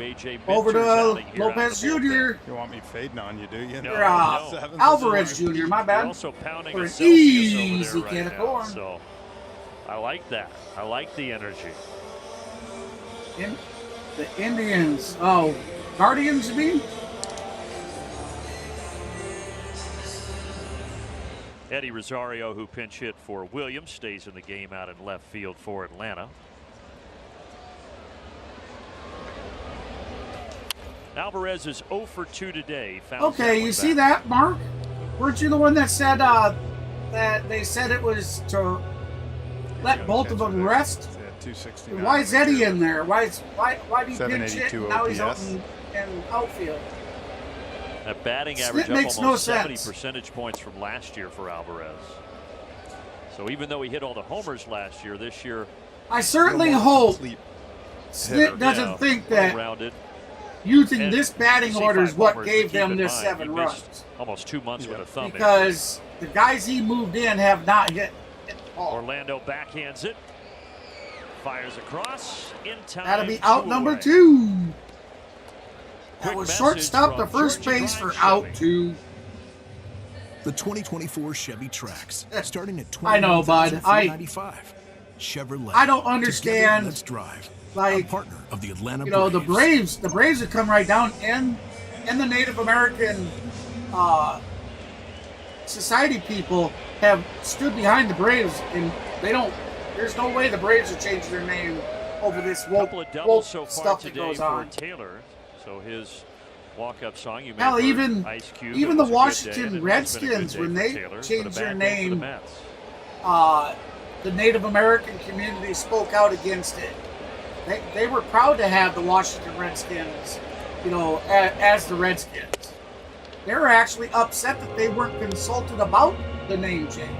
over to Lopez Jr.
You want me fading on you, do you?
No,
Alvarez Jr., my
You're
bad.
also pounding
For
a
an
Celsius
easy
over there
can
right
of
now.
corn.
So I like that. I like the energy.
The Indians. Oh, Guardians, you mean?
Eddie Rosario, who pinch hit for Williams, stays in the game out in left field for Atlanta. Alvarez is 0 for 2 today.
Okay, you see that, Mark? Weren't you the one that said that they said it was to let both of them rest?
269.
Why is Eddie in there? Why do you pinch hit? And now he's out in outfield.
A batting
It
average up
makes
almost
no
70
sense.
percentage points from last year for Alvarez. So even though he hit all the homers last year, this year
I certainly hope
Complete
Snit doesn't think that
rounded.
using
And
this batting
C5
order is what
homers,
gave
but keep
them
in
this
mind,
7
he
runs.
missed almost 2 months with a thumb injury.
Because the guys he moved in have not hit the ball.
Orlando backhands it, fires across in time.
That'll be out
2
number
away.
2. That
Quick
was
message
shortstop to
from
first
Georgia
base for
Drive
out
Chevy.
2.
The 2024 Chevy Trax, starting at
I know, bud.
$29,495. Chevrolet.
I don't
Together,
understand,
let's drive.
like,
a partner of the Atlanta
you know,
Braves.
the Braves have come right down in the Native American society people have stood behind the Braves, and they don't. There's no way the Braves are changing their name over this
A couple of doubles so far
stuff that
today
goes
for
on.
Taylor. So his walk-up song, you may
Hell,
have heard,
even
Ice Cube,
even
it
the
was a good day, and
Washington
it has been a good
Redskins,
day
when
for
they
Taylor, but a
changed their
bad day for the
name,
Mets.
the Native American community spoke out against it. They were proud to have the Washington Redskins, you know, as the Redskins. They were actually upset that they weren't consulted about the name change.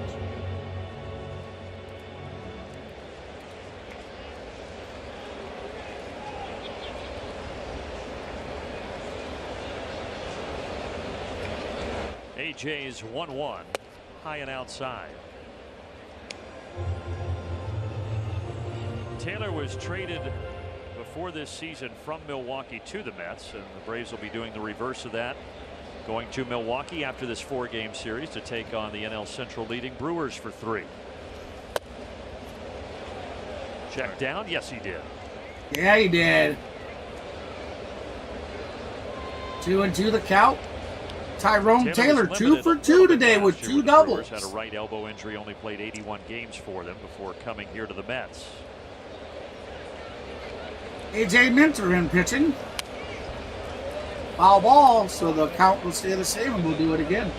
AJ's 1-1, high and outside. Taylor was traded before this season from Milwaukee to the Mets, and the Braves will be doing the reverse of that, going to Milwaukee after this 4-game series to take on the NL Central leading Brewers for 3. Check down. Yes, he did.
Yeah, he did. 2-2 the count. Tyrone Taylor,
was
2
limited
for
a
2
little bit
today
last
with
year
2
the
doubles.
Brewers had a right elbow injury, only played 81 games for them before coming here to the Mets.
AJ Minter in pitching. Foul ball, so the count will stay the same, and we'll do it again.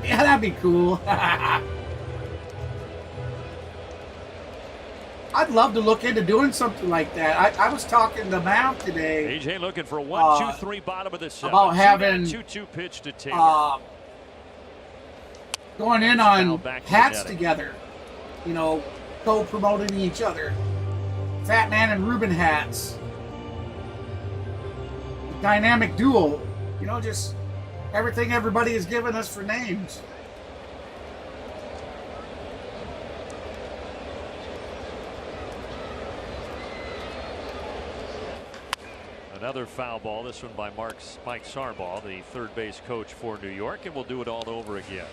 Yeah, that'd be cool. I'd love to look into doing something like that. I was talking to Mav today.
AJ looking for a 1-2-3 bottom of the 7th.
About having
2-2 pitch to Taylor.
Going in on
back to
hats
netting.
together, you know, co-promoting each other. Fat Man and Ruben hats. Dynamic duo. You know, just everything everybody has given us for names.
Another foul ball, this one by Mike Sarbaugh, the third base coach for New York, and we'll do it all over again.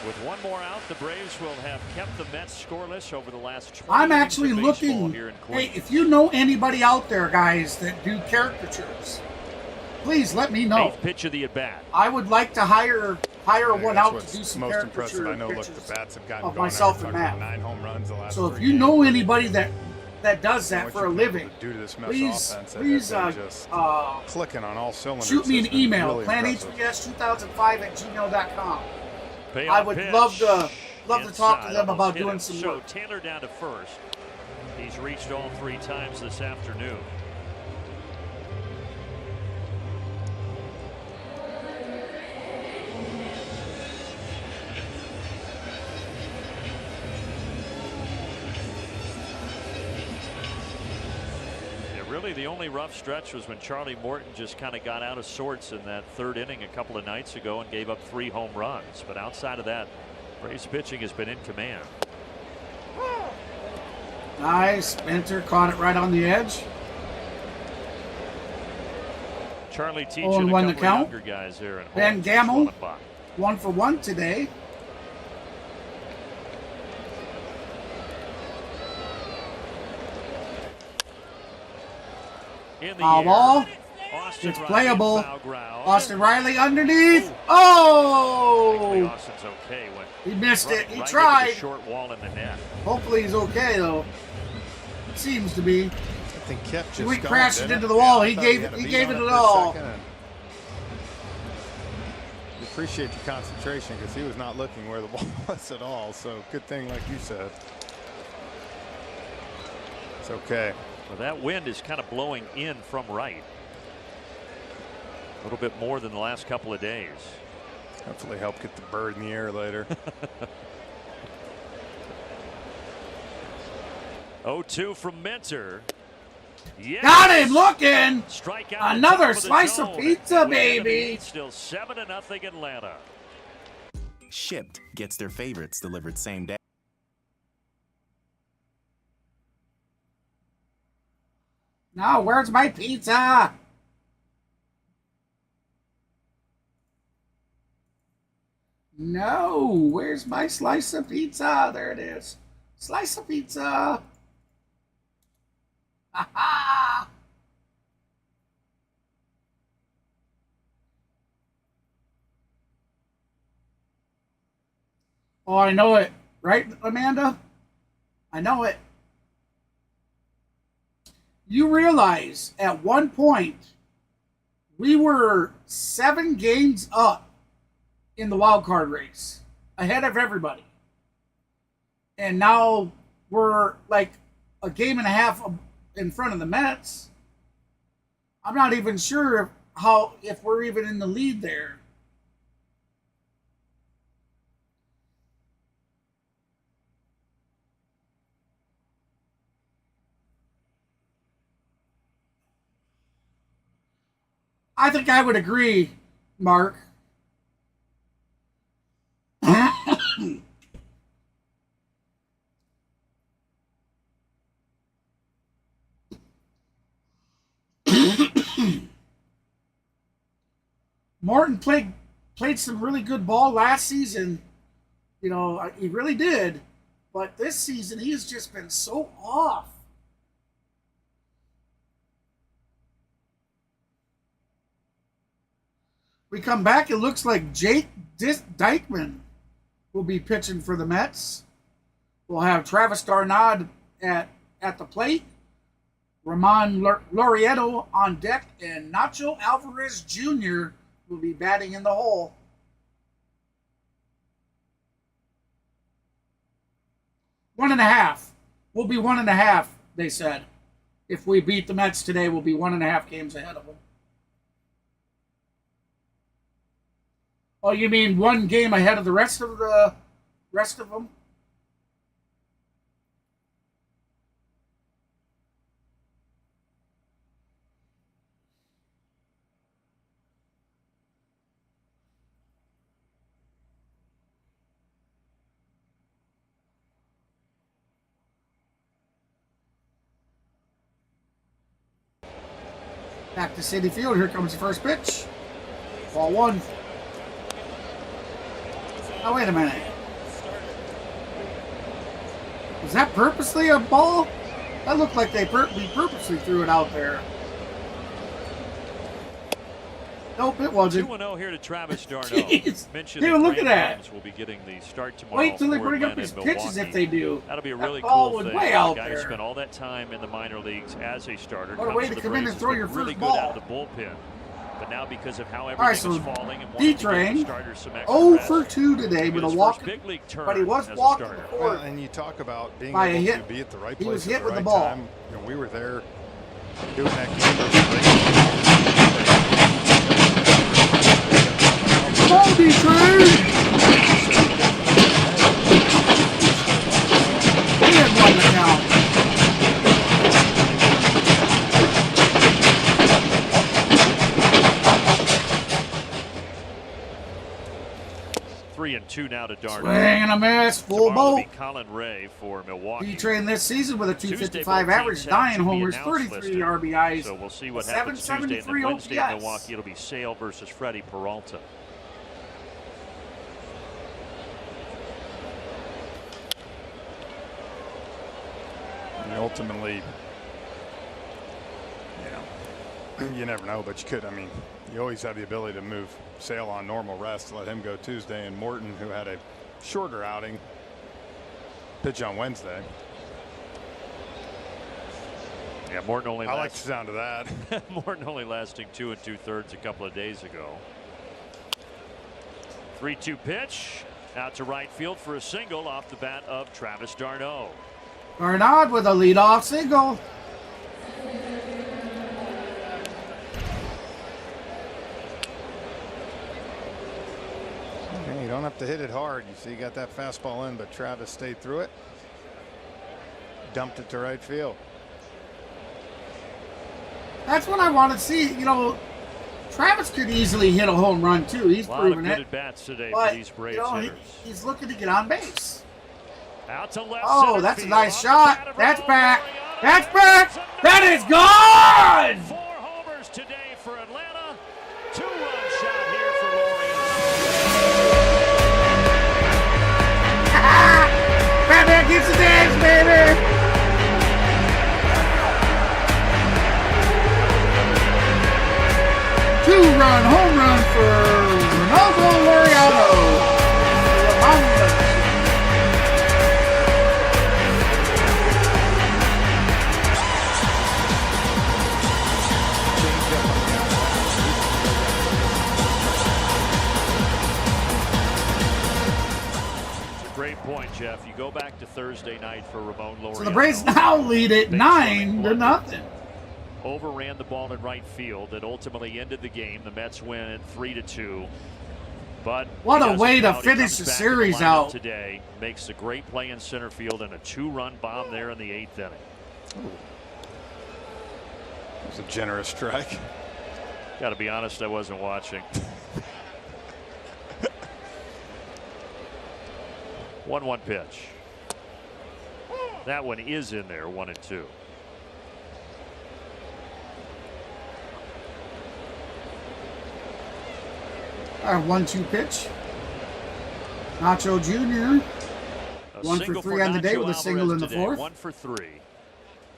With one more out, the Braves will have kept the Mets scoreless over the last 20
I'm
innings
actually
of baseball
looking.
here in
Hey,
Cleveland.
if you know anybody out there, guys, that do caricatures, please let me know.
8th pitch of the at-bat.
I would like to hire one
That's
out
what's
to do some
most
caricature
impressive. I know, look,
pictures
the bats have gotten
of
going.
myself and
Talking about
Matt.
9 home runs the last
So if
3
you know
games.
anybody that does that
What
for a
you-
living,
due to this Mets
please
offense,
please
they've been just clicking on all cylinders.
shoot me
It's
an
been
email,
really impressive.
planhbs2005@gmail.com.
Payoff
I would
pitch
love to talk to
inside,
them about
almost hit
doing
him.
some
So
work.
Taylor down to first. He's reached all 3 times this afternoon. Really, the only rough stretch was when Charlie Morton just kind of got out of sorts in that 3rd inning a couple of nights ago and gave up 3 home runs. But outside of that, Braves pitching has been in command.
Nice. Spencer caught it right on the edge.
Charlie teaching
0-1
a
the
couple
count.
of younger guys there. And
Ben Gamel, 1 for 1 today.
in the
Foul
air.
ball.
Austin
It's
Riley
playable.
foul ground.
Austin Riley underneath. Oh!
Thankfully, Austin's okay. When
He missed it. He
right
tried.
into the short wall in the net.
Hopefully he's okay though. It seems to be.
I think kept just
He
going,
crashed it
didn't
into the wall.
Yeah,
He
I thought
gave
had
it.
a
He
beat
gave
on
it
for a
all.
second, and we appreciate your concentration because he was not looking where the ball was at all. So good thing, like you said. It's okay.
Well, that wind is kind of blowing in from right. A little bit more than the last couple of days.
Hopefully help get the bird in the air later.
0-2 from Minter. Yes.
Got him looking.
Strike out
Another
the
slice of pizza, baby.
Still 7-0 Atlanta.
Shipped gets their favorites delivered same day.
No, where's my pizza? No, where's my slice of pizza? There it is. Slice of pizza. Ha ha! Oh, I know it. Right, Amanda? I know it. You realize at one point we were 7 games up in the wild card race, ahead of everybody. And now we're like a game and a half in front of the Mets. I'm not even sure if we're even in the lead there. I think I would agree, Mark. Morton played some really good ball last season. You know, he really did. But this season, he has just been so off. We come back, it looks like Jake Dykman will be pitching for the Mets. We'll have Travis Darnod at the plate, Ramon Laureano on deck, and Nacho Alvarez Jr. will be batting in the hole. One and a half. We'll be 1.5, they said. If we beat the Mets today, we'll be 1.5 games ahead of them. Oh, you mean 1 game ahead of the rest of them? Back to Citi Field. Here comes the first pitch. Ball 1. Oh, wait a minute. Was that purposely a ball? That looked like they purposely threw it out there. Nope, it wasn't.
2-0 here to Travis Darno.
Dude, look at that.
Will be getting the start tomorrow.
Wait till they bring up his pitches if they do.
That'll be a really
ball
cool
was
thing.
way out
the guy
there.
who spent all that time in the minor leagues as a starter.
What a way to come in and throw your
really
first
good out
ball.
of the bullpen. But now because of how
All right,
everything
so
is falling and
D-Train,
starters some extra
0
rest,
for 2 today with a walk,
big league turn
but he was
as a
walking
starter.
before.
Well, and you talk about being
by a
able
hit.
to be at the right
He
place
was
at
hit
the
with
right
the ball.
time. You know, we were there doing that game.
Come on, D-Train! He had won the count.
Three and two now to Darno.
Swing and a miss, full
Tomorrow will
boat.
be Colin Ray for Milwaukee.
D-Train this season with a
Tuesday,
255
both
average,
teams have
9
to be
homers,
announced
33
listed.
RBIs.
So we'll see what happens Tuesday, and then
773
Wednesday in
OPS.
Milwaukee it'll be Sale versus Freddie Peralta.
And ultimately, You never know, but you could. I mean, you always have the ability to move Sale on normal rest, let him go Tuesday, and Morton, who had a shorter outing, pitch on Wednesday.
Yeah, Morton only.
I like the sound of that.
Morton only lasting 2 2/3 a couple of days ago. 3-2 pitch out to right field for a single off the bat of Travis d'Arnaud.
Arnaud with a leadoff single.
Okay, you don't have to hit it hard. You see, you got that fastball in, but Travis stayed through it. Dumped it to right field.
That's what I want to see. You know, Travis could easily hit a home run too. He's proven it.
At bats today
but,
for these Braves hitters.
He's looking to get on base.
Out to left.
Oh, that's a nice shot. That's back. That's back. That is gone.
4 homers today for Atlanta. 2-run shot here for Laureano.
Batman gets the dance, baby. Two-run home run for Reynaldo López.
Great point, Jeff. You go back to Thursday night for Ramon Laureano.
So the Braves now lead it 9-0.
Overran the ball in right field that ultimately ended the game. The Mets win at 3-2. But
what a way to finish the series out
today. Makes a great play in center field and a 2-run bomb there in the 8th inning.
It was a generous strike.
Got to be honest, I wasn't watching. 1-1 pitch. That one is in there, 1-2.
Our 1-2 pitch. Nacho Jr. 1 for 3 on the day with a single in the 4th.
1 for 3.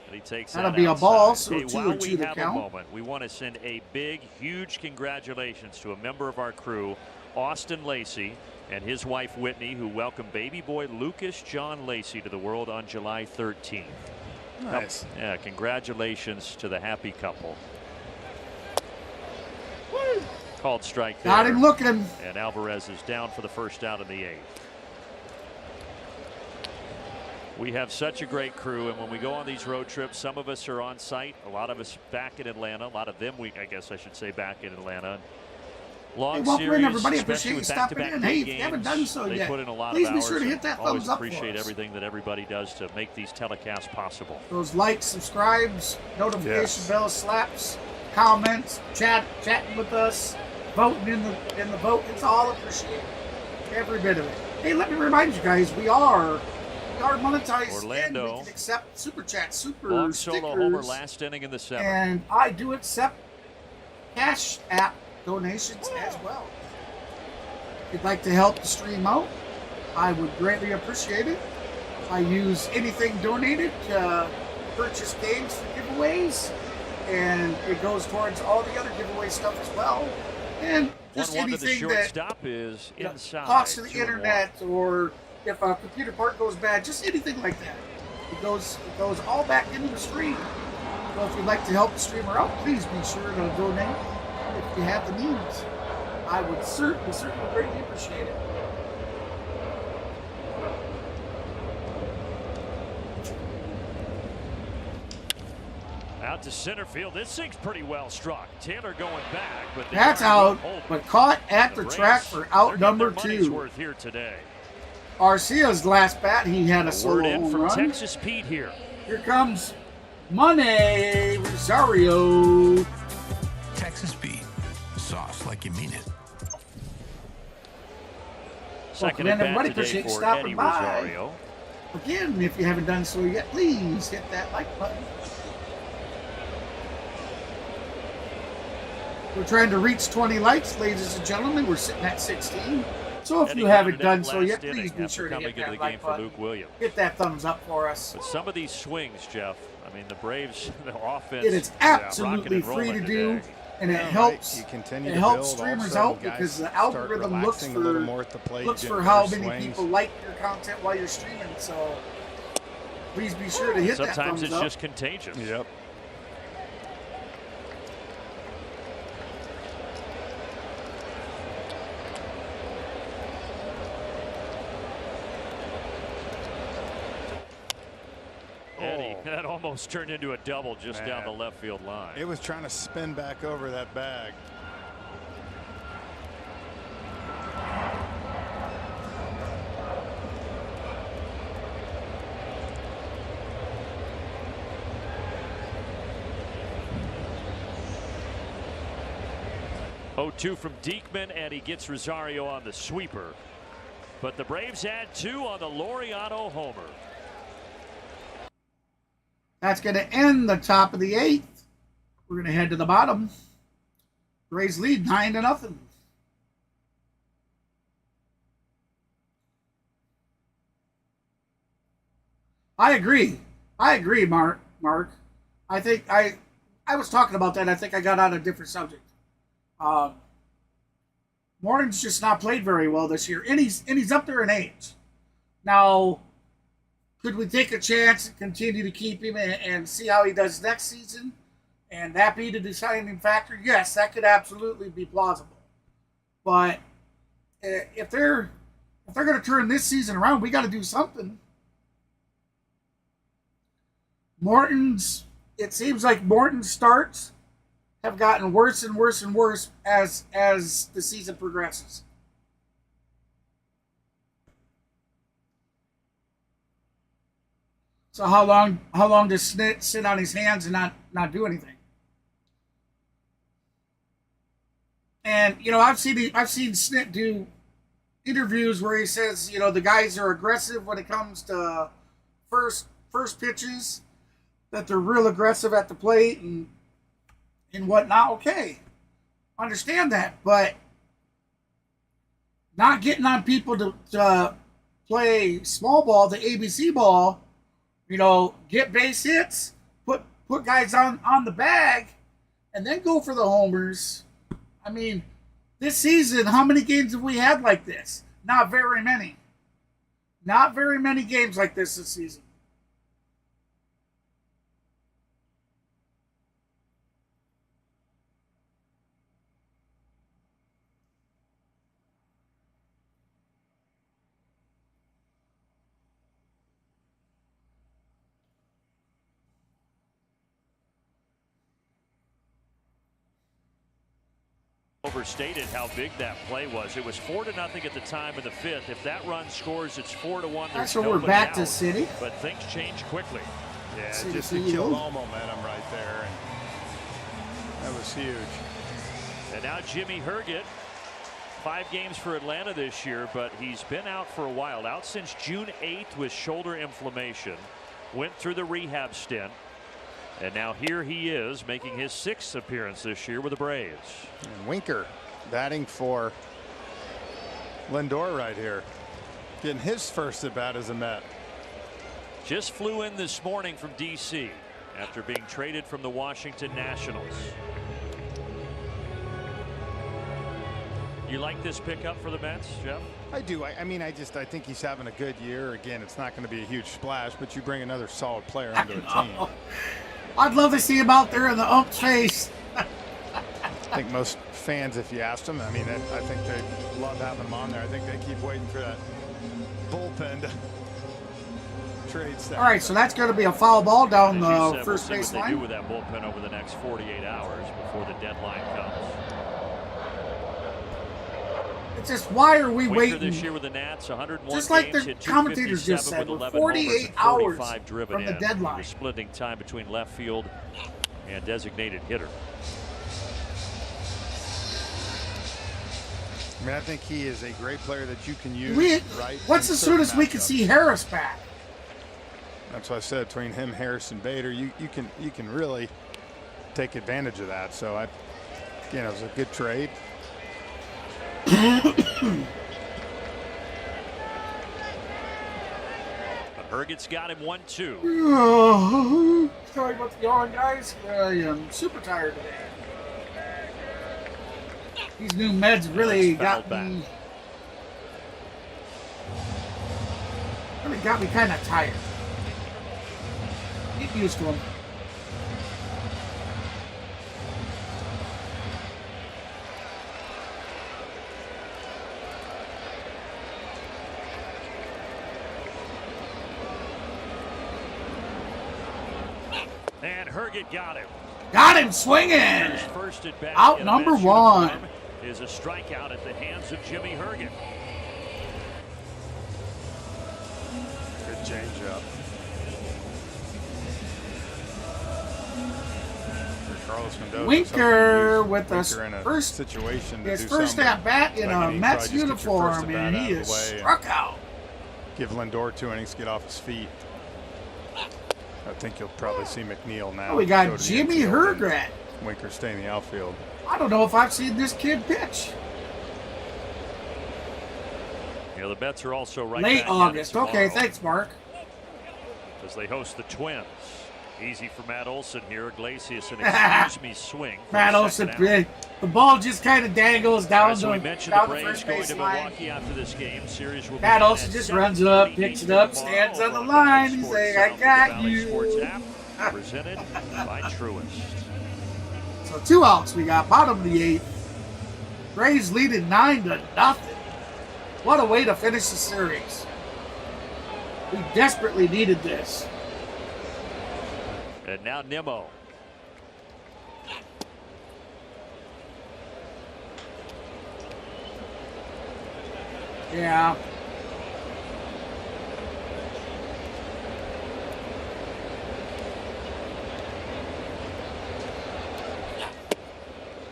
And he takes
that'll
that
be
outside.
A ball, so
hey,
2-2 to count.
Moment, we want to send a big, huge congratulations to a member of our crew, Austin Lacey, and his wife Whitney, who welcomed baby boy Lucas John Lacey to the world on July 13th.
Nice.
Yeah, congratulations to the happy couple. Called strike there.
Got him looking.
And Alvarez is down for the first out in the 8th. We have such a great crew, and when we go on these road trips, some of us are on site, a lot of us back in Atlanta, a lot of them, I guess I should say, back in Atlanta. Long
welcome
series,
in, everybody.
especially
Appreciate you
with
stopping
back-to-back
in. Hey, if
games,
you haven't done so
they
yet,
put in a lot
please
of
be
hours.
sure to hit that
Always
thumbs up
appreciate
for us.
everything that everybody does to make these telecasts possible.
Those likes, subscribes, notification
Yes.
bell slaps, comments, chatting with us, voting in the vote. It's all appreciated. Every bit of it. Hey, let me remind you guys, we are monetized.
Orlando.
And we can accept super chats, super
Long
stickers,
solo homer last inning in the 7th.
and I do accept Cash App donations as well. If you'd like to help the stream out, I would greatly appreciate it. I use anything donated to purchase games for giveaways, and it goes towards all the other giveaway stuff as well. And just
1-1 to the
anything that
shortstop is inside.
talks to the
2-1.
internet, or if a computer part goes bad, just anything like that. It goes all back into the stream. So if you'd like to help the streamer out, please be sure to donate if you have the means. I would certainly greatly appreciate it.
Out to center field. This thing's pretty well struck. Taylor going back, but
that's out, but caught at the track for out number 2.
Worth here today.
Arcia's last bat, he had a solo
Word in
home
from
run.
Texas Pete here.
Here comes Money Rosario.
Texas Pete. Sauce like you mean it.
Second
Welcome in,
at bat
everybody.
today
Appreciate you
for
stopping
Eddie
by.
Rosario.
Again, if you haven't done so yet, please hit that like button. We're trying to reach 20 likes, ladies and gentlemen. We're sitting at 16. So if you haven't done so yet, please be sure to hit that like button. Hit that thumbs up for us.
But some of these swings, Jeff, I mean, the Braves, the offense.
It is absolutely free to do, and it helps. It helps streamers out because the algorithm looks for how many people like your content while you're streaming. So please be sure to hit that thumbs up.
Sometimes it's just contagious.
Yep.
Eddie, that almost turned into a double just down the left field line.
It was trying to spin back over that bag.
Oh, 2 from Diekman, and he gets Rosario on the sweeper. But the Braves add 2 on the Laureano homer.
That's going to end the top of the 8th. We're going to head to the bottom. Braves lead 9-0. I agree, Mark. I think I was talking about that. I think I got on a different subject. Morton's just not played very well this year, and he's up there in age. Now, could we take a chance and continue to keep him and see how he does next season? And that be the deciding factor? Yes, that could absolutely be plausible. But if they're going to turn this season around, we got to do something. It seems like Morton's starts have gotten worse and worse and worse as the season progresses. So how long does Snit sit on his hands and not do anything? And I've seen Snit do interviews where he says the guys are aggressive when it comes to first pitches, that they're real aggressive at the plate and whatnot. Okay, understand that, but not getting on people to play small ball, the ABC ball. Get base hits, put guys on the bag, and then go for the homers. I mean, this season, how many games have we had like this? Not very many. Not very many games like this season.
Overstated how big that play was. It was 4-0 at the time of the 5th. If that run scores, it's 4-1.
So we're back to Citi.
But things change quickly.
Yeah, Citi just to kill all momentum right there. And that was huge.
And now Jimmy Herget, 5 games for Atlanta this year, but he's been out for a while. Out since June 8th with shoulder inflammation. Went through the rehab stint. And now here he is making his 6th appearance this year with the Braves.
And Winker batting for Lindor right here. Getting his first at bat as a Met.
Just flew in this morning from D.C. after being traded from the Washington Nationals. You like this pickup for the Mets, Jeff?
I do. I mean, I think he's having a good year. Again, it's not going to be a huge splash, but you bring another solid player onto a team.
I'd love to see him out there in the ump's face.
I think most fans, if you asked them, I mean, I think they love having him on there. I think they keep waiting for that bullpen to trade stuff.
All right, so that's going to be a foul ball down the first base line.
We'll see what they do with that bullpen over the next 48 hours before the deadline comes.
It's just, why are we waiting?
This year with the Nats, 101
just like
games,
the commentators just said, we're 48 hours from the deadline.
Splitting time between left field and designated hitter.
I mean, I think he is a great player that you can use. Right.
What's as soon as we can see Harris back?
That's what I said. Between him, Harris, and Bader, you can really take advantage of that. So again, it was a good trade.
Herget's got him 1-2.
Sorry about the yawn, guys. I am super tired today. These new meds really got me kind of tired. Get used to them.
And Herget got him.
Got him swinging.
First at bat
Out number one.
Is a strikeout at the hands of Jimmy Herget.
Good changeup. Carlos Mendoza.
Winker with
his
first
situation.
His first at bat in a Mets uniform, and he is struck out.
Give Lindor 2 innings to get off his feet. I think you'll probably see McNeil now.
Oh, we got Jimmy Herget.
Winker stay in the outfield.
I don't know if I've seen this kid pitch.
Yeah, the Mets are also right
late
back
August. Okay, thanks, Mark.
As they host the Twins. Easy for Matt Olson here. Iglesias, an excuse me swing.
Matt Olson, the ball just kind of dangles down
so
the,
we mentioned
down
the
the
Braves
first
going
base
to
line.
Milwaukee after this game. Series will
Matt
begin
Olson
at
just runs it up, picks it up, stands on the line. He's like, I got you.
Sports app, presented by Truist.
So 2 outs we got, bottom of the 8th. Braves leading 9-0. What a way to finish the series. We desperately needed this.
And now Nimmo.
Yeah.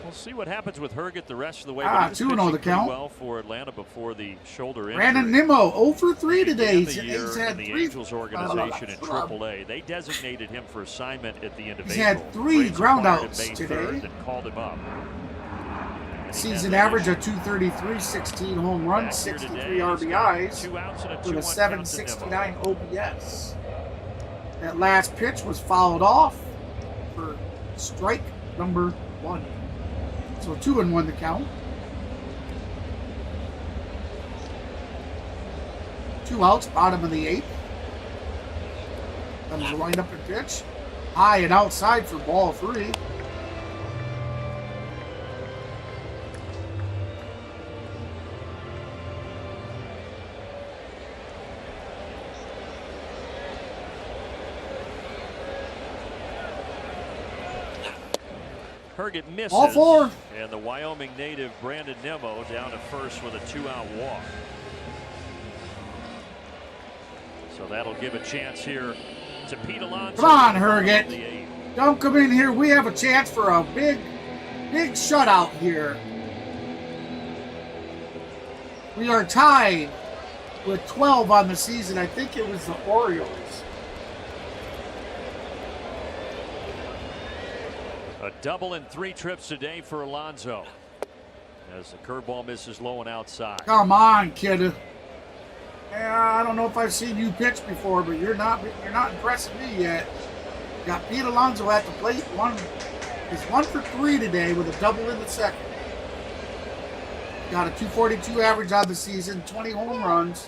We'll see what happens with Herget the rest of the way.
2-0 the count.
Well for Atlanta before the shoulder injury.
Brandon Nimmo 0 for 3 today.
He's
had
the
3
Angels organization in AAA. They designated him for assignment at the end of
He's
April.
had 3 ground outs today.
And called him up.
Season average of 233, 16 home runs, 63 RBIs, with a 769 OPS. That last pitch was fouled off for strike number 1. So 2-1 the count. 2 outs, bottom of the 8th. Comes the wind up and pitch. High and outside for ball 3.
Herget misses.
All 4.
And the Wyoming native Brandon Nimmo down to first with a 2-out walk. So that'll give a chance here to Pete Alonso.
Come on, Herget. Don't come in here. We have a chance for a big shutout here. We are tied with 12 on the season. I think it was the Orioles.
A double in 3 trips today for Alonso. As the curveball misses low and outside.
Come on, kid. Yeah, I don't know if I've seen you pitch before, but you're not impressing me yet. Got Pete Alonso at the plate. He's 1 for 3 today with a double in the second. Got a 242 average on the season, 20 home runs,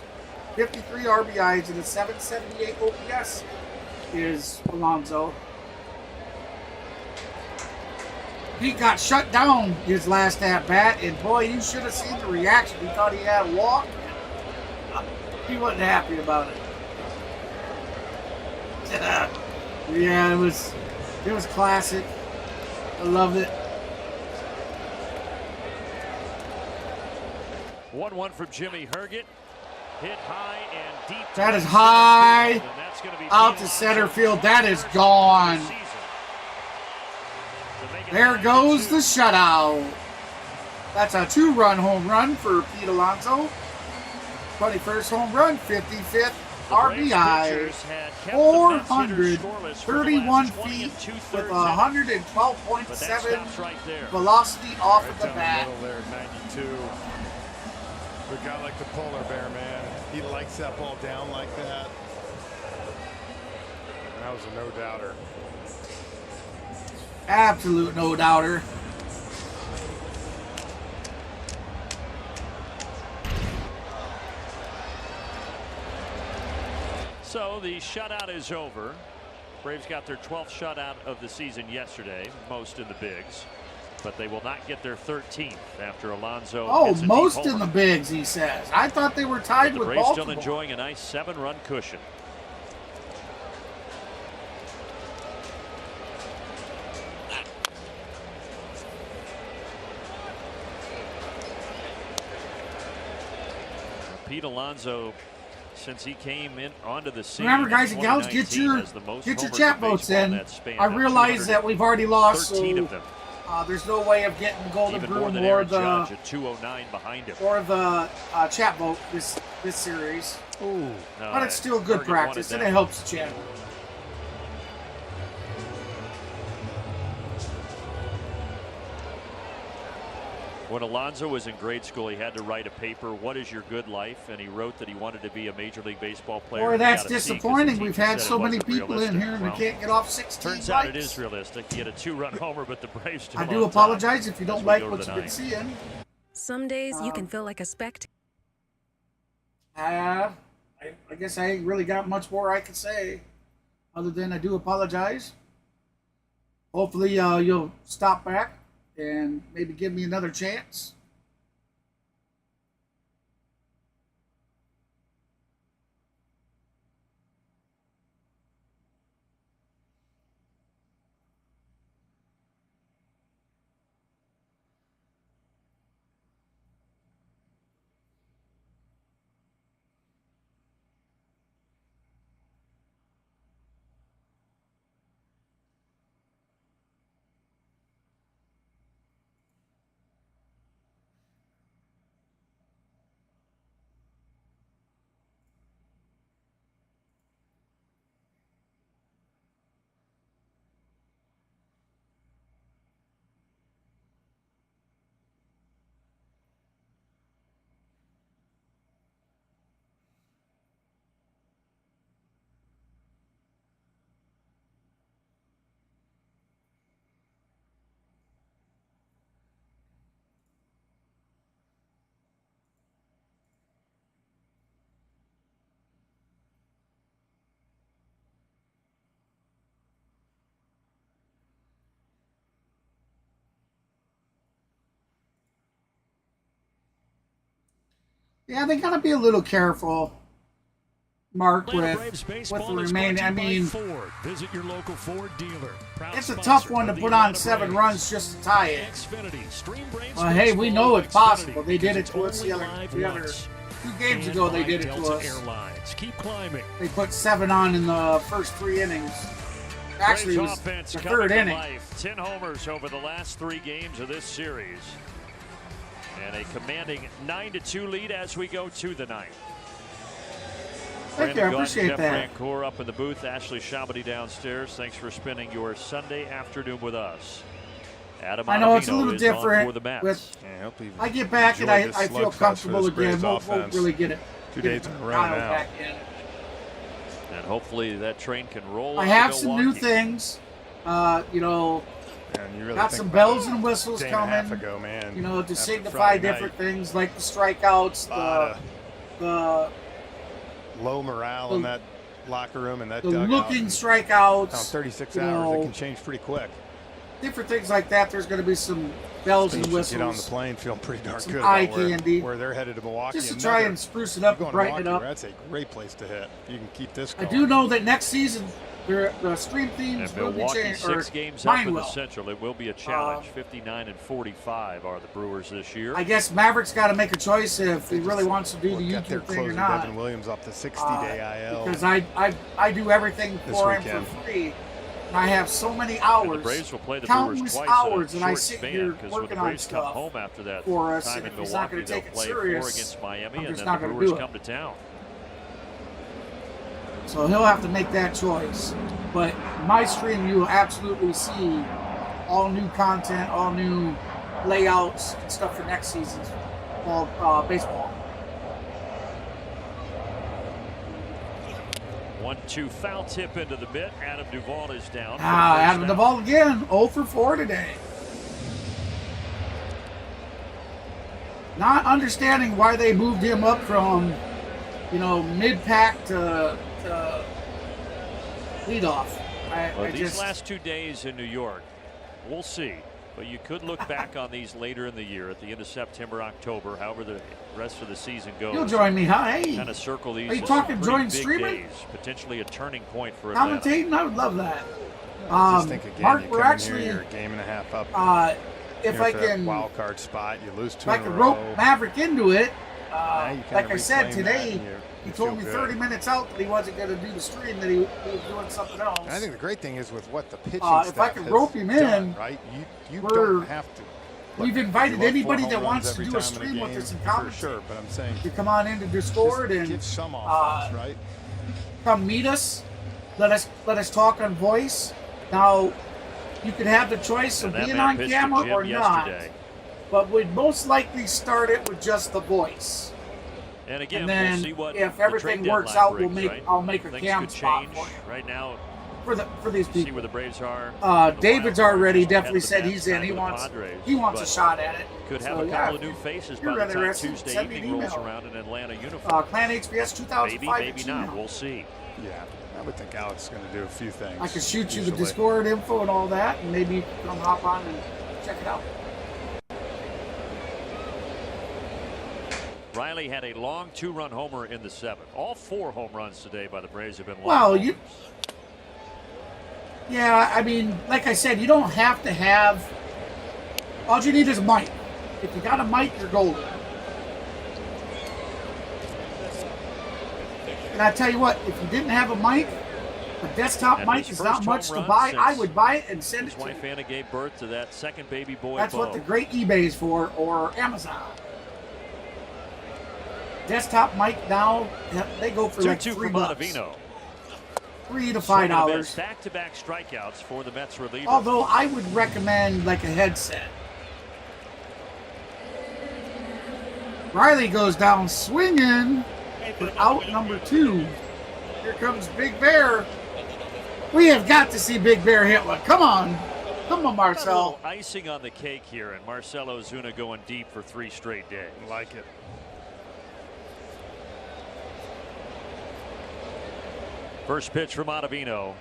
53 RBIs, and a 778 OPS is Alonso. Pete got shut down his last at bat, and boy, you should have seen the reaction. He thought he had a walk. He wasn't happy about it. Yeah, it was classic. I loved it.
1-1 from Jimmy Herget. Hit high and deep.
That is high out to center field. That is gone. There goes the shutout. That's a 2-run home run for Pete Alonso. 21st home run, 55th RBI. 431 feet with 112.7 velocity off of the bat.
There, 92. A guy like the polar bear, man. He likes that ball down like that. That was a no-doubter.
Absolute no-doubter.
So the shutout is over. Braves got their 12th shutout of the season yesterday, most in the bigs, but they will not get their 13th after Alonso.
Oh, most in the bigs, he says. I thought they were tied with
Braves
Baltimore.
still enjoying a nice 7-run cushion. Pete Alonso, since he came in onto the scene.
Remember, guys and gals, get your chat votes in. I realize that we've already lost, so there's no way of getting Golden Broom or the
209 behind him.
or the chat vote this series.
Ooh,
but it's still good practice, and it helps the channel.
When Alonso was in grade school, he had to write a paper, "What is your good life?" And he wrote that he wanted to be a Major League Baseball player.
Boy, that's disappointing. We've had so many people in here, and we can't get off 16
Turns out it is realistic. He had a 2-run homer, but the Braves still
I do apologize if you don't like what you've been seeing.
Some days you can feel like a spectator.
I guess I ain't really got much more I can say other than I do apologize. Hopefully you'll stop back and maybe give me another chance. Yeah, they gotta be a little careful, Mark, with the remaining. I mean,
visit your local Ford dealer.
It's a tough one to put on 7 runs just to tie it. But hey, we know it's possible. They did it to us the other 2 games ago. They did it to us.
Keep climbing.
They put 7 on in the first 3 innings. Actually, it was the 3rd inning.
10 homers over the last 3 games of this series. And a commanding 9-2 lead as we go to the 9th.
Thank you, I appreciate
Jeff
that.
Francoeur up in the booth, Ashley Shabady downstairs. Thanks for spending your Sunday afternoon with us. Adam
I know it's a little
is
different.
on for the Mets.
With, I get back and I feel comfortable again. We'll really get it.
2 days in a row now.
Back in.
And hopefully that train can roll.
I have some new things. You know,
really
got some bells and whistles coming.
Ago, man,
you know, to signify different things like the strikeouts, the
low morale in that locker room and that
the
dugout.
looking strikeouts.
36 hours, it can change pretty quick.
Different things like that. There's going to be some bells and whistles.
Get on the plane, feeling pretty darn good
eye
about
candy.
where they're headed to Milwaukee.
Just to try and spruce it up and brighten it up.
That's a great place to hit. You can keep this going.
I do know that next season the stream themes will be changed.
6 games up in the Central. It will be a challenge. 59-45 are the Brewers this year.
I guess Maverick's got to make a choice if he really wants to do the YouTube thing or not.
Devin Williams off the 60-day IL.
Because I do everything for him for free. And I have so many hours,
the Braves will play the
countless
Brewers
hours, and I
short
sit
span,
here
when
working
the
on
Braves come
stuff
home after that
for us.
time
And
in
if he's not
Milwaukee,
going to take it
they'll play 4
serious,
against Miami,
I'm
and
just
then
not
the
going to
Brewers
do it.
come to town.
So he'll have to make that choice. But my stream, you will absolutely see all new content, all new layouts and stuff for next season's baseball.
1-2 foul tip into the mitt. Adam Duvall is down.
Adam Duvall again, 0 for 4 today. Not understanding why they moved him up from, mid-pack to leadoff.
These last 2 days in New York, we'll see. But you could look back on these later in the year, at the end of September, October, however the rest of the season goes.
You'll join me, huh? Hey.
Kind of circle these.
Are you talking join streaming?
Days, potentially a turning point for Atlanta.
Commentating? I would love that.
I just think again,
Mark,
we're actually you're a game and a half up.
If I can
wild card spot, you lose 2
if I
in a
can
row.
rope Maverick into it,
like
I said today, he told me
good.
30 minutes out that he wasn't going to do the stream, that he was doing something else.
And I think the great thing is with what the pitching
if I can rope him in,
right? You don't have to.
We've invited anybody that wants to do a stream with us in comments.
For sure, but I'm saying
to come on into Discord and
give some offense, right?
Come meet us. Let us talk on voice. Now, you can have the choice of being on camera or not, but we'd most likely start it with just the voice.
And again,
and then
we'll see what
if everything works out, I'll make a cam spot for you.
Right now,
for these people.
See where the Braves are.
David's already definitely said he's in. He wants a shot at it.
Could have a couple of new faces by the time Tuesday evening rolls around in Atlanta uniform.
Clan HBS 2005.
Maybe not. We'll see.
Yeah, I would think Alex is going to do a few things.
I could shoot you the Discord info and all that, and maybe you can come hop on and check it out.
Riley had a long 2-run homer in the 7th. All 4 home runs today by the Braves have been long.
Well, yeah, I mean, like I said, you don't have to have. All you need is a mic. If you got a mic, you're golden. And I tell you what, if you didn't have a mic, a desktop mic is not much to buy. I would buy it and send it to you.
His wife Anna gave birth to that second baby boy.
That's what the great eBay is for, or Amazon. Desktop mic now, they go for like $3.
$3
to $5.
Back-to-back strikeouts for the Mets reliever.
Although I would recommend like a headset. Riley goes down swinging for out number 2. Here comes Big Bear. We have got to see Big Bear hit one. Come on, Marcel.
Icing on the cake here, and Marcell Ozuna going deep for 3 straight days.
Like it.
First pitch from Ottavino.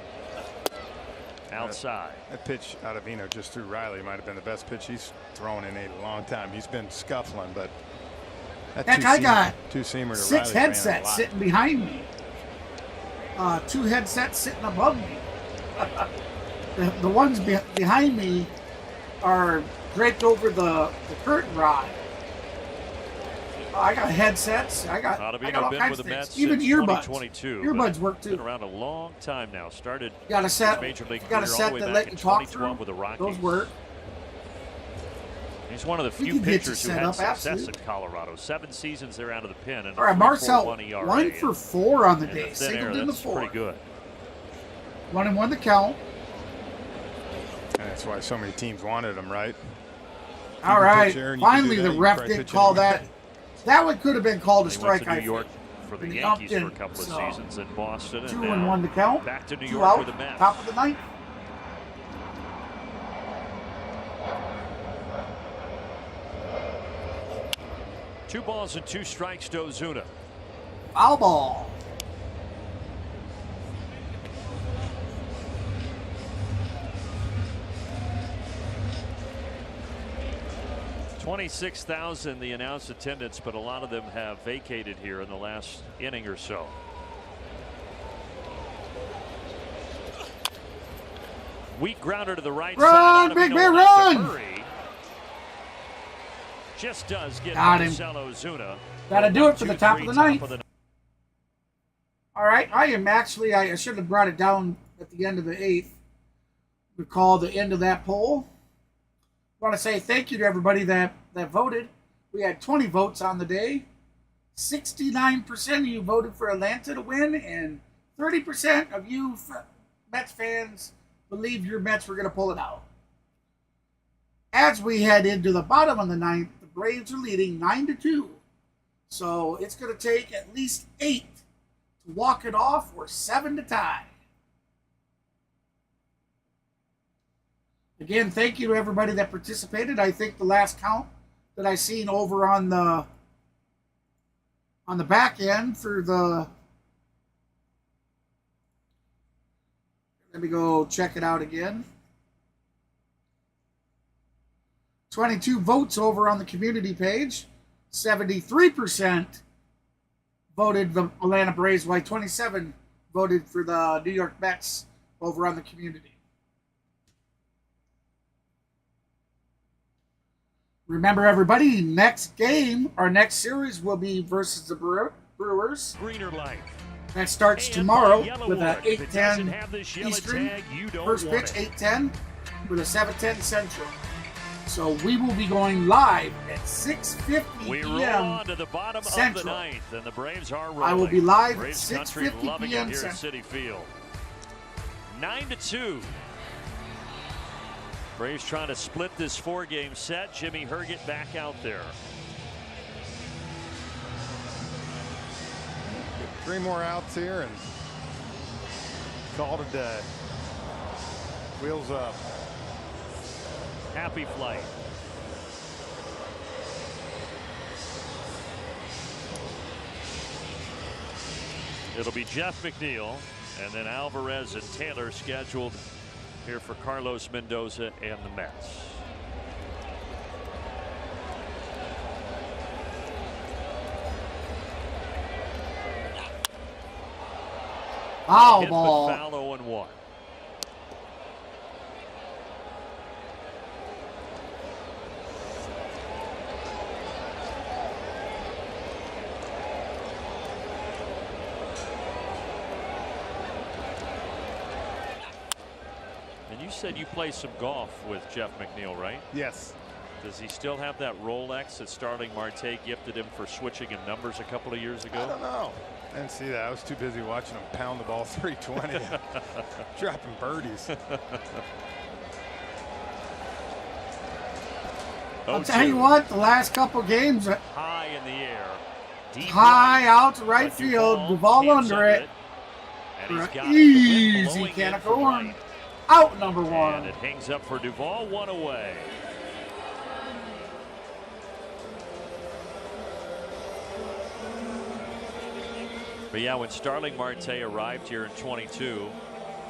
Outside.
That pitch Ottavino just threw Riley might have been the best pitch he's thrown in a long time. He's been scuffling, but
heck, I got
two-seamer to
6
Riley
headsets sitting behind me. 2 headsets sitting above me. The ones behind me are draped over the curtain rod. I got headsets. I got all kinds of things. Even earbuds. Earbuds work too.
Been around a long time now. Started.
Got a set.
Major League
Got a set that let you talk through.
With the Rockies.
Those work.
He's one of the few pitchers who had success in Colorado. 7 seasons there out of the pen. And
all right, Marcel,
1
1 for 4 on the day. Singled in the 4.
Pretty good.
1-1 the count.
And that's why so many teams wanted him, right?
All right. Finally, the ref didn't call that. That one could have been called a strike.
New York for the Yankees for a couple of seasons in Boston.
2-1 to count.
Back to New
2
York
out,
with the Mets.
Top of the 9th.
Two balls and 2 strikes to Ozuna.
Foul ball.
$26,000 the announced attendance, but a lot of them have vacated here in the last inning or so. Weak grounder to the right side.
Run, Big Bear, run!
Just does get
Marcell
Ozuna.
Gotta do it for the top of the 9th. All right, I should have brought it down at the end of the 8th. Recall the end of that poll. I want to say thank you to everybody that voted. We had 20 votes on the day. 69% of you voted for Atlanta to win, and 30% of you Mets fans believe your Mets were going to pull it out. As we head into the bottom of the 9th, the Braves are leading 9-2. So it's going to take at least 8 to walk it off or 7 to tie. Again, thank you to everybody that participated. I think the last count that I seen over on the back end for the, let me go check it out again. 22 votes over on the community page. 73% voted the Atlanta Braves, while 27 voted for the New York Mets over on the community. Remember, everybody, next game, our next series will be versus the Brewers.
Greener light.
That starts tomorrow with a 8:10 Eastern. First pitch, 8:10 with a 7:10 Central. So we will be going live at 6:50 p.m.
to the bottom
Central.
of the ninth, and the Braves are rolling.
I will be live at
Braves country
6:50
loving
p.m.
it here at
Central.
Citi Field. 9-2. Braves trying to split this 4-game set. Jimmy Herget back out there.
3 more outs here and call it a day. Wheels up.
Happy flight. It'll be Jeff McNeil and then Alvarez and Taylor scheduled here for Carlos Mendoza and the Mets.
Foul ball.
Foul 0-1. And you said you play some golf with Jeff McNeil, right?
Yes.
Does he still have that Rolex that Starling Marte gifted him for switching him numbers a couple of years ago?
I don't know. I didn't see that. I was too busy watching him pound the ball 320. Dropping birdies.
I'll tell you what, the last couple games,
high in the air, deep
high out to right field, Duvall under it. Easy can of corn. Out number 1.
And it hangs up for Duvall, 1 away. But yeah, when Starling Marte arrived here in 22.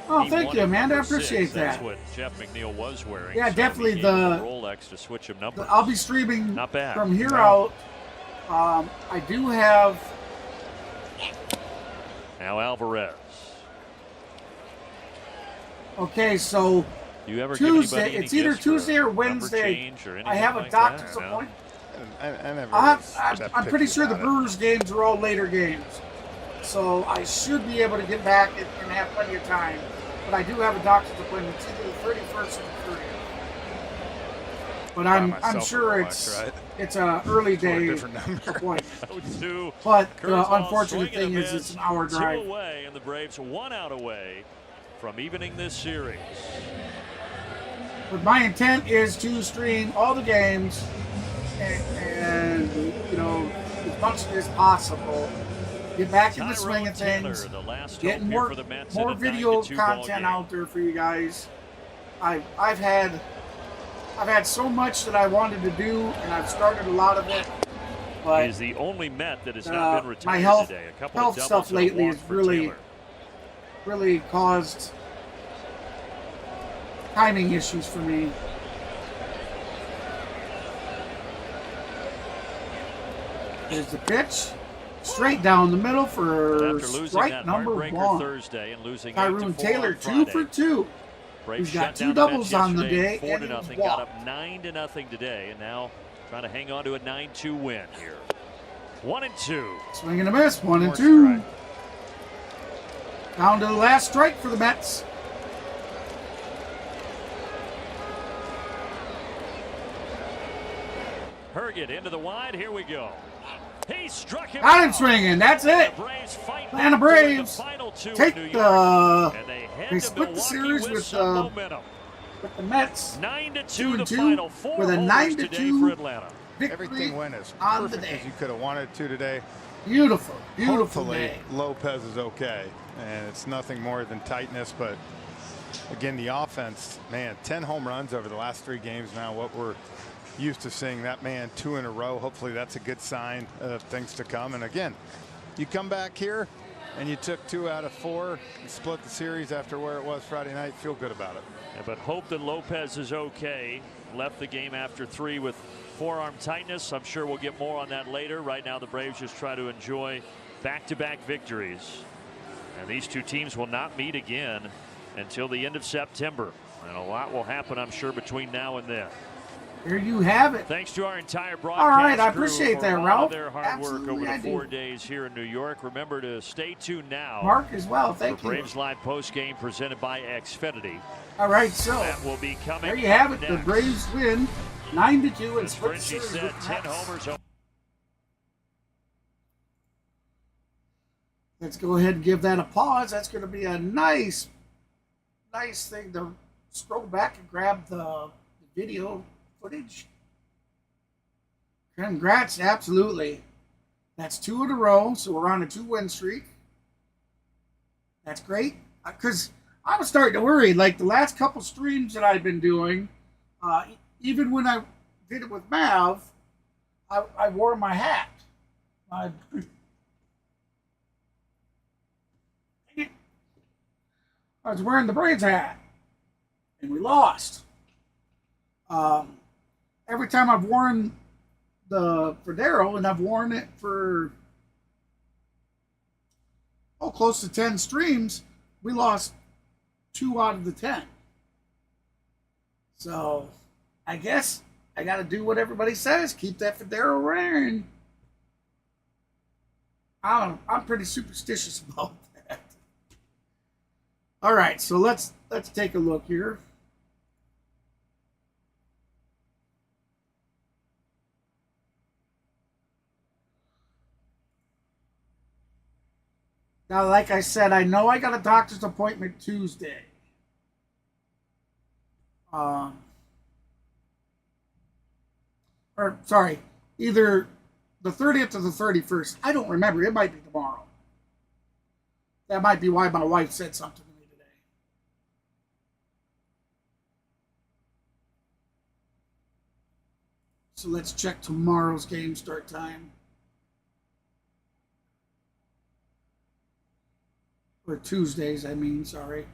Oh, thank you, Amanda. I appreciate that.
That's what Jeff McNeil was wearing.
Yeah,
so
definitely
the Rolex to switch him numbers.
I'll be streaming
Not bad.
from here out. I do have.
Now Alvarez.
Okay, so
you ever
Tuesday, it's either Tuesday or Wednesday. I have a doctor's appointment. I'm pretty sure the Brewers games are all later games. So I should be able to get back and have plenty of time. But I do have a doctor's appointment. It's either the 31st or the 30th. But I'm sure it's an early day appointment. But the unfortunate thing is it's an hour drive.
2 away, and the Braves 1 out away from evening this series.
But my intent is to stream all the games and you know, as much as possible. Get back in the swing of things. Getting more video content out there for you guys. I've had so much that I wanted to do, and I've started a lot of it. But
he's the only Met that has not been retired
my health
today. A couple
health
of
stuff lately has really caused timing issues for me. There's the pitch. Straight down the middle for strike number 1.
Thursday and losing
Tyrone Taylor 2 for 2.
Braves
He's got 2 doubles on the day,
4-0. Got up 9-0 today, and now trying to hang on to a 9-2 win here. 1-2.
Swing and a miss. 1-2. Down to the last strike for the Mets.
Herget into the wide. Here we go. He struck him.
Got him swinging. That's it. Atlanta Braves take they split the series with the Mets
9-2
2-2 with a 9-2 victory
Everything went as
on the
perfect
day.
as you could have wanted it to today.
Beautiful, beautiful
Hopefully,
day.
Lopez is okay, and it's nothing more than tightness. But again, the offense, man, 10 home runs over the last 3 games now. What we're used to seeing, that man 2 in a row. Hopefully, that's a good sign of things to come. And again, you come back here and you took 2 out of 4 and split the series after where it was Friday night. Feel good about it.
Yeah, but hope that Lopez is okay. Left the game after 3 with forearm tightness. I'm sure we'll get more on that later. Right now, the Braves just try to enjoy back-to-back victories. And these two teams will not meet again until the end of September. And a lot will happen, I'm sure, between now and then.
There you have it.
Thanks to our entire broadcast
All right, I
crew
appreciate
for
that,
all
Ralph.
of their hard
Absolutely,
work over
I
the
do.
4 days here in New York. Remember to stay tuned now.
Mark as well. Thank
for
you.
Braves Live post game presented by Xfinity.
All right, so
that will be coming.
there you have it.
Next.
The Braves win 9-2 and
As
split the
Frenchie
series
said,
with
10
Mets.
homers.
Let's go ahead and give that a pause. That's going to be a nice thing to scroll back and grab the video footage. Congrats, absolutely. That's 2 in a row, so we're on a 2-win streak. That's great. Because I was starting to worry, like the last couple streams that I've been doing, even when I did it with Mav, I wore my hat. I was wearing the Braves hat, and we lost. Every time I've worn the Federo, and I've worn it for close to 10 streams, we lost 2 out of the 10. So I guess I got to do what everybody says. Keep that Federo wearing. I'm pretty superstitious about that. All right, so let's take a look here. Now, like I said, I know I got a doctor's appointment Tuesday. Or, sorry, either the 30th or the 31st. I don't remember. It might be tomorrow. That might be why my wife said something to me today. So let's check tomorrow's game start time. Or Tuesdays, I mean, sorry.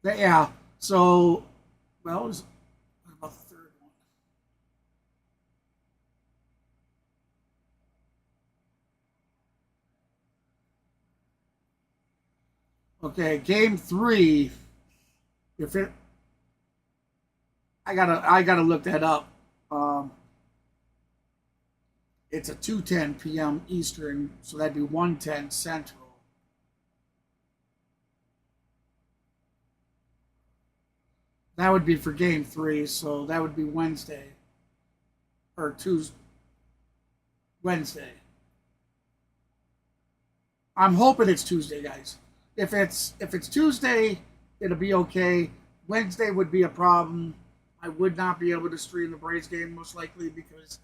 But yeah, so, well, what about the third one? Okay, game 3. If it, I gotta look that up. It's a 2:10 p.m. Eastern, so that'd be 1:10 Central. That would be for game 3, so that would be Wednesday or Tuesday. Wednesday. I'm hoping it's Tuesday, guys. If it's Tuesday, it'll be okay. Wednesday would be a problem. I would not be able to stream the Braves game most likely because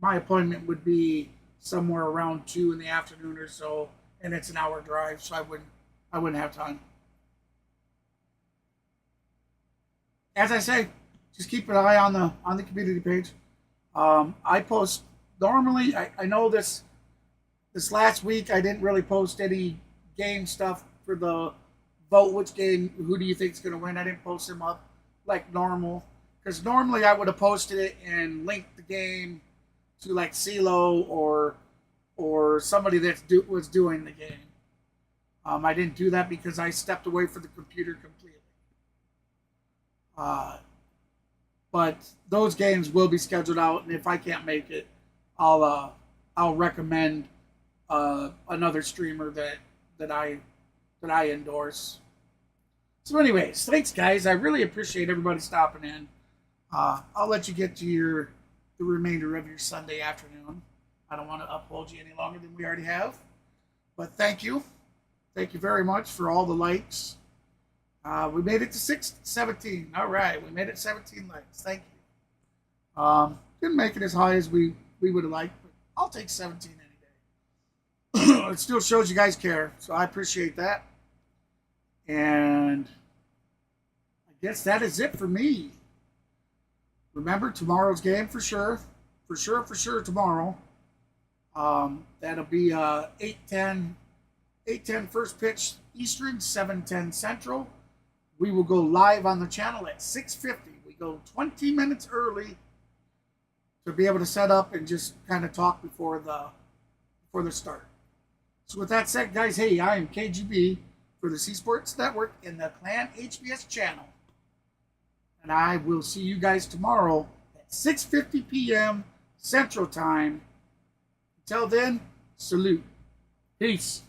my appointment would be somewhere around 2 in the afternoon or so, and it's an hour drive, so I wouldn't have time. As I say, just keep an eye on the community page. I post normally. I know this last week I didn't really post any game stuff for the vote which game, who do you think is going to win. I didn't post them up like normal, because normally I would have posted it and linked the game to like CeeLo or somebody that was doing the game. I didn't do that because I stepped away from the computer completely. But those games will be scheduled out, and if I can't make it, I'll recommend another streamer that I endorse. So anyways, thanks guys. I really appreciate everybody stopping in. I'll let you get to the remainder of your Sunday afternoon. I don't want to uphold you any longer than we already have. But thank you. Thank you very much for all the likes. We made it to 17. All right, we made it 17 likes. Thank you. Didn't make it as high as we would have liked, but I'll take 17 any day. It still shows you guys care, so I appreciate that. And I guess that is it for me. Remember, tomorrow's game for sure. For sure tomorrow. That'll be 8:10 first pitch Eastern, 7:10 Central. We will go live on the channel at 6:50. We go 20 minutes early to be able to set up and just kind of talk before the start. So with that said, guys, hey, I am KGB for the C Sports Network and the Clan HBS channel. And I will see you guys tomorrow at 6:50 p.m. Central Time. Until then, salute. Peace.